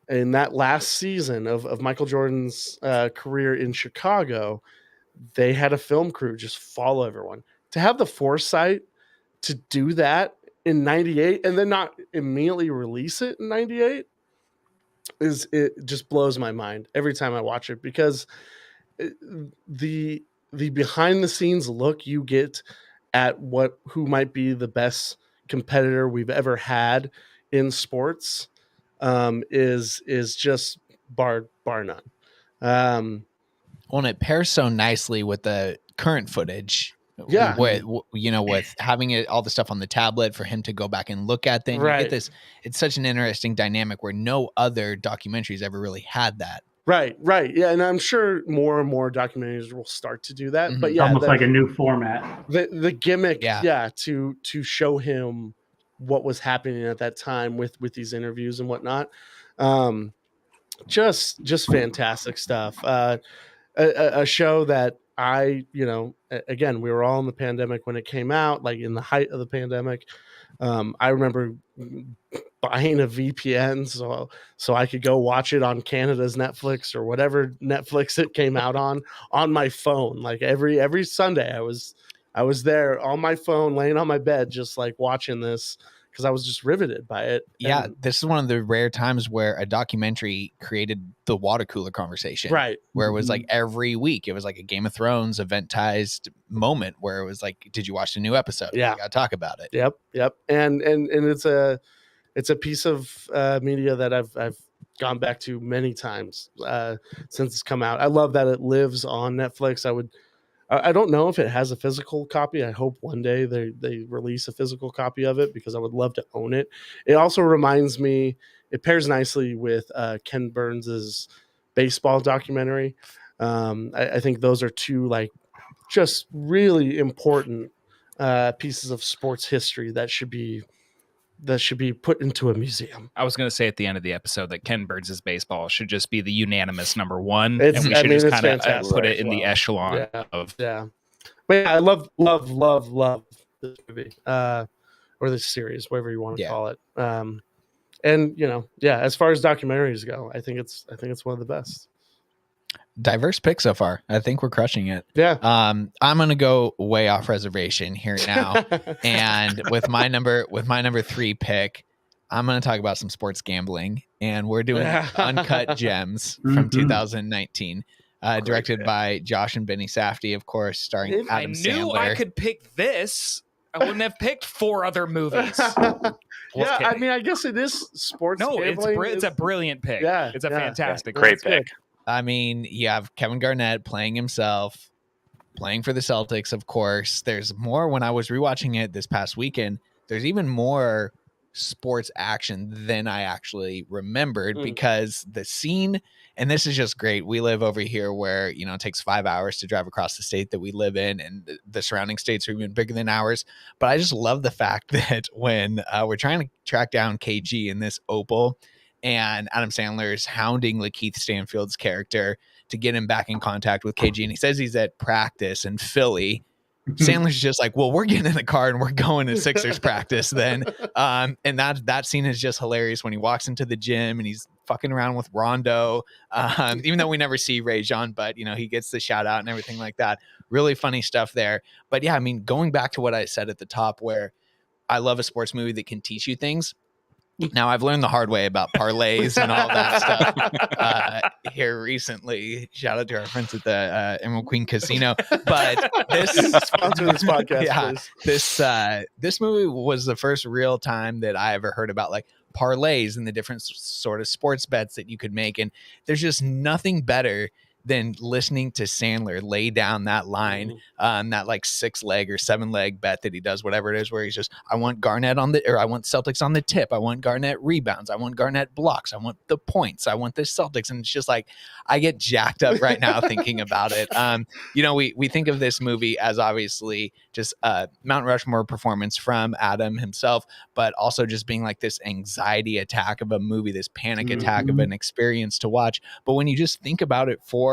Speaker 5: in that last season of Michael Jordan's career in Chicago, they had a film crew just follow everyone. To have the foresight to do that in 98 and then not immediately release it in 98 it just blows my mind every time I watch it, because the behind the scenes look you get at who might be the best competitor we've ever had in sports is just bar none.
Speaker 2: Well, and it pairs so nicely with the current footage.
Speaker 5: Yeah.
Speaker 2: With having all the stuff on the tablet for him to go back and look at things.
Speaker 5: Right.
Speaker 2: You get this. It's such an interesting dynamic where no other documentaries ever really had that.
Speaker 5: Right. Yeah, and I'm sure more and more documentaries will start to do that. But
Speaker 4: It's
Speaker 5: yeah,
Speaker 4: almost like a new format.
Speaker 5: The gimmick, to show him what was happening at that time with these interviews and whatnot. Just fantastic stuff. A show that again, we were all in the pandemic when it came out, in the height of the pandemic. I remember buying a VPN so I could go watch it on Canada's Netflix or whatever Netflix it came out on my phone. Every Sunday I was there on my phone, laying on my bed, just watching this, because I was just riveted by it.
Speaker 2: Yeah, this is one of the rare times where a documentary created the water cooler conversation.
Speaker 5: Right.
Speaker 2: Where it was every week. It was like a Game of Thrones eventized moment where it was did you watch the new episode?
Speaker 5: Yeah.
Speaker 2: You got to talk about it.
Speaker 5: Yep. And it's it's a piece of media that I've gone back to many times since it's come out. I love that it lives on Netflix. I don't know if it has a physical copy. I hope one day they release a physical copy of it because I would love to own it. It also reminds me, it pairs nicely with Ken Burns's baseball documentary. I think those are two like just really important pieces of sports history that should be put into a museum.
Speaker 3: I was going to say at the end of the episode that Ken Burns' baseball should just be the unanimous number one,
Speaker 5: It's-
Speaker 3: and we
Speaker 5: I
Speaker 3: should
Speaker 5: mean,
Speaker 3: just
Speaker 5: it's
Speaker 3: kind of
Speaker 5: fantastic
Speaker 3: put it
Speaker 5: as
Speaker 3: in the
Speaker 5: well.
Speaker 3: echelon
Speaker 5: Yeah.
Speaker 3: of.
Speaker 5: Yeah, but yeah, I love this movie or this series, whatever you want to
Speaker 2: Yeah.
Speaker 5: call it. And as far as documentaries go, I think it's one of the best.
Speaker 2: Diverse pick so far. I think we're crushing it.
Speaker 5: Yeah.
Speaker 2: I'm gonna go way off reservation here now, and with my number 3 pick, I'm gonna talk about some sports gambling, and we're doing Uncut Gems from
Speaker 4: Mhm.
Speaker 2: 2019, directed by Josh and Benny Safdie, of course, starring
Speaker 5: If
Speaker 3: I
Speaker 2: Adam
Speaker 3: knew
Speaker 2: Sandler.
Speaker 3: I could pick this. I wouldn't have picked 4 other movies.
Speaker 5: Yeah, I
Speaker 3: kidding.
Speaker 5: mean, I guess it is sports.
Speaker 3: No,
Speaker 5: gambling
Speaker 3: it's a brilliant pick.
Speaker 5: Yeah,
Speaker 3: It's a
Speaker 5: yeah,
Speaker 3: fantastic
Speaker 5: yeah.
Speaker 1: Great
Speaker 5: That's good.
Speaker 1: pick.
Speaker 2: I mean, you have Kevin Garnett playing himself, playing for the Celtics, of course. There's more when I was rewatching it this past weekend. There's even more sports action than I actually remembered because the scene, and this is just great. We live over here where, it takes 5 hours to drive across the state that we live in, and the surrounding states are even bigger than ours. But I just love the fact that when we're trying to track down KG in this Opal, and Adam Sandler is hounding Lakeith Stanfield's character to get him back in contact with KG. And he says he's at practice in Philly. Sandler's just like, well, we're getting in the car and we're going to Sixers practice then. And that scene is just hilarious when he walks into the gym and he's fucking around with Rondo. Even though we never see Ray Jean, but he gets the shout out and everything like that. Really funny stuff there. But yeah, I mean, going back to what I said at the top, where I love a sports movie that can teach you things. Now, I've learned the hard way about parlays and all that stuff here recently. Shout out to our friends at the Emerald Queen Casino. But this
Speaker 5: Sponsor this podcast,
Speaker 2: yeah,
Speaker 5: please.
Speaker 2: this movie was the first real time that I ever heard about like parlays and the different sort of sports bets that you could make. And there's just nothing better than listening to Sandler lay down that line, that like 6-leg or 7-leg bet that he does, whatever it is, where he's just, I want Garnett I want Celtics on the tip. I want Garnett rebounds. I want Garnett blocks. I want the points. I want the Celtics. And it's just like, I get jacked up right now thinking about it. We think of this movie as obviously just a Mount Rushmore performance from Adam himself, but also just being like this anxiety attack of a movie, this panic attack of an experience to watch. But when you just think about it for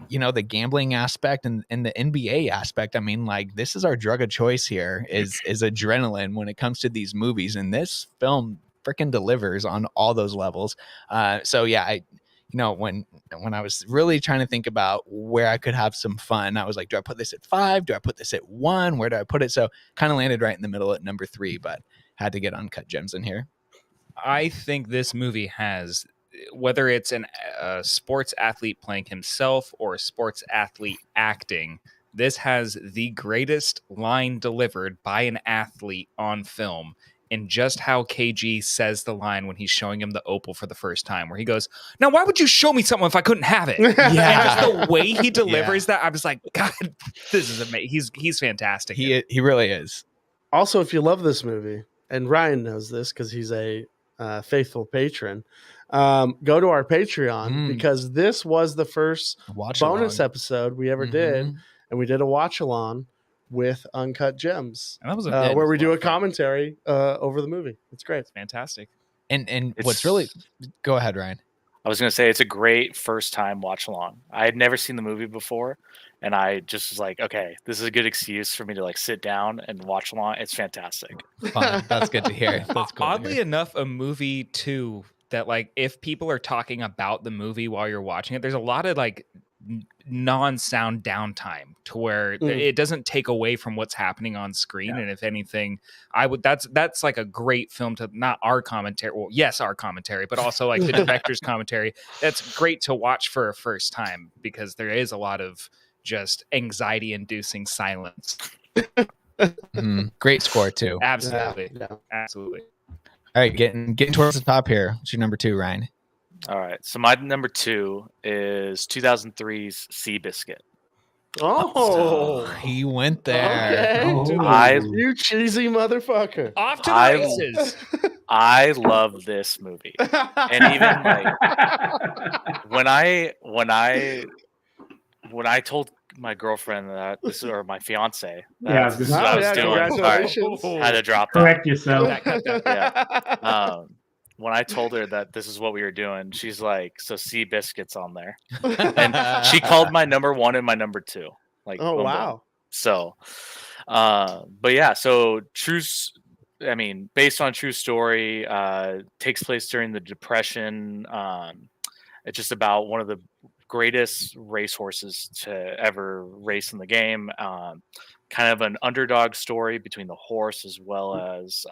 Speaker 2: the gambling aspect and the NBA aspect, I mean, like, this is our drug of choice here is adrenaline when it comes to these movies, and this film freaking delivers on all those levels. So yeah, when I was really trying to think about where I could have some fun, I was like, do I put this at 5? Do I put this at 1? Where do I put it? So kind of landed right in the middle at number 3, but had to get Uncut Gems in here.
Speaker 3: I think this movie has, whether it's a sports athlete playing himself or a sports athlete acting, this has the greatest line delivered by an athlete on film. And just how KG says the line when he's showing him the Opal for the first time, where he goes, "Now, why would you show me something if I couldn't have it?" And just the way he delivers that, I was like, God, this is amazing. He's fantastic.
Speaker 2: He really is.
Speaker 5: Also, if you love this movie, and Ryan knows this because he's a faithful patron, go to our Patreon because this was the first bonus episode we ever did, and we did a watch-along with Uncut Gems,
Speaker 3: And that was
Speaker 5: where we do a commentary over the movie. It's great.
Speaker 3: It's fantastic.
Speaker 2: And what's really, go ahead, Ryan.
Speaker 1: I was going to say it's a great first time watch along. I had never seen the movie before, and I just was like, okay, this is a good excuse for me to like sit down and watch along. It's fantastic.
Speaker 2: Fun. That's good to hear. That's cool.
Speaker 3: Oddly enough, a movie too that, like, if people are talking about the movie while you're watching it, there's a lot of like non-sound downtime to where it doesn't take away from what's happening on screen. And if anything, that's like a great film to, not our commentary, well, yes, our commentary, but also like the director's commentary. That's great to watch for a first time because there is a lot of just anxiety inducing silence.
Speaker 2: Great score too.
Speaker 3: Absolutely.
Speaker 5: Yeah.
Speaker 3: Absolutely.
Speaker 2: All right, getting towards the top here. What's your number 2, Ryan?
Speaker 1: All right. So my number 2 is 2003's Seabiscuit.
Speaker 5: Oh,
Speaker 2: He went there.
Speaker 5: okay.
Speaker 4: Oh.
Speaker 5: You cheesy motherfucker.
Speaker 3: Off to the
Speaker 1: I-
Speaker 3: races.
Speaker 1: I love this movie. And even like when I told my girlfriend that this or my fiance that
Speaker 4: Yeah,
Speaker 1: this is what I was doing. Sorry,
Speaker 5: congratulations.
Speaker 1: had to drop that.
Speaker 4: Correct yourself.
Speaker 1: When I told her that this is what we were doing, she's like, "So Sea Biscuit's on there," and she called my number 1 and my number 2. Like,
Speaker 5: Oh
Speaker 1: boom, boom.
Speaker 5: wow.
Speaker 1: So, but yeah, so based on true story, takes place during the Depression. It's just about one of the greatest racehorses to ever race in the game. Kind of an underdog story between the horse as well as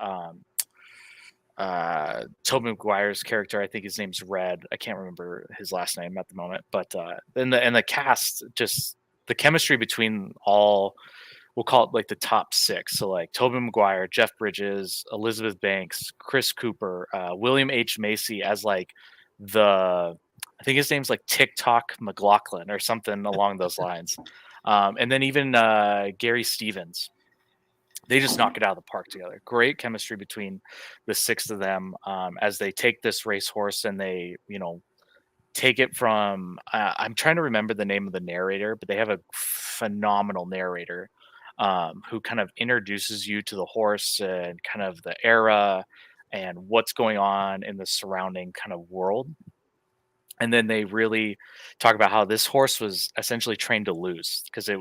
Speaker 1: Tobey Maguire's character. I think his name's Red. I can't remember his last name at the moment, but and the cast, just the chemistry between all, we'll call it like the top 6. So like Tobey Maguire, Jeff Bridges, Elizabeth Banks, Chris Cooper, William H. Macy as like I think his name's like TikTok McLaughlin or something along those lines. And then even Gary Stevens. They just knock it out of the park together. Great chemistry between the 6 of them as they take this racehorse and they, take it from. I'm trying to remember the name of the narrator, but they have a phenomenal narrator who kind of introduces you to the horse and kind of the era and what's going on in the surrounding kind of world. And then they really talk about how this horse was essentially trained to lose because it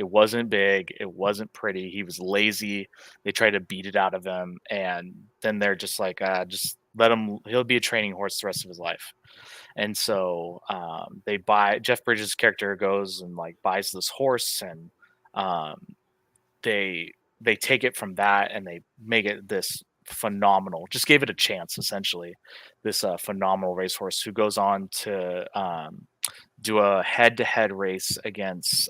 Speaker 1: wasn't big. It wasn't pretty. He was lazy. They tried to beat it out of him. And then they're just like, just let him, he'll be a training horse the rest of his life. And so Jeff Bridges' character goes and like buys this horse and they take it from that and they make it this phenomenal, just gave it a chance essentially, this phenomenal racehorse who goes on to do a head-to-head race against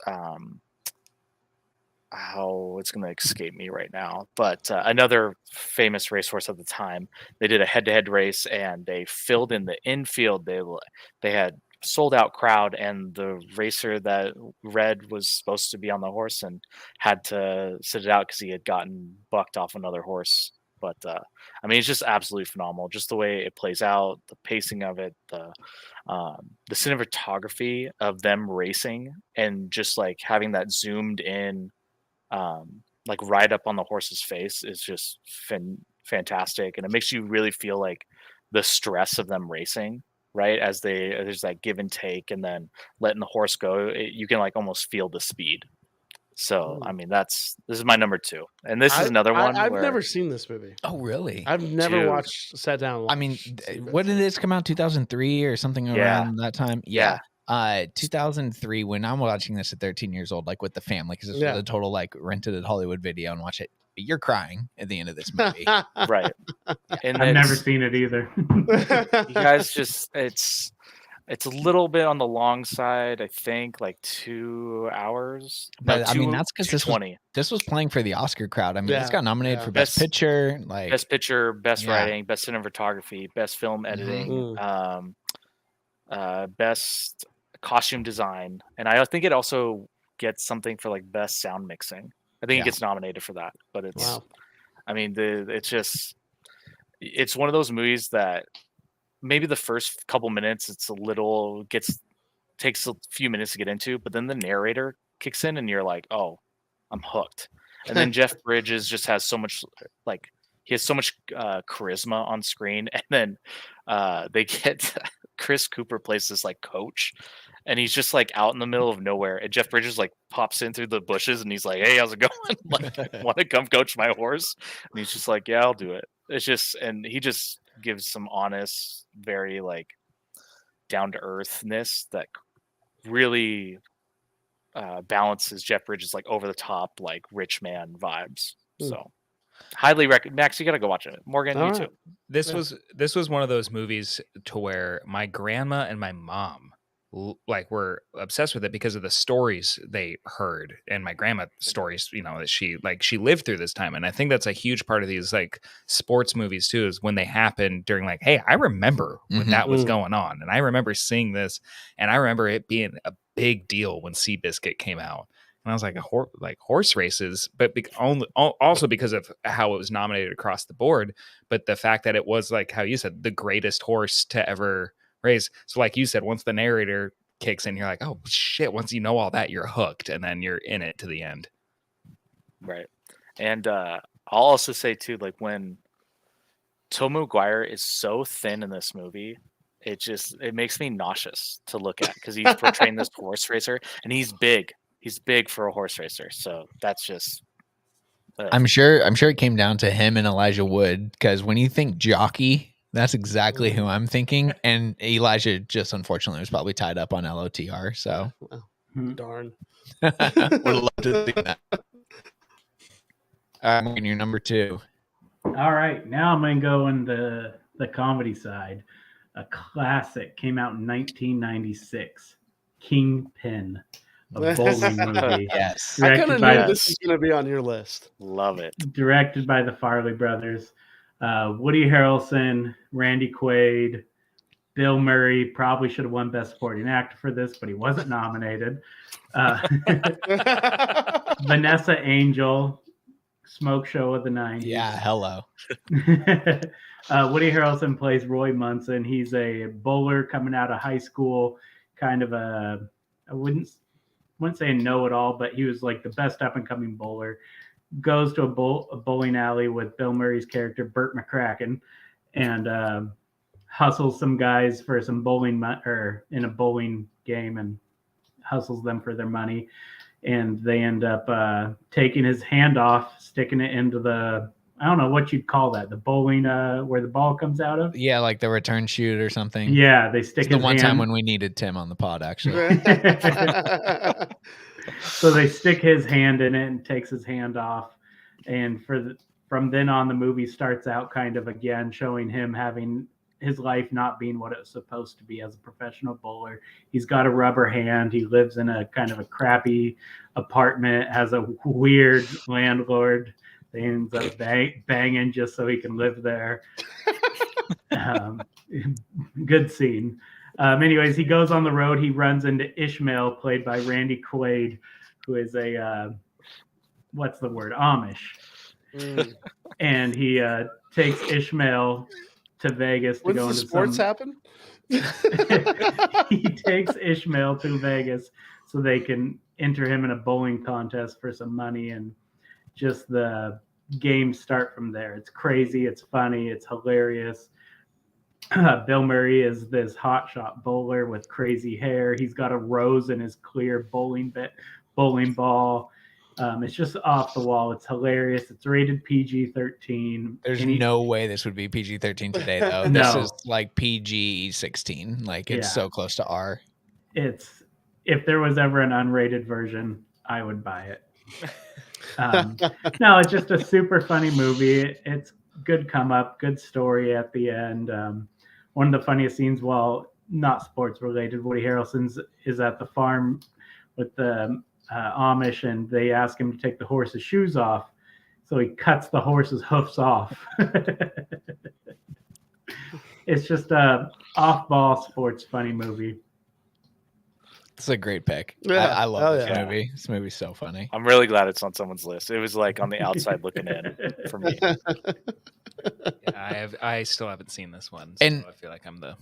Speaker 1: it's going to escape me right now, but another famous racehorse at the time. They did a head-to-head race and they filled in the infield. They had sold out crowd, and the racer that Red was supposed to be on the horse and had to sit it out because he had gotten bucked off another horse. But it's just absolutely phenomenal. Just the way it plays out, the pacing of it, the cinematography of them racing, and just like having that zoomed in, like right up on the horse's face is just fantastic, and it makes you really feel like the stress of them racing. Right as there's that give and take, and then letting the horse go, you can like almost feel the speed. So, this is my number 2, and this is another one.
Speaker 5: I've never seen this movie.
Speaker 2: Oh, really?
Speaker 5: I've never
Speaker 1: Dude.
Speaker 5: sat down.
Speaker 2: What did this come out? 2003 or something around that time?
Speaker 1: Yeah.
Speaker 2: 2003. When I'm watching this at 13 years old, like with the family, because this was a total like rented at Hollywood Video and watch it. You're crying at the end of this movie.
Speaker 1: Right. And
Speaker 4: I've never seen it either.
Speaker 1: you guys just it's a little bit on the long side, I think, like 2 hours.
Speaker 2: But that's because this was playing for the Oscar crowd. This got nominated for Best Picture, like
Speaker 1: Best Picture, Best Writing, Best Cinematography, Best Film Editing, Best Costume Design, and I think it also gets something for like Best Sound Mixing. I think it gets nominated for that, but it's, it's one of those movies that maybe the first couple minutes takes a few minutes to get into, but then the narrator kicks in and you're like, oh, I'm hooked. And then Jeff Bridges just has so much charisma on screen, and then they get Chris Cooper plays this like coach, and he's just like out in the middle of nowhere, and Jeff Bridges like pops in through the bushes and he's like, hey, how's it going? Like, want to come coach my horse? And he's just like, yeah, I'll do it. It's just, and he just gives some honest, very like down to earthness that really balances Jeff Bridges like over the top like rich man vibes. So highly recommend. Max, you gotta go watch it. Morgan, you too.
Speaker 3: This was one of those movies to where my grandma and my mom like were obsessed with it because of the stories they heard, and my grandma stories, that she lived through this time. And I think that's a huge part of these like sports movies too, is when they happen during like, hey, I remember when that was going on, and I remember seeing this, and I remember it being a big deal when Seabiscuit came out. And I was like, horse races, but also because of how it was nominated across the board, but the fact that it was like how you said, the greatest horse to ever race. So like you said, once the narrator kicks in, you're like, oh shit, once you know all that, you're hooked, and then you're in it to the end.
Speaker 1: Right. And I'll also say too, like when Tom Maguire is so thin in this movie, it makes me nauseous to look at, because he's portraying this horse racer, and he's big. He's big for a horse racer. So that's just
Speaker 2: I'm sure it came down to him and Elijah Wood, because when you think jockey, that's exactly who I'm thinking. And Elijah just unfortunately was probably tied up on LOTR. So
Speaker 5: Darn.
Speaker 2: would love to see that. Morgan, you're number 2.
Speaker 4: All right, now I'm going to go in the comedy side. A classic came out in 1996, Kingpin, a bowling movie.
Speaker 2: Yes.
Speaker 5: I kind of knew this was going to be on your list.
Speaker 1: Love it.
Speaker 4: Directed by the Farley brothers. Woody Harrelson, Randy Quaid, Bill Murray. Probably should have won Best Supporting Actor for this, but he wasn't nominated. Vanessa Angel, Smoke Show of the 90s.
Speaker 2: Yeah, hello.
Speaker 4: Woody Harrelson plays Roy Munson. He's a bowler coming out of high school, kind of I wouldn't say a know-it-all, but he was like the best up-and-coming bowler. Goes to a bowling alley with Bill Murray's character, Burt McCracken, and hustles some guys for some bowling or in a bowling game, and hustles them for their money. And they end up taking his hand off, sticking it into the, I don't know what you'd call that, the bowling where the ball comes out of.
Speaker 2: Yeah, like the return shoot or something.
Speaker 4: Yeah, they stick
Speaker 2: the
Speaker 4: his
Speaker 2: one
Speaker 4: hand.
Speaker 2: time when we needed Tim on the pod, actually.
Speaker 4: So they stick his hand in it and takes his hand off. And from then on, the movie starts out kind of again showing him having his life not being what it was supposed to be as a professional bowler. He's got a rubber hand. He lives in a kind of a crappy apartment, has a weird landlord. They ends up banging just so he can live there. Good scene. Anyways, he goes on the road. He runs into Ishmael, played by Randy Quaid, who is a what's the word? Amish. And he takes Ishmael to Vegas to go into
Speaker 5: sports happen.
Speaker 4: He takes Ishmael to Vegas so they can enter him in a bowling contest for some money, and just the games start from there. It's crazy. It's funny. It's hilarious. Bill Murray is this hotshot bowler with crazy hair. He's got a rose in his clear bowling ball. It's just off the wall. It's hilarious. It's rated PG-13.
Speaker 2: There's no way this would be PG-13 today, though.
Speaker 4: No.
Speaker 2: This is like PG-16. Like it's so close to R.
Speaker 4: If there was ever an unrated version, I would buy it. No, it's just a super funny movie. It's good come up, good story at the end. One of the funniest scenes, well, not sports related, Woody Harrelson's is at the farm with the Amish, and they ask him to take the horse's shoes off. So he cuts the horse's hoofs off. It's just a off-ball sports funny movie.
Speaker 2: It's a great pick.
Speaker 5: Yeah.
Speaker 2: I love this
Speaker 5: yeah.
Speaker 2: movie. This movie's so funny.
Speaker 1: I'm really glad it's on someone's list. It was like on the outside looking in for me.
Speaker 3: Yeah, I still haven't seen this one, so
Speaker 2: And-
Speaker 3: I feel like I'm the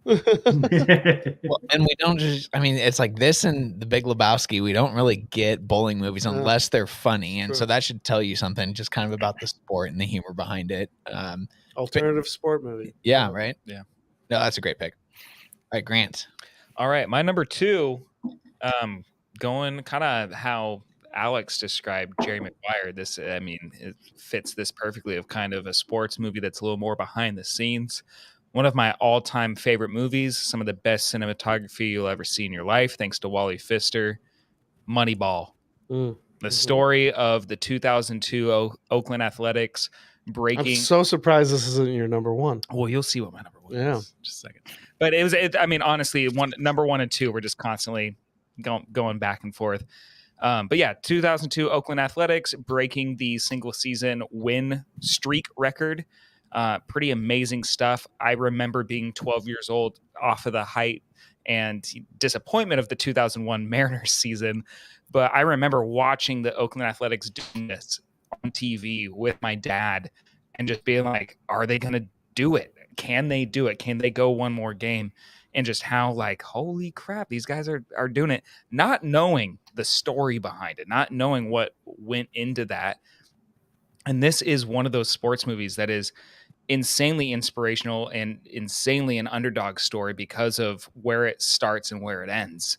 Speaker 2: Well, and we don't just, I mean, it's like this and The Big Lebowski. We don't really get bowling movies unless they're funny. And so that should tell you something just kind of about the sport and the humor behind it.
Speaker 5: Alternative sport movie.
Speaker 2: Yeah, right?
Speaker 3: Yeah.
Speaker 2: No, that's a great pick. All right, Grant.
Speaker 3: All right, my number 2, going kind of how Alex described Jerry Maguire. This, I mean, it fits this perfectly of kind of a sports movie that's a little more behind the scenes. One of my all-time favorite movies, some of the best cinematography you'll ever see in your life, thanks to Wally Pfister, Moneyball. The story of the 2002 Oakland Athletics breaking.
Speaker 5: I'm so surprised this isn't your number 1.
Speaker 3: Well, you'll see what my number 1
Speaker 5: Yeah.
Speaker 3: is. Just a second. But I mean, honestly, number 1 and 2 were just constantly going back and forth. But yeah, 2002 Oakland Athletics breaking the single season win streak record. Pretty amazing stuff. I remember being 12 years old, off of the height and disappointment of the 2001 Mariners season. But I remember watching the Oakland Athletics doing this on TV with my dad and just being like, are they going to do it? Can they do it? Can they go one more game? And just how, like, holy crap, these guys are doing it, not knowing the story behind it, not knowing what went into that. And this is one of those sports movies that is insanely inspirational and insanely an underdog story because of where it starts and where it ends,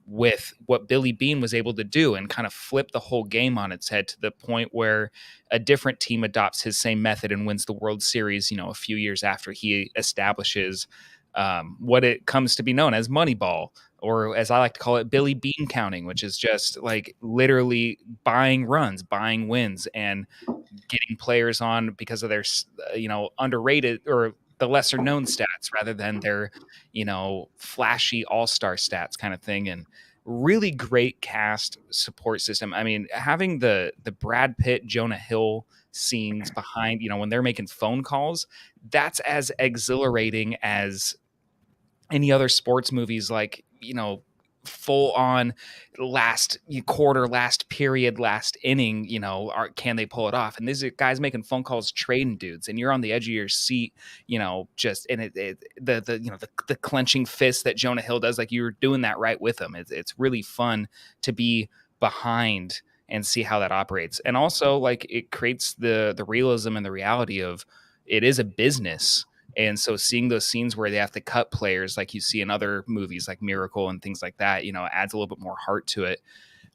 Speaker 3: with what Billy Beane was able to do and kind of flip the whole game on its head to the point where a different team adopts his same method and wins the World Series, a few years after he establishes what it comes to be known as Moneyball, or as I like to call it, Billy Beane counting, which is just like literally buying runs, buying wins, and getting players on because of their, underrated or the lesser known stats rather than their, flashy all-star stats kind of thing. And really great cast support system. I mean, having the Brad Pitt, Jonah Hill scenes behind, when they're making phone calls, that's as exhilarating as any other sports movies, like, full on last quarter, last period, last inning, can they pull it off? And these are guys making phone calls, trading dudes, and you're on the edge of your seat, just, and the clenching fist that Jonah Hill does, like, you're doing that right with him. It's really fun to be behind and see how that operates. And also, like, it creates the realism and the reality of it is a business. And so seeing those scenes where they have to cut players like you see in other movies like Miracle and things like that, adds a little bit more heart to it.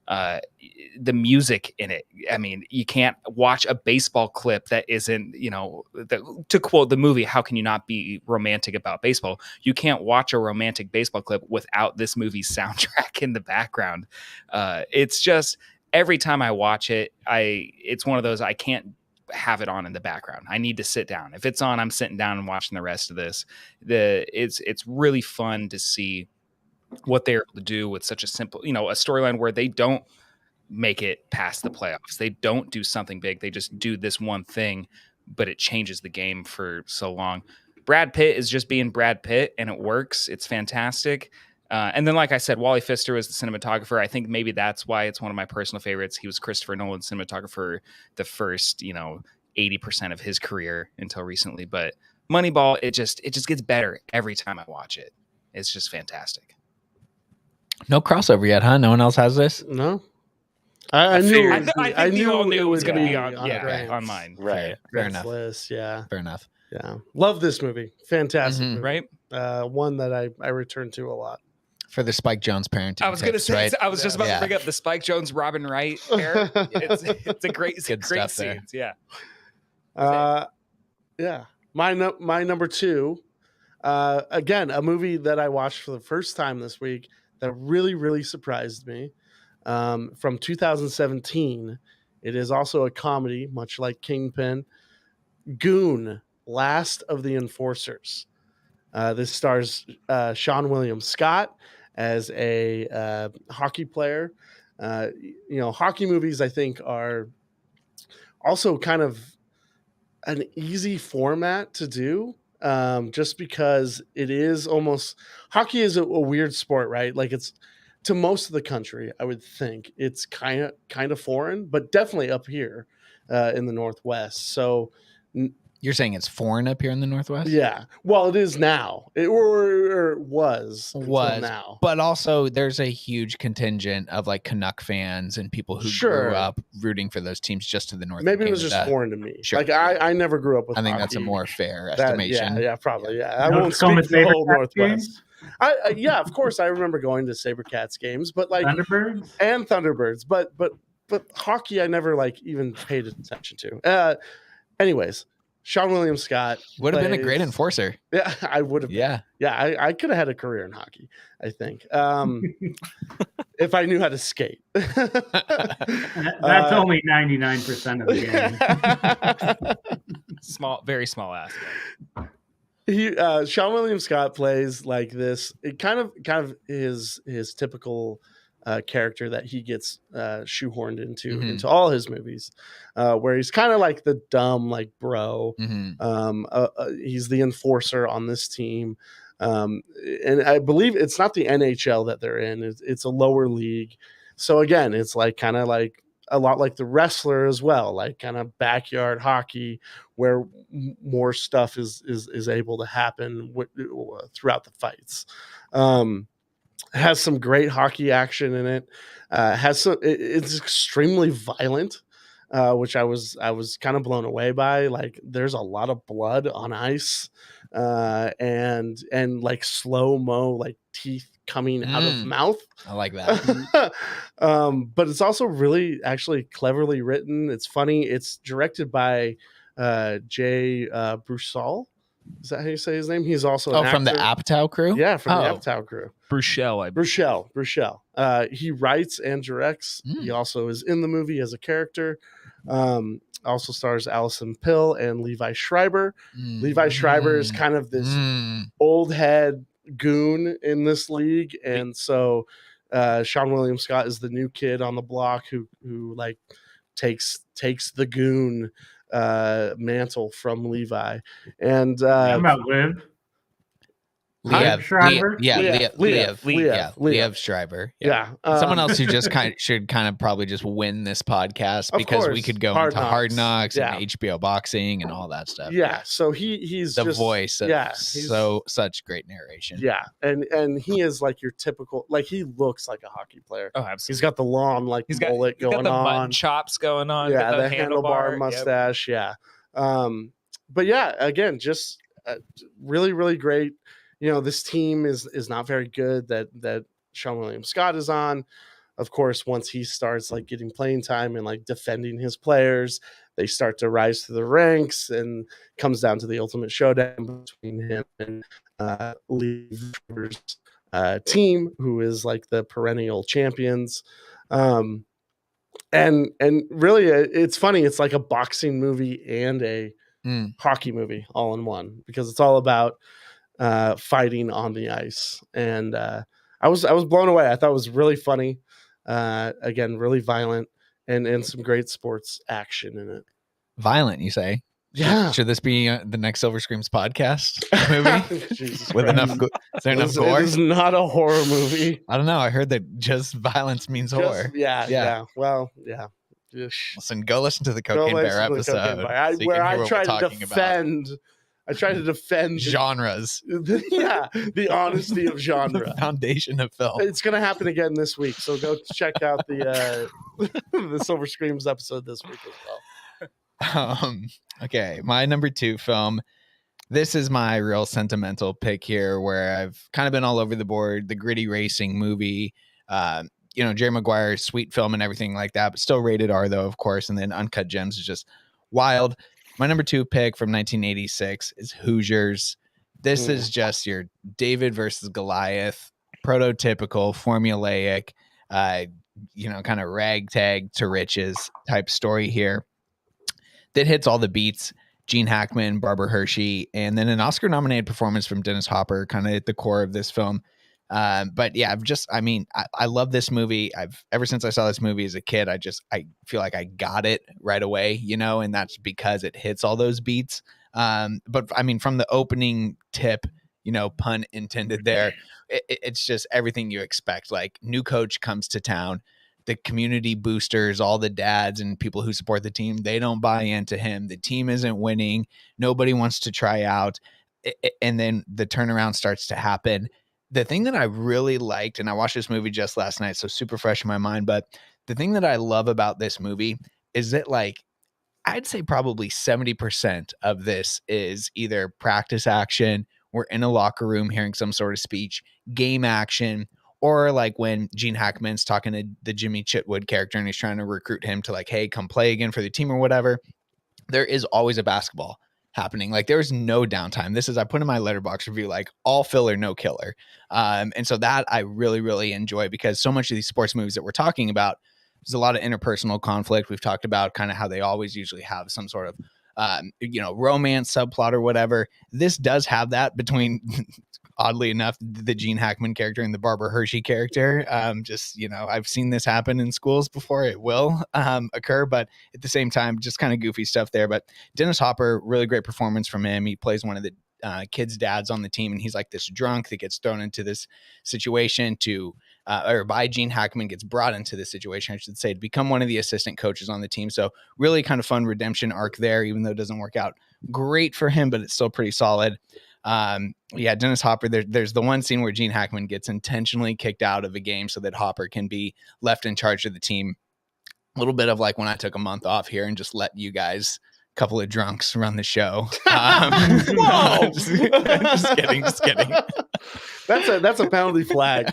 Speaker 3: The music in it, I mean, you can't watch a baseball clip that isn't, to quote the movie, how can you not be romantic about baseball? You can't watch a romantic baseball clip without this movie's soundtrack in the background. It's just, every time I watch it, it's one of those, I can't have it on in the background. I need to sit down. If it's on, I'm sitting down and watching the rest of this. It's really fun to see what they're able to do with such a simple, a storyline where they don't make it past the playoffs. They don't do something big. They just do this one thing, but it changes the game for so long. Brad Pitt is just being Brad Pitt, and it works. It's fantastic. And then, like I said, Wally Pfister was the cinematographer. I think maybe that's why it's one of my personal favorites. He was Christopher Nolan's cinematographer the first, 80% of his career until recently. But Moneyball, it just gets better every time I watch it. It's just fantastic.
Speaker 2: No crossover yet, huh? No one else has this?
Speaker 5: No. I knew
Speaker 3: it was going to be on
Speaker 5: Grant's
Speaker 3: mine.
Speaker 1: Right.
Speaker 2: Fair enough.
Speaker 5: list. Yeah.
Speaker 2: Fair enough.
Speaker 5: Yeah. Love this movie. Fantastic
Speaker 2: Mhm.
Speaker 5: movie.
Speaker 3: Right?
Speaker 5: One that I return to a lot.
Speaker 2: For the Spike Jones parenting.
Speaker 3: I was going to say,
Speaker 2: right?
Speaker 3: I was just about
Speaker 2: Yeah.
Speaker 3: to bring up the Spike Jones, Robin Wright pair. It's a great
Speaker 2: Good stuff there.
Speaker 3: scenes. Yeah.
Speaker 5: Yeah. My number 2, again, a movie that I watched for the first time this week that really, really surprised me. From 2017. It is also a comedy, much like Kingpin. Goon, Last of the Enforcers. This stars Sean William Scott as a hockey player. Hockey movies, I think, are also kind of an easy format to do, just because it is almost, hockey is a weird sport, right? Like, it's, to most of the country, I would think it's kind of foreign, but definitely up here in the Northwest. So
Speaker 2: You're saying it's foreign up here in the Northwest?
Speaker 5: yeah, well, it is now, or was until now.
Speaker 2: But also there's a huge contingent of like Canuck fans and people who
Speaker 5: Sure.
Speaker 2: grew up rooting for those teams just to the north.
Speaker 5: Maybe
Speaker 2: of
Speaker 5: it was just
Speaker 2: Canada.
Speaker 5: foreign to me.
Speaker 2: Sure.
Speaker 5: Like, I never grew up with
Speaker 2: I think that's a
Speaker 5: hockey.
Speaker 2: more fair
Speaker 5: That-
Speaker 2: estimation.
Speaker 5: Yeah, probably. Yeah, I
Speaker 4: You know,
Speaker 5: won't
Speaker 4: some
Speaker 5: speak
Speaker 4: of
Speaker 5: for the whole
Speaker 4: SaberCats
Speaker 5: Northwest.
Speaker 4: games?
Speaker 5: Yeah, of course, I remember going to SaberCats games, but like,
Speaker 4: Thunderbirds?
Speaker 5: and Thunderbirds, but hockey I never like even paid attention to. Anyways, Sean William Scott
Speaker 2: Would have been a
Speaker 5: plays-
Speaker 2: great enforcer.
Speaker 5: Yeah, I would have.
Speaker 2: Yeah.
Speaker 5: Yeah, I could have had a career in hockey, I think, if I knew how to skate.
Speaker 4: That's only 99% of the game.
Speaker 3: Very small aspect.
Speaker 5: Sean William Scott plays like this. It kind of his typical character that he gets shoehorned into all his movies, where he's kind of like the dumb like bro. He's the enforcer on this team, and I believe it's not the NHL that they're in. It's a lower league. So again, it's like kind of like a lot like The Wrestler as well, like kind of backyard hockey where more stuff is able to happen throughout the fights. Has some great hockey action in it. It's extremely violent, which I was kind of blown away by. Like there's a lot of blood on ice, and like slow-mo like teeth coming out of mouth.
Speaker 2: I like that.
Speaker 5: But it's also really actually cleverly written. It's funny. It's directed by Jay Bruchsal. Is that how you say his name? He's also an
Speaker 2: from the
Speaker 5: actor.
Speaker 2: Apatow crew.
Speaker 5: Yeah, from the Apatow crew.
Speaker 3: Bruchel,
Speaker 5: Bruchel. He writes and directs. He also is in the movie as a character. Also stars Allison Pill and Levi Schreiber. Levi Schreiber is kind of this old head goon in this league, and so Sean William Scott is the new kid on the block who like takes the goon mantle from Levi. And
Speaker 4: I'm about Liv.
Speaker 2: Liev
Speaker 4: Schreiber?
Speaker 2: Schreiber.
Speaker 5: Yeah.
Speaker 2: Someone else who just should probably just win this podcast,
Speaker 5: Of
Speaker 2: because we
Speaker 5: course,
Speaker 2: could go
Speaker 5: Hard
Speaker 2: into Hard
Speaker 5: Knocks.
Speaker 2: Knocks and HBO boxing and all that stuff.
Speaker 5: Yeah. So he's
Speaker 2: the
Speaker 5: just,
Speaker 2: voice of
Speaker 5: he's-
Speaker 2: such great narration.
Speaker 5: Yeah, and he is like your typical, like he looks like a hockey player.
Speaker 3: Oh, absolutely.
Speaker 5: He's got the long like mullet
Speaker 3: he's got
Speaker 5: going
Speaker 3: the
Speaker 5: on.
Speaker 3: mutton chops going on.
Speaker 5: Yeah,
Speaker 3: got
Speaker 5: the handlebar mustache.
Speaker 3: Yep.
Speaker 5: Yeah. But yeah, again, just really, really great. You know, this team is not very good that Sean William Scott is on. Of course, once he starts like getting playing time and like defending his players, they start to rise to the ranks, and comes down to the ultimate showdown between him and Lee's team, who is like the perennial champions. And really, it's funny. It's like a boxing movie and a hockey movie all in one, because it's all about fighting on the ice. And I was blown away. I thought it was really funny. Again, really violent, and some great sports action in it.
Speaker 2: Violent, you say?
Speaker 5: Yeah.
Speaker 2: Should this be the next Silver Screams podcast movie?
Speaker 5: Jesus
Speaker 2: With
Speaker 5: Christ.
Speaker 2: enough? Is there enough gore?
Speaker 5: It is not a horror movie.
Speaker 2: I don't know. I heard that just violence means horror.
Speaker 5: Yeah. Well, yeah. Ish.
Speaker 2: Listen, go listen to the
Speaker 5: Go
Speaker 2: Cocaine
Speaker 5: listen
Speaker 2: Bear
Speaker 5: to the Cocaine
Speaker 2: episode.
Speaker 5: Bear.
Speaker 2: so you
Speaker 5: Where
Speaker 2: can hear
Speaker 5: I
Speaker 2: what
Speaker 5: try
Speaker 2: we're
Speaker 5: to
Speaker 2: talking about.
Speaker 5: defend. I try to defend
Speaker 2: Genres.
Speaker 5: the honesty of genre.
Speaker 2: The foundation of film.
Speaker 5: It's going to happen again this week, so go check out the the Silver Screams episode this week as well.
Speaker 2: Okay, my number 2 film. This is my real sentimental pick here, where I've kind of been all over the board. The gritty racing movie, Jerry Maguire's sweet film and everything like that, but still rated R though, of course. And then Uncut Gems is just wild. My number 2 pick from 1986 is Hoosiers. This is just your David versus Goliath, prototypical, formulaic, kind of ragtag to riches type story here. That hits all the beats. Gene Hackman, Barbara Hershey, and then an Oscar-nominated performance from Dennis Hopper, kind of at the core of this film. But yeah, I love this movie. Ever since I saw this movie as a kid, I feel like I got it right away, and that's because it hits all those beats. But I mean, from the opening tip, pun intended there, it's just everything you expect. Like, new coach comes to town. The community boosters, all the dads and people who support the team, they don't buy into him. The team isn't winning. Nobody wants to try out. And then the turnaround starts to happen. The thing that I really liked, and I watched this movie just last night, so super fresh in my mind, but the thing that I love about this movie is that, like, I'd say probably 70% of this is either practice action, we're in a locker room hearing some sort of speech, game action, or like when Gene Hackman's talking to the Jimmy Chitwood character and he's trying to recruit him to like, hey, come play again for the team or whatever. There is always a basketball happening. Like, there's no downtime. This is, I put in my Letterboxd review, like, all filler, no killer. And so that I really, really enjoy, because so much of these sports movies that we're talking about, there's a lot of interpersonal conflict. We've talked about kind of how they always usually have some sort of romance subplot or whatever. This does have that between, oddly enough, the Gene Hackman character and the Barbara Hershey character. I've seen this happen in schools before. It will occur, but at the same time, just kind of goofy stuff there. But Dennis Hopper, really great performance from him. He plays one of the kids' dads on the team, and he's like this drunk that gets thrown into this situation or by Gene Hackman, gets brought into this situation, I should say, to become one of the assistant coaches on the team. So really kind of fun redemption arc there, even though it doesn't work out great for him, but it's still pretty solid. Dennis Hopper, there's the one scene where Gene Hackman gets intentionally kicked out of a game so that Hopper can be left in charge of the team. A little bit of like when I took a month off here and just let you guys, a couple of drunks, run the show.
Speaker 5: Whoa!
Speaker 2: just kidding.
Speaker 5: That's a penalty flag.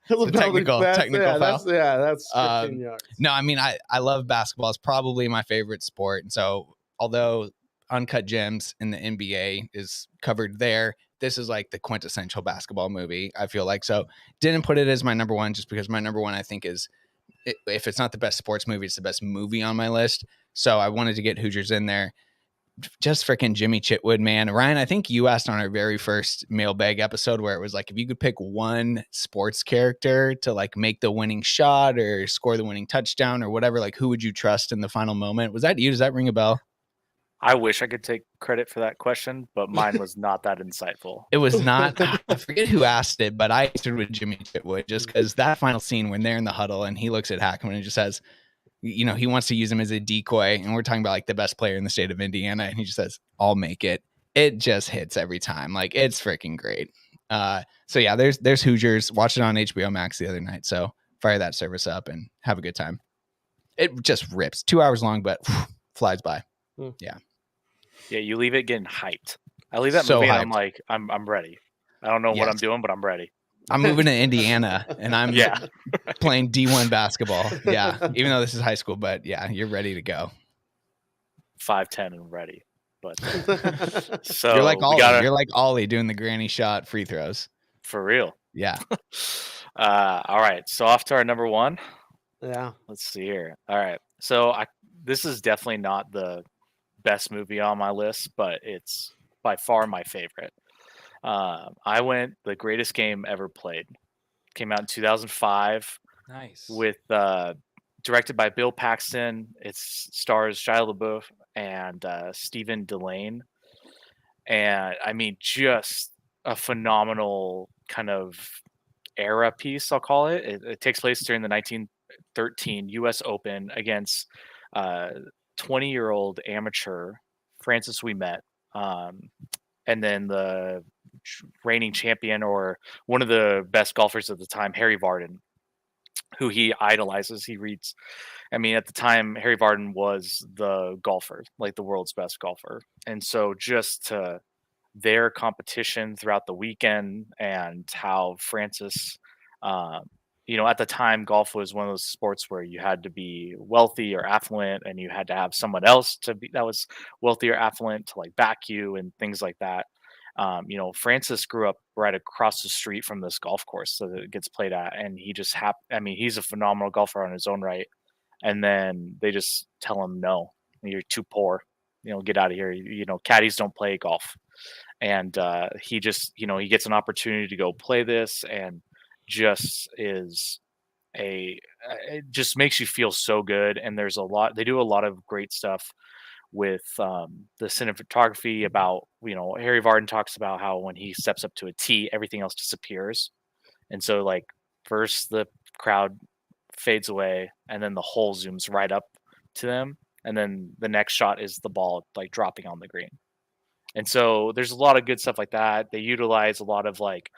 Speaker 5: That's a
Speaker 2: technical foul.
Speaker 5: That's 15 yards.
Speaker 2: No, I mean, I love basketball. It's probably my favorite sport. And so although Uncut Gems in the NBA is covered there, this is like the quintessential basketball movie, I feel like. So didn't put it as my number one just because my number one, I think, is, if it's not the best sports movie, it's the best movie on my list. So I wanted to get Hoosiers in there. Just freaking Jimmy Chitwood, man. Ryan, I think you asked on our very first mailbag episode where it was like, if you could pick one sports character to like make the winning shot or score the winning touchdown or whatever, like who would you trust in the final moment? Was that you? Does that ring a bell?
Speaker 1: I wish I could take credit for that question, but mine was not that insightful.
Speaker 2: It was not. I forget who asked it, but I answered with Jimmy Chitwood just because that final scene when they're in the huddle and he looks at Hackman and just says, he wants to use him as a decoy, and we're talking about like the best player in the state of Indiana, and he just says, "I'll make it." It just hits every time. Like, it's freaking great. So yeah, there's Hoosiers. Watched it on HBO Max the other night, so fire that service up and have a good time. It just rips. 2 hours long, but flies by. Yeah,
Speaker 1: you leave it getting hyped. I leave that
Speaker 2: So
Speaker 1: movie and
Speaker 2: hyped.
Speaker 1: I'm like, I'm ready. I don't know what
Speaker 2: Yes.
Speaker 1: I'm doing, but I'm ready.
Speaker 2: I'm moving to Indiana, and I'm
Speaker 1: Yeah.
Speaker 2: playing D1 basketball. Yeah, even though this is high school, but yeah, you're ready to go.
Speaker 1: 5'10" and ready. But so
Speaker 2: You're like
Speaker 1: we
Speaker 2: Ollie.
Speaker 1: gotta,
Speaker 2: You're like Ollie doing the granny shot free throws.
Speaker 1: for real.
Speaker 2: Yeah.
Speaker 1: All right. So off to our number one.
Speaker 5: Yeah.
Speaker 1: Let's see here. All right. So this is definitely not the best movie on my list, but it's by far my favorite. I went The Greatest Game Ever Played. Came out in 2005
Speaker 3: Nice.
Speaker 1: with directed by Bill Paxton. It stars Shia LaBeouf and Stephen Delane. And I mean, just a phenomenal kind of era piece, I'll call it. It takes place during the 1913 U.S. Open against 20-year-old amateur Francis Ouimet, and then the reigning champion, or one of the best golfers at the time, Harry Vardon, who he idolizes. He reads, I mean, at the time, Harry Vardon was the golfer, like the world's best golfer. And so just to their competition throughout the weekend, and how Francis, at the time, golf was one of those sports where you had to be wealthy or affluent, and you had to have someone else that was wealthy or affluent to like back you and things like that. Francis grew up right across the street from this golf course that it gets played at, and he just he's a phenomenal golfer on his own right. And then they just tell him, no, you're too poor, get out of here. Caddies don't play golf. And he just, he gets an opportunity to go play this, and just it just makes you feel so good. And they do a lot of great stuff with the cinematography. About, Harry Vardon talks about how when he steps up to a tee, everything else disappears. And so like first the crowd fades away, and then the hole zooms right up to them, and then the next shot is the ball like dropping on the green. And so there's a lot of good stuff like that. They utilize a lot of like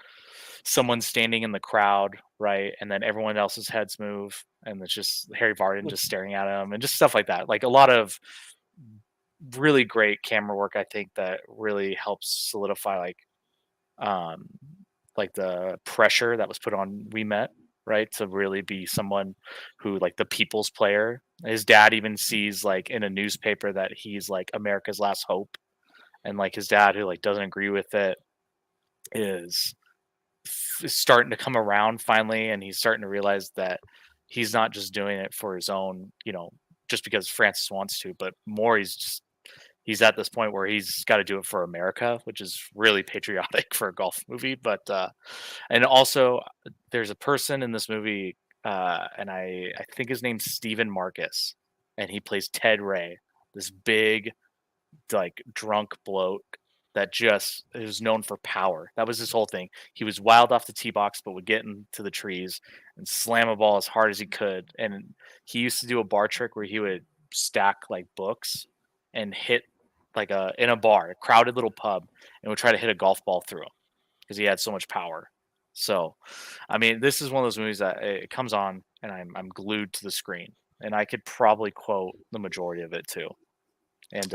Speaker 1: someone standing in the crowd, right? And then everyone else's heads move, and it's just Harry Vardon just staring at him, and just stuff like that. Like a lot of really great camera work, I think, that really helps solidify like the pressure that was put on Ouimet, right? To really be someone who, like, the people's player. His dad even sees like in a newspaper that he's like America's last hope. And like his dad, who like doesn't agree with it, is starting to come around finally, and he's starting to realize that he's not just doing it for his own, just because Francis wants to, but more he's at this point where he's got to do it for America, which is really patriotic for a golf movie. But and also there's a person in this movie, and I think his name's Stephen Marcus, and he plays Ted Ray, this big, like, drunk bloke that just is known for power. That was his whole thing. He was wild off the tee box, but would get into the trees and slam a ball as hard as he could. And he used to do a bar trick where he would stack like books and hit like in a bar, a crowded little pub, and would try to hit a golf ball through him because he had so much power. So, I mean, this is one of those movies that it comes on and I'm glued to the screen, and I could probably quote the majority of it too. And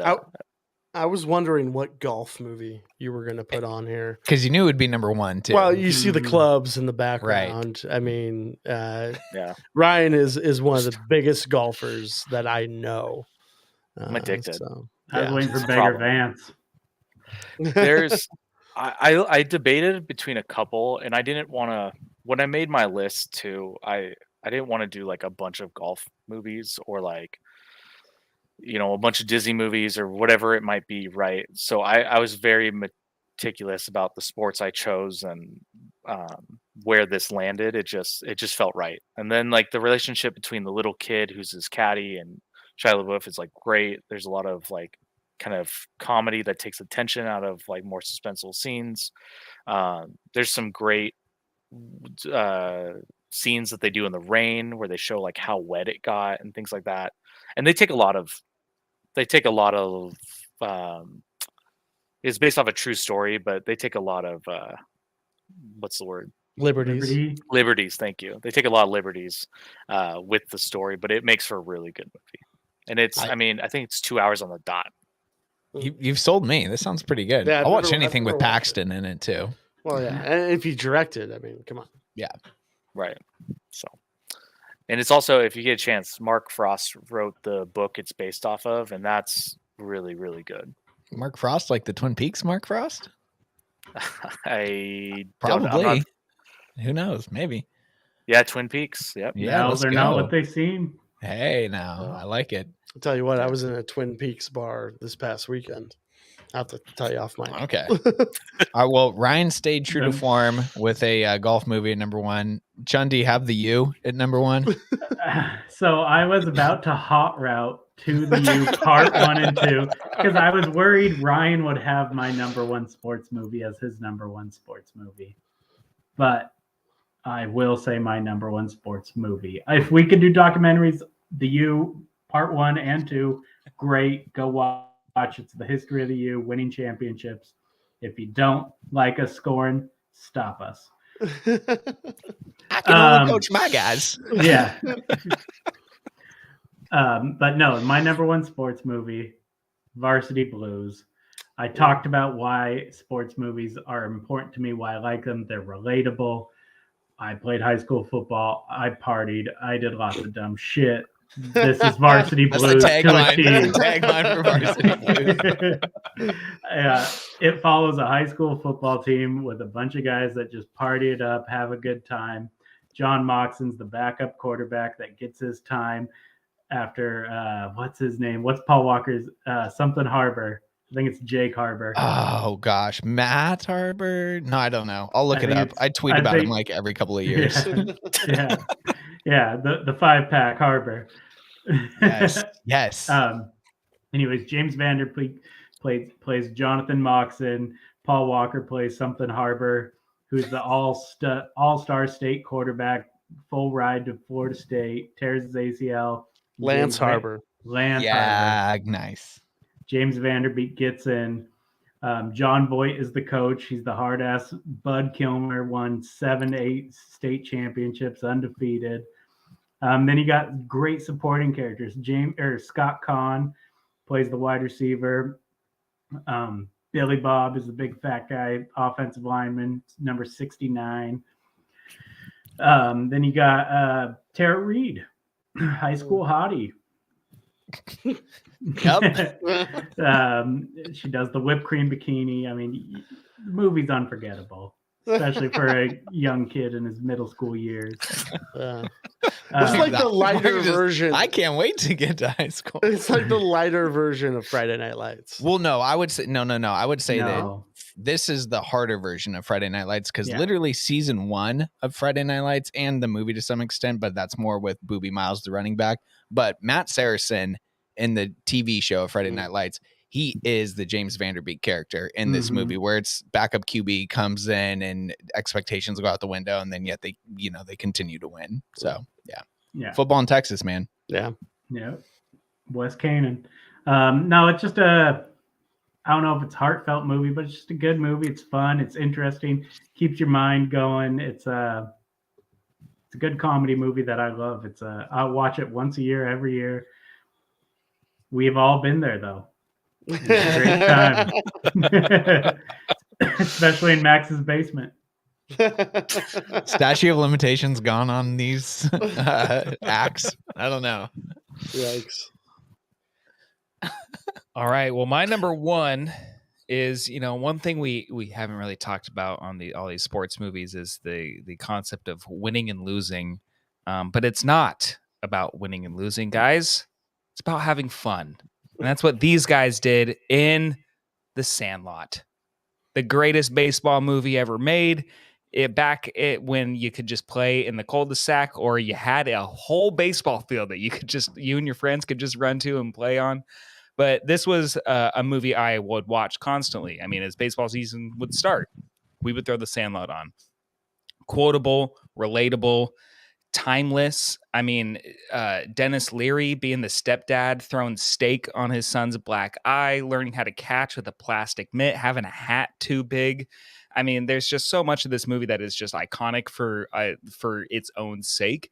Speaker 5: I was wondering what golf movie you were going to put on here.
Speaker 2: Because you knew it would be number one, too.
Speaker 5: Well, you see the clubs in the background. I mean, Ryan is one of the biggest golfers that I know.
Speaker 1: I'm addicted.
Speaker 5: So,
Speaker 4: I was waiting for
Speaker 1: It's a
Speaker 4: Beggar
Speaker 1: problem.
Speaker 4: Vance.
Speaker 1: There's I debated between a couple, and I didn't want to, when I made my list too, I didn't want to do like a bunch of golf movies or like, you know, a bunch of Disney movies or whatever it might be, right? So I was very meticulous about the sports I chose and where this landed. It just felt right. And then like the relationship between the little kid who's his caddy and Shia LaBeouf is like great. There's a lot of like kind of comedy that takes attention out of like more suspenseful scenes. There's some great scenes that they do in the rain where they show like how wet it got and things like that. And they take a lot of it's based off a true story, but they take a lot of what's the word? Liberties. Thank you. They take a lot of liberties with the story, but it makes for a really good movie. And it's, I think it's 2 hours on the dot.
Speaker 2: You've sold me. This sounds pretty good.
Speaker 5: Yeah,
Speaker 2: I'll watch anything with Paxton in it too.
Speaker 5: Well, yeah, and if he directed, I mean, come on.
Speaker 2: Yeah,
Speaker 1: right. So, and it's also, if you get a chance, Mark Frost wrote the book it's based off of, and that's really, really good.
Speaker 2: Mark Frost, like the Twin Peaks Mark Frost?
Speaker 1: I
Speaker 2: probably. Who knows? Maybe.
Speaker 1: Yeah, Twin Peaks. Yep.
Speaker 2: Yeah,
Speaker 4: no, they're not what they seem.
Speaker 2: Hey, now I like it.
Speaker 5: I'll tell you what, I was in a Twin Peaks bar this past weekend. I have to tell you off mic.
Speaker 2: Okay. Well, Ryan stayed true to form with a golf movie at number one. Chun, do you have the U at number one?
Speaker 4: So I was about to hot route to the U part 1 and 2 because I was worried Ryan would have my number one sports movie as his number one sports movie. But I will say my number one sports movie. If we could do documentaries, the U part 1 and 2, great. Go watch. It's the history of the U, winning championships. If you don't like us scoring, stop us.
Speaker 2: I can only coach my guys.
Speaker 4: Yeah. But no, my number one sports movie, Varsity Blues. I talked about why sports movies are important to me, why I like them. They're relatable. I played high school football. I partied. I did lots of dumb shit. This is Varsity Blues.
Speaker 2: That's the tagline for Varsity Blues.
Speaker 4: Yeah, it follows a high school football team with a bunch of guys that just party it up, have a good time. John Moxon's the backup quarterback that gets his time after what's his name? What's Paul Walker's something Harbor? I think it's Jake Harbor.
Speaker 2: Oh gosh, Matt Harbor? No, I don't know. I'll look it up. I tweet about him like every couple of years.
Speaker 4: Yeah. The 5-pack Harbor.
Speaker 2: Yes.
Speaker 4: Anyways, James Vanderbeek plays Jonathan Moxon. Paul Walker plays something Harbor, who's the all-star state quarterback, full ride to Florida State, tears his ACL.
Speaker 5: Lance Harbor.
Speaker 2: Harbor. Nice.
Speaker 4: James Vanderbeek gets in. John Voight is the coach. He's the hard ass. Bud Kilmer won 7-8 state championships, undefeated. Then you got great supporting characters. Scott Kahn plays the wide receiver. Billy Bob is the big fat guy, offensive lineman, number 69. Then you got Tara Reid, high school hottie.
Speaker 2: Yep.
Speaker 4: She does the whipped cream bikini. I mean, the movie's unforgettable, especially for a young kid in his middle school years.
Speaker 5: It's like the
Speaker 2: Mark
Speaker 5: lighter
Speaker 2: just-
Speaker 5: version.
Speaker 2: I can't wait to get to high school.
Speaker 5: It's like the lighter version of Friday Night Lights.
Speaker 2: Well, no, I would say no. I would say that
Speaker 4: No.
Speaker 2: this is the harder version of Friday Night Lights because
Speaker 4: Yeah.
Speaker 2: literally season 1 of Friday Night Lights and the movie to some extent, but that's more with Booby Miles, the running back. But Matt Saracen in the TV show of Friday
Speaker 5: Mhm.
Speaker 2: Night Lights, he is the James Vanderbeek character in this
Speaker 4: Mhm.
Speaker 2: movie where it's backup QB comes in and expectations go out the window, and then yet they continue to win. So
Speaker 4: Yeah.
Speaker 2: football in Texas, man.
Speaker 5: Yeah.
Speaker 4: Yeah. West Canaan. No, it's just I don't know if it's a heartfelt movie, but it's just a good movie. It's fun. It's interesting. Keeps your mind going. It's a good comedy movie that I love. I watch it once a year, every year. We've all been there though. It's a great time. Especially in Max's basement.
Speaker 2: Statute of limitations gone on these acts. I don't know.
Speaker 5: Yikes.
Speaker 3: All right. Well, my number one is, one thing we haven't really talked about on all these sports movies is the concept of winning and losing. But it's not about winning and losing, guys. It's about having fun. And that's what these guys did in The Sandlot, the greatest baseball movie ever made. When you could just play in the cul-de-sac, or you had a whole baseball field that you and your friends could just run to and play on. But this was a movie I would watch constantly. I mean, as baseball season would start, we would throw The Sandlot on. Quotable, relatable, timeless. I mean, Dennis Leary being the stepdad, throwing steak on his son's black eye, learning how to catch with a plastic mitt, having a hat too big. I mean, there's just so much of this movie that is just iconic for its own sake.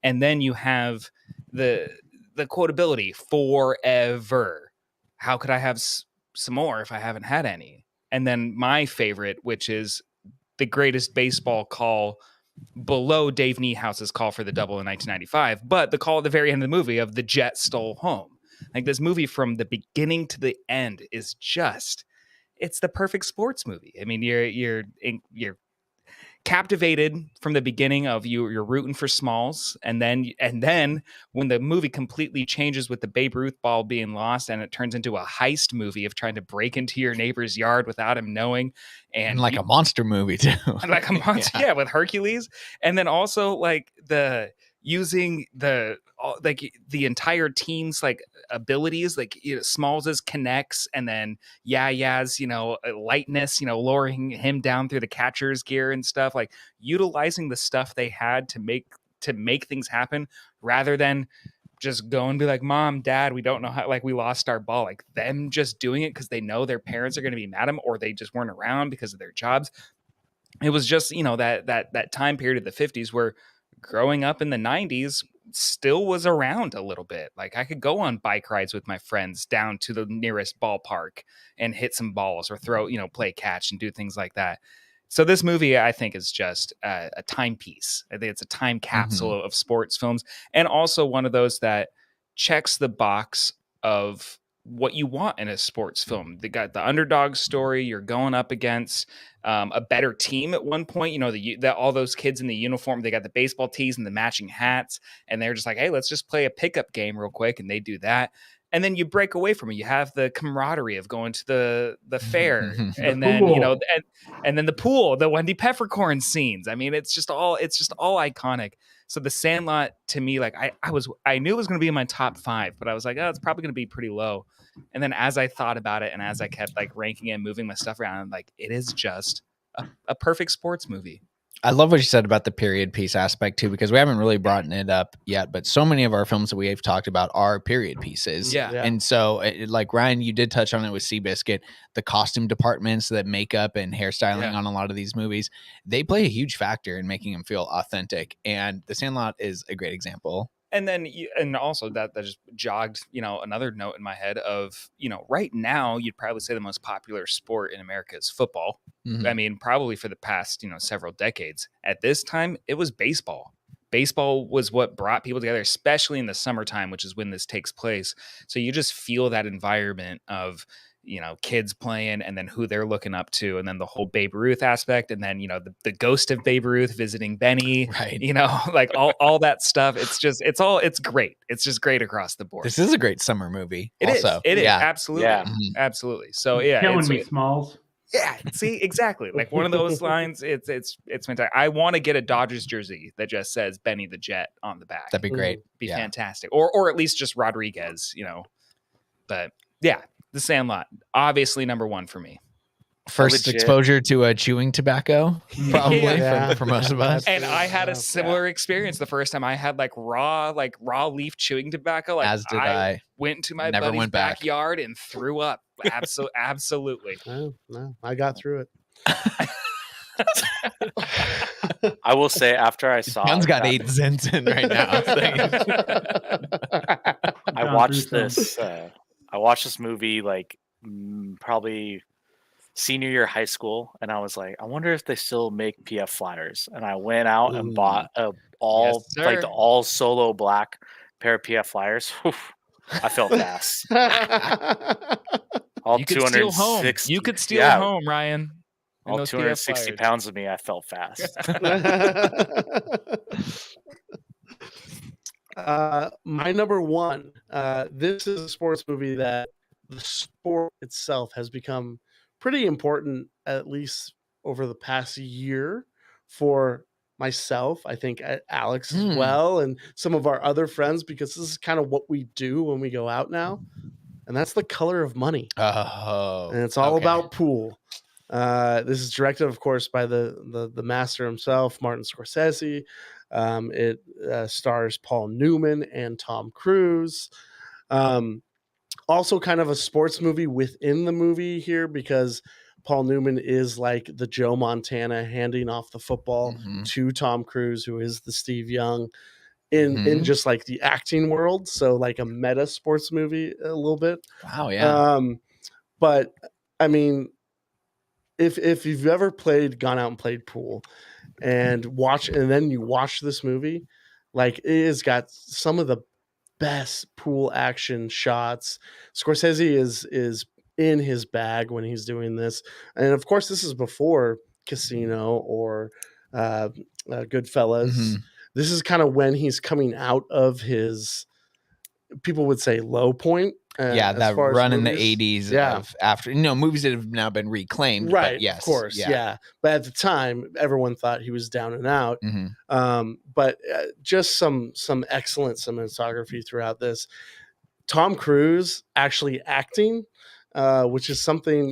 Speaker 3: And then you have the quotability forever. How could I have some more if I haven't had any? And then my favorite, which is the greatest baseball call below Dave Niehouse's call for the double in 1995, but the call at the very end of the movie of the Jets stole home. Like, this movie from the beginning to the end is just, it's the perfect sports movie. I mean, you're captivated from the beginning of you're rooting for Smalls, and then when the movie completely changes with the Babe Ruth ball being lost, and it turns into a heist movie of trying to break into your neighbor's yard without him knowing,
Speaker 2: And like a monster movie too.
Speaker 3: like a monster, yeah, with Hercules, and then also like using the entire team's like abilities, like Smalls's connects, and then Yaya's lightness, lowering him down through the catcher's gear and stuff, like utilizing the stuff they had to make things happen, rather than just go and be like, Mom, Dad, we don't know how, like, we lost our ball. Like, them just doing it because they know their parents are going to be mad at them, or they just weren't around because of their jobs. It was just, that time period of the 50s where growing up in the 90s still was around a little bit. Like, I could go on bike rides with my friends down to the nearest ballpark and hit some balls, or throw, play catch and do things like that. So this movie, I think, is just a timepiece. I think it's a time capsule of sports films, and also one of those that checks the box of what you want in a sports film. They got the underdog story. You're going up against a better team at one point. All those kids in the uniform, they got the baseball tees and the matching hats, and they're just like, hey, let's just play a pickup game real quick, and they do that. And then you break away from it. You have the camaraderie of going to the fair, and then
Speaker 4: pool.
Speaker 3: and then the pool, the Wendy Peppercorn scenes. I mean, it's just all iconic. So The Sandlot, to me, like I knew it was going to be in my top 5, but I was like, oh, it's probably going to be pretty low. And then as I thought about it, and as I kept like ranking it and moving my stuff around, I'm like, it is just a perfect sports movie.
Speaker 2: I love what you said about the period piece aspect too, because we haven't really brought it up yet, but so many of our films that we have talked about are period pieces.
Speaker 3: Yeah.
Speaker 2: And so like Ryan, you did touch on it with Seabiscuit, the costume departments, that makeup and hairstyling on a lot of these movies, they play a huge factor in making them feel authentic. And The Sandlot is a great example.
Speaker 3: And then, and also that just jogged, another note in my head of, right now, you'd probably say the most popular sport in America is football.
Speaker 2: Mhm.
Speaker 3: I mean, probably for the past, several decades. At this time, it was baseball. Baseball was what brought people together, especially in the summertime, which is when this takes place. So you just feel that environment of, kids playing, and then who they're looking up to, and then the whole Babe Ruth aspect, and then the ghost of Babe Ruth visiting Benny,
Speaker 2: Right.
Speaker 3: like all that stuff. It's great. It's just great across the board.
Speaker 2: This is a great summer movie.
Speaker 3: It is.
Speaker 2: also.
Speaker 3: It is
Speaker 2: Yeah.
Speaker 3: absolutely,
Speaker 1: Yeah.
Speaker 2: Mhm.
Speaker 3: absolutely. So yeah,
Speaker 4: Killing me, Smalls.
Speaker 3: yeah. See, exactly, like one of those lines. It's fantastic. I want to get a Dodgers jersey that just says Benny the Jet on the back.
Speaker 2: That'd be great.
Speaker 3: Be
Speaker 2: Yeah.
Speaker 3: fantastic, or at least just Rodriguez. But yeah, The Sandlot, obviously number one for me.
Speaker 2: First
Speaker 1: Legit.
Speaker 2: exposure to a chewing tobacco, probably
Speaker 5: Yeah.
Speaker 2: for most of us.
Speaker 3: And I had a
Speaker 5: Yeah.
Speaker 3: similar experience the first time I had raw leaf chewing tobacco. Like,
Speaker 2: As did I.
Speaker 3: went to my
Speaker 2: Never
Speaker 3: buddy's
Speaker 2: went back.
Speaker 3: backyard and threw up. Absolutely.
Speaker 5: No, I got through it.
Speaker 1: I will say after I saw
Speaker 2: John's got
Speaker 1: that-
Speaker 2: 8 cents in right now.
Speaker 1: I
Speaker 4: Gone
Speaker 1: watched
Speaker 4: through
Speaker 1: this. I watched this movie probably senior year of high school, and I was like, I wonder if they still make PF flyers. And I went out and
Speaker 5: Ooh.
Speaker 1: bought
Speaker 3: Yes,
Speaker 1: the
Speaker 3: sir.
Speaker 1: all solo black pair of PF flyers. Whew, I felt fast. All
Speaker 3: You could steal home.
Speaker 1: 260.
Speaker 3: You could steal
Speaker 1: yeah,
Speaker 3: home, Ryan. in
Speaker 1: all
Speaker 3: those PF
Speaker 1: 260
Speaker 3: flyers.
Speaker 1: pounds of me. I felt fast.
Speaker 5: My number one. This is a sports movie that the sport itself has become pretty important, at least over the past year, for myself. I think Alex as well, and some of our other friends, because this is kind of what we do when we go out now, and that's The Color of Money.
Speaker 2: Oh,
Speaker 5: And it's all
Speaker 2: okay.
Speaker 5: about pool. This is directed, of course, by the master himself, Martin Scorsese. It stars Paul Newman and Tom Cruise. Also, kind of a sports movie within the movie here, because Paul Newman is like the Joe Montana handing off the football
Speaker 2: Mhm.
Speaker 5: to Tom Cruise, who is the Steve Young in just like the acting world. So like a meta sports movie a little bit.
Speaker 2: Wow, yeah.
Speaker 5: But I mean, if you've ever gone out and played pool and then you watch this movie, like it has got some of the best pool action shots. Scorsese is in his bag when he's doing this. And of course, this is before Casino or Goodfellas.
Speaker 2: Mhm.
Speaker 5: This is kind of when he's coming out of his, people would say, low point.
Speaker 2: Yeah,
Speaker 5: as
Speaker 2: that
Speaker 5: far as
Speaker 2: run in the
Speaker 5: movies.
Speaker 2: 80s
Speaker 5: Yeah.
Speaker 2: of after, movies that have now been reclaimed.
Speaker 5: Right,
Speaker 2: But yes.
Speaker 5: of course, yeah. But at the time, everyone thought he was down and out.
Speaker 2: Mhm.
Speaker 5: But just some excellent cinematography throughout this. Tom Cruise actually acting, which is something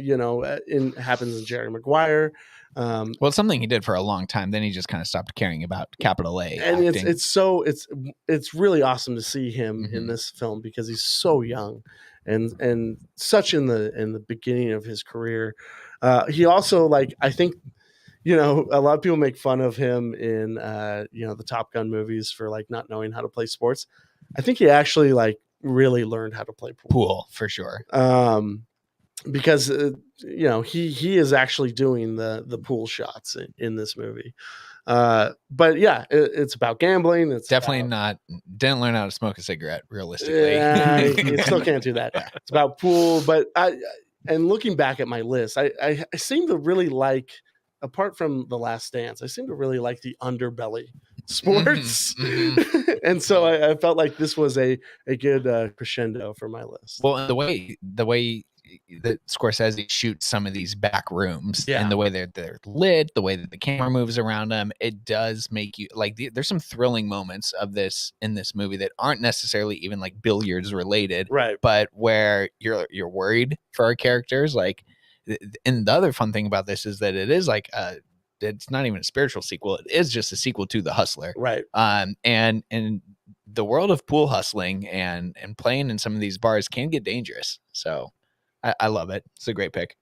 Speaker 5: happens in Jerry Maguire.
Speaker 2: Well, it's something he did for a long time. Then he just kind of stopped caring about capital A.
Speaker 5: And
Speaker 2: acting.
Speaker 5: it's really awesome to see him in
Speaker 2: Mhm.
Speaker 5: this film, because he's so young and such in the beginning of his career. He also, like, I think, a lot of people make fun of him in the Top Gun movies for like not knowing how to play sports. I think he actually like really learned how to play pool.
Speaker 2: Pool for sure.
Speaker 5: Because he is actually doing the pool shots in this movie. But yeah, it's about gambling. It's
Speaker 2: Definitely
Speaker 5: about,
Speaker 2: didn't learn how to smoke a cigarette realistically.
Speaker 5: Yeah, you still can't do that. It's about pool. But and looking back at my list, I seem to really like, apart from The Last Dance, I seem to really like the underbelly sports.
Speaker 2: Mhm,
Speaker 5: And so I felt like this was a good crescendo for my list.
Speaker 2: Well, and the way that Scorsese shoots some of these back rooms,
Speaker 5: Yeah.
Speaker 2: and the way they're lit, the way that the camera moves around them, it does make you like. There's some thrilling moments of this in this movie that aren't necessarily even like billiards related,
Speaker 5: Right.
Speaker 2: but where you're worried for our characters. Like, and the other fun thing about this is that it is like it's not even a spiritual sequel. It is just a sequel to The Hustler.
Speaker 5: Right.
Speaker 2: And the world of pool hustling and playing in some of these bars can get dangerous. So I love it. It's a great pick.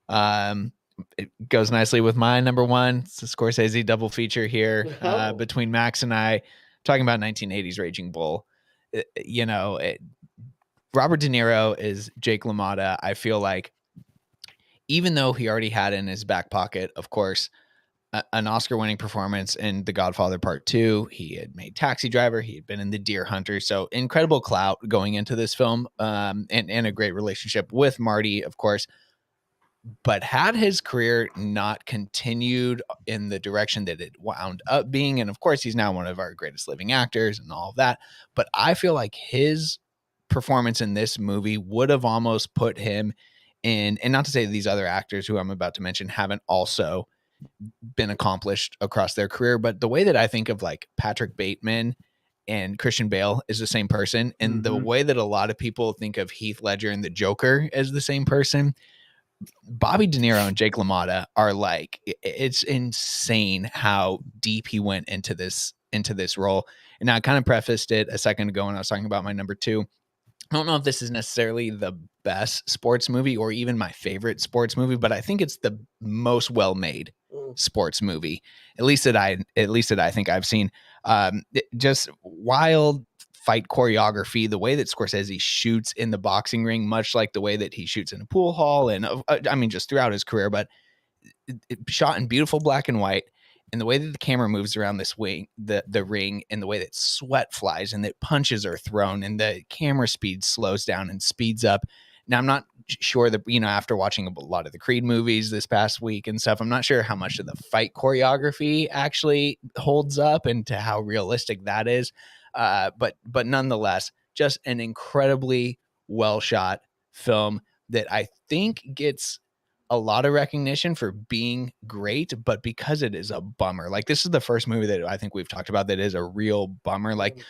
Speaker 2: It goes nicely with my number one. It's a Scorsese double feature here
Speaker 5: Oh.
Speaker 2: between Max and I, talking about 1980s Raging Bull. Robert De Niro is Jake LaMotta. I feel like, even though he already had in his back pocket, of course, an Oscar-winning performance in The Godfather Part 2. He had made Taxi Driver. He had been in The Deer Hunter. So incredible clout going into this film, and a great relationship with Marty, of course. But had his career not continued in the direction that it wound up being, and of course he's now one of our greatest living actors and all of that, but I feel like his performance in this movie would have almost put him in, and not to say that these other actors who I'm about to mention haven't also been accomplished across their career, but the way that I think of like Patrick Bateman and Christian Bale is the same person, and the way that a lot of people think of Heath Ledger and the Joker as the same person, Bobby De Niro and Jake LaMotta are like, it's insane how deep he went into this role. And I kind of prefaced it a second ago when I was talking about my number 2. I don't know if this is necessarily the best sports movie or even my favorite sports movie, but I think it's the most well-made sports movie, at least that I think I've seen. Just wild fight choreography, the way that Scorsese shoots in the boxing ring, much like the way that he shoots in a pool hall, and I mean, just throughout his career, but it shot in beautiful black and white, and the way that the camera moves around this ring, the ring, and the way that sweat flies and that punches are thrown and the camera speed slows down and speeds up. Now, I'm not sure that, after watching a lot of the Creed movies this past week and stuff, I'm not sure how much of the fight choreography actually holds up and to how realistic that is. But nonetheless, just an incredibly well shot film that I think gets a lot of recognition for being great, but because it is a bummer. Like, this is the first movie that I think we've talked about that is a real bummer. Like,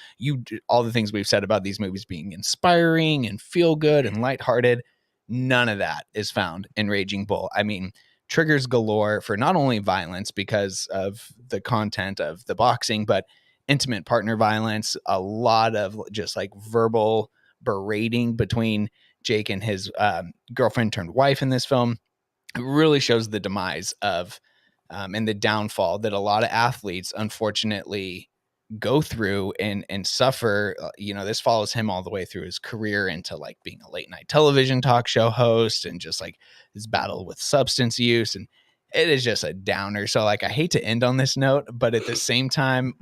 Speaker 2: all the things we've said about these movies being inspiring and feel good and lighthearted, none of that is found in Raging Bull. I mean, triggers galore for not only violence because of the content of the boxing, but intimate partner violence, a lot of just like verbal berating between Jake and his girlfriend turned wife in this film. It really shows the demise of and the downfall that a lot of athletes unfortunately go through and suffer. This follows him all the way through his career into like being a late night television talk show host and just like his battle with substance use, and it is just a downer. So like, I hate to end on this note, but at the same time,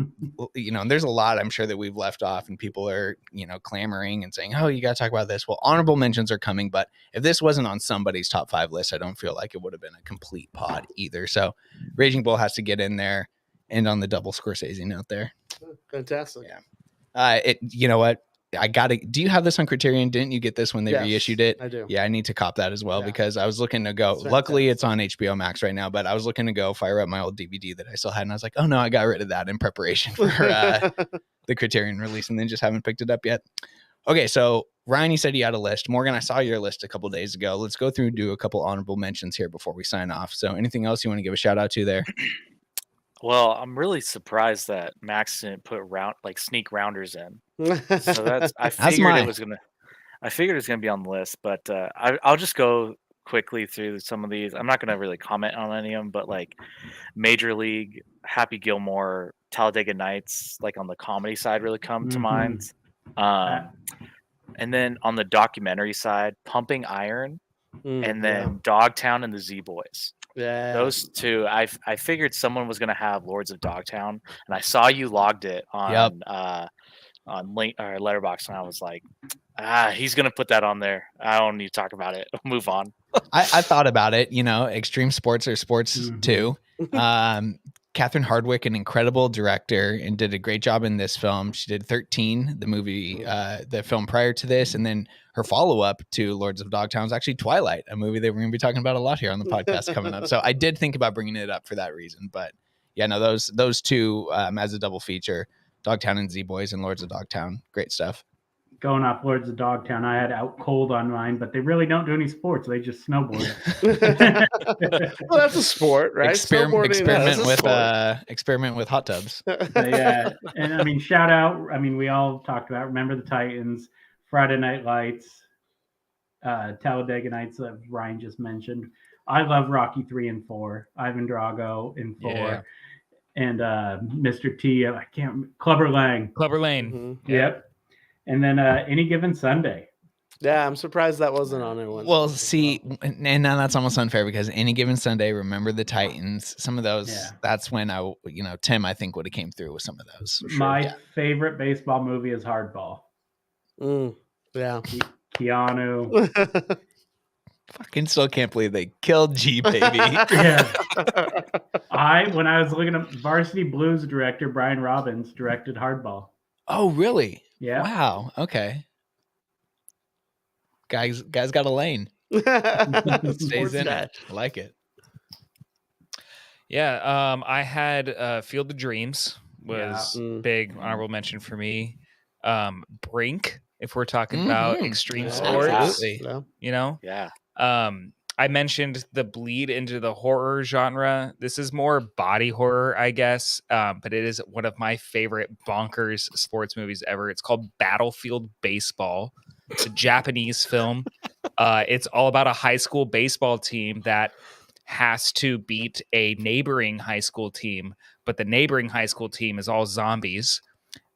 Speaker 2: there's a lot I'm sure that we've left off and people are, clamoring and saying, oh, you got to talk about this. Well, honorable mentions are coming, but if this wasn't on somebody's top 5 list, I don't feel like it would have been a complete pod either. So Raging Bull has to get in there and on the double Scorsese note there.
Speaker 5: Fantastic.
Speaker 2: Yeah. You know what? Do you have this on Criterion? Didn't you get this when they reissued it?
Speaker 5: I do.
Speaker 2: Yeah, I need to cop that as well because I was looking to go. Luckily, it's on HBO Max right now, but I was looking to go fire up my old DVD that I still had, and I was like, oh no, I got rid of that in preparation for the Criterion release, and then just haven't picked it up yet. Okay, so Ryan, you said you had a list. Morgan, I saw your list a couple days ago. Let's go through and do a couple honorable mentions here before we sign off. So anything else you want to give a shout out to there?
Speaker 1: Well, I'm really surprised that Max didn't put sneak rounders in. So I figured it was gonna be on the list, but I'll just go quickly through some of these. I'm not gonna really comment on any of them, but like Major League, Happy Gilmore, Talladega Nights, like on the comedy side, really come to mind. And then on the documentary side, Pumping Iron, and then Dogtown and the Z Boys.
Speaker 5: Yeah,
Speaker 1: those two. I figured someone was gonna have Lords of Dogtown, and I saw you logged it on link or Letterboxd, and I was like, he's gonna put that on there. I don't need to talk about it. Move on.
Speaker 2: I thought about it. Extreme sports are sports too. Catherine Hardwicke, an incredible director, and did a great job in this film. She did 13, the movie, the film prior to this, and then her follow-up to Lords of Dogtown is actually Twilight, a movie that we're going to be talking about a lot here on the podcast coming up. So I did think about bringing it up for that reason, but yeah, no, those two as a double feature, Dogtown and Z Boys and Lords of Dogtown, great stuff.
Speaker 4: Going off Lords of Dogtown, I had Out Cold on mine, but they really don't do any sports. They just snowboard.
Speaker 5: Well, that's a sport, right?
Speaker 2: Experiment with hot tubs.
Speaker 4: Yeah, and I mean, shout out. I mean, we all talked about Remember the Titans, Friday Night Lights, Talladega Nights that Ryan just mentioned. I love Rocky 3 and 4. Ivan Drago in 4, and Mr. T. Clubber Lang.
Speaker 3: Clubber Lane.
Speaker 4: Mm-hmm. Yep. And then Any Given Sunday.
Speaker 5: Yeah, I'm surprised that wasn't on anyone.
Speaker 2: Well, see, and now that's almost unfair because Any Given Sunday, Remember the Titans, some of those.
Speaker 4: Yeah.
Speaker 2: That's when Tim, I think would have came through with some of those. For sure.
Speaker 4: My favorite baseball movie is Hardball.
Speaker 5: Yeah.
Speaker 4: Keanu.
Speaker 2: Fucking still can't believe they killed G, baby.
Speaker 4: Yeah. When I was looking at Varsity Blues director Brian Robbins directed Hardball.
Speaker 2: Oh, really?
Speaker 4: Yeah.
Speaker 2: Wow. Okay. Guys got a lane. Stays
Speaker 5: Sports
Speaker 2: in
Speaker 5: guy.
Speaker 2: it. I like it.
Speaker 3: Yeah, I had Field of Dreams was big honorable mention for me. Brink, if we're talking about extreme sports,
Speaker 2: Absolutely.
Speaker 3: you know.
Speaker 1: Yeah.
Speaker 3: I mentioned the bleed into the horror genre. This is more body horror, I guess, but it is one of my favorite bonkers sports movies ever. It's called Battlefield Baseball. It's a Japanese film. It's all about a high school baseball team that has to beat a neighboring high school team, but the neighboring high school team is all zombies.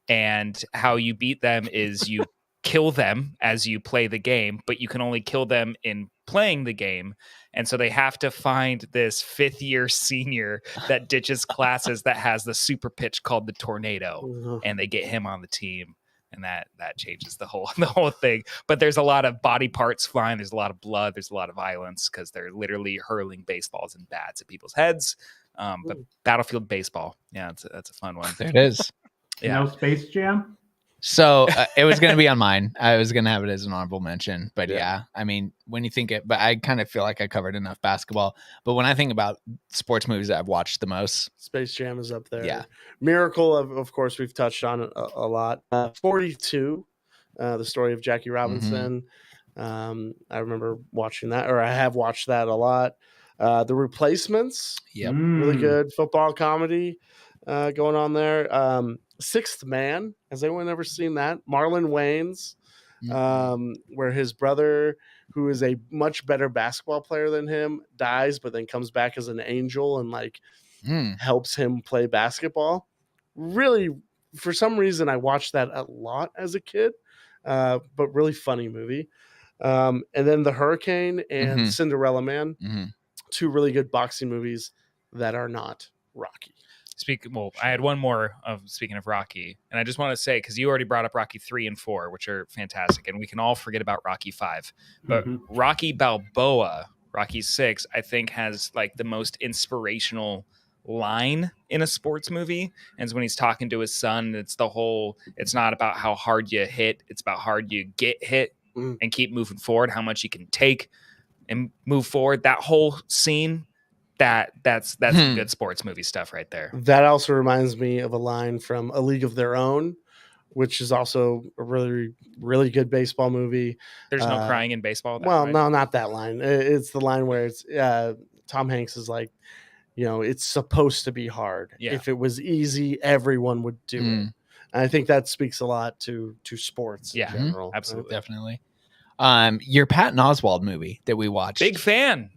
Speaker 3: And how you beat them is you kill them as you play the game, but you can only kill them in playing the game. And so they have to find this 5th-year senior that ditches classes that has the super pitch called the Tornado, and they get him on the team. And that changes the whole thing. But there's a lot of body parts flying. There's a lot of blood. There's a lot of violence because they're literally hurling baseballs and bats at people's heads. But Battlefield Baseball, yeah, that's a fun one.
Speaker 2: There it is.
Speaker 3: Yeah.
Speaker 4: No Space Jam?
Speaker 2: So it was going to be on mine. I was going to have it as an honorable mention, but yeah, I mean, when you think it, but I kind of feel like I covered enough basketball. But when I think about sports movies that I've watched the most,
Speaker 5: Space Jam is up there.
Speaker 2: Yeah.
Speaker 5: Miracle, of course, we've touched on a lot. 42, the story of Jackie Robinson. I remember watching that, or I have watched that a lot. The Replacements,
Speaker 2: yep.
Speaker 5: really good football comedy going on there. Sixth Man, has anyone ever seen that? Marlon Wayans, where his brother, who is a much better basketball player than him, dies, but then comes back as an angel and like helps him play basketball. Really, for some reason, I watched that a lot as a kid, but really funny movie. And then The Hurricane and Cinderella Man, two really good boxing movies that are not Rocky.
Speaker 3: I had one more speaking of Rocky, and I just want to say, because you already brought up Rocky 3 and 4, which are fantastic, and we can all forget about Rocky 5. But Rocky Balboa, Rocky 6, I think has like the most inspirational line in a sports movie. And it's when he's talking to his son, it's not about how hard you hit, it's about how hard you get hit and keep moving forward, how much you can take and move forward. That whole scene, that's some good sports movie stuff right there.
Speaker 5: That also reminds me of a line from A League of Their Own, which is also a really, really good baseball movie.
Speaker 3: There's no crying in baseball.
Speaker 5: No, not that line. It's the line where it's Tom Hanks is like, it's supposed to be hard.
Speaker 3: Yeah.
Speaker 5: If it was easy, everyone would do it. And I think that speaks a lot to sports in general.
Speaker 3: Absolutely.
Speaker 2: Definitely. Your Patton Oswalt movie that we watched.
Speaker 3: Big fan.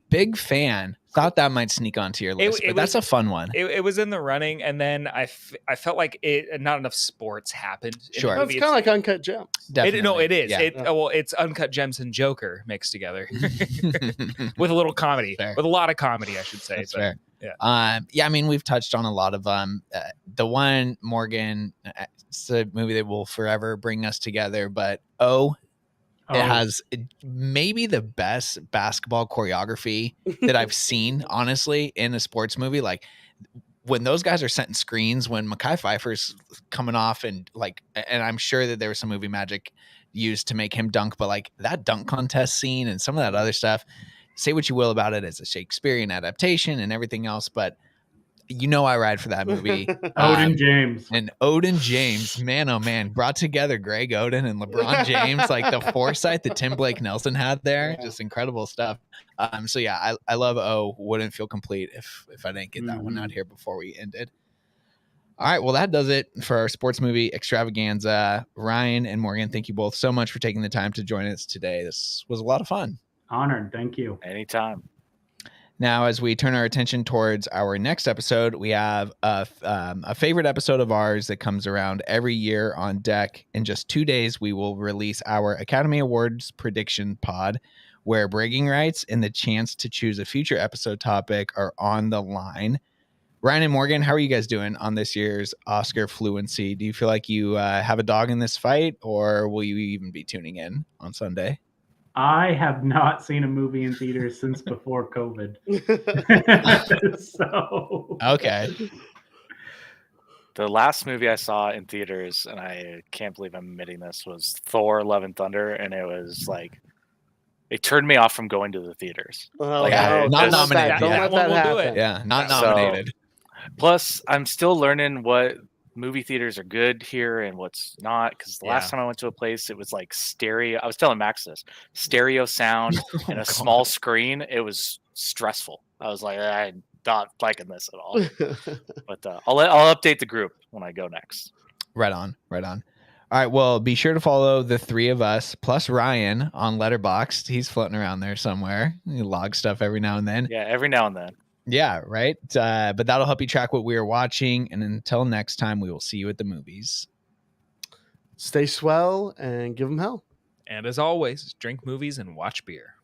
Speaker 2: Thought that might sneak onto your list, but that's a fun one.
Speaker 3: It was in the running, and then I felt like not enough sports happened.
Speaker 2: Sure.
Speaker 5: It's kind of like Uncut Gems.
Speaker 2: Definitely.
Speaker 3: It is.
Speaker 2: Yeah.
Speaker 3: It's Uncut Gems and Joker mixed together with a little comedy,
Speaker 2: Fair.
Speaker 3: with a lot of comedy, I should say.
Speaker 2: That's
Speaker 3: but,
Speaker 2: fair.
Speaker 3: Yeah.
Speaker 2: I mean, we've touched on a lot of the one, Morgan, it's a movie that will forever bring us together, but it has maybe the best basketball choreography that I've seen, honestly, in a sports movie. Like when those guys are setting screens, when Mekhi Phifer's coming off and I'm sure that there was some movie magic used to make him dunk, but like that dunk contest scene and some of that other stuff, say what you will about it as a Shakespearean adaptation and everything else, but I ride for that movie.
Speaker 4: Odin James.
Speaker 2: And Odin James, man, oh man, brought together Greg Oden and LeBron James, like the foresight that Tim Blake Nelson had there, just incredible stuff. So yeah, I love wouldn't feel complete if I didn't get that one out here before we ended. All right, well, that does it for our sports movie extravaganza. Ryan and Morgan, thank you both so much for taking the time to join us today. This was a lot of fun.
Speaker 4: Honored. Thank you.
Speaker 1: Anytime.
Speaker 2: Now, as we turn our attention towards our next episode, we have a favorite episode of ours that comes around every year on deck. In just 2 days, we will release our Academy Awards prediction pod, where bragging rights and the chance to choose a future episode topic are on the line. Ryan and Morgan, how are you guys doing on this year's Oscar fluency? Do you feel like you have a dog in this fight, or will you even be tuning in on Sunday?
Speaker 4: I have not seen a movie in theaters since before COVID. So
Speaker 2: Okay.
Speaker 1: The last movie I saw in theaters, and I can't believe I'm admitting this, was Thor: Love and Thunder, and it was like it turned me off from going to the theaters.
Speaker 5: Oh,
Speaker 1: Like,
Speaker 2: Yeah,
Speaker 1: I-
Speaker 2: not
Speaker 1: this-
Speaker 2: nominated.
Speaker 5: Don't
Speaker 2: Yeah.
Speaker 5: let
Speaker 3: That
Speaker 5: that
Speaker 3: one will do
Speaker 5: happen.
Speaker 3: it.
Speaker 2: Yeah, not
Speaker 1: So-
Speaker 2: nominated.
Speaker 1: Plus, I'm still learning what movie theaters are good here and what's not. Because the last
Speaker 3: Yeah.
Speaker 1: time I went to a place, it was like stereo. I was telling Max this stereo sound and a small screen. It was stressful. I was like, I'm not liking this at all. But I'll update the group when I go next.
Speaker 2: Right on. All right. Well, be sure to follow the three of us plus Ryan on Letterboxd. He's floating around there somewhere. He logs stuff every now and then.
Speaker 1: Yeah, every now and then.
Speaker 2: Yeah, right. But that'll help you track what we are watching. And until next time, we will see you at the movies.
Speaker 5: Stay swell and give them hell.
Speaker 3: And as always, drink movies and watch beer.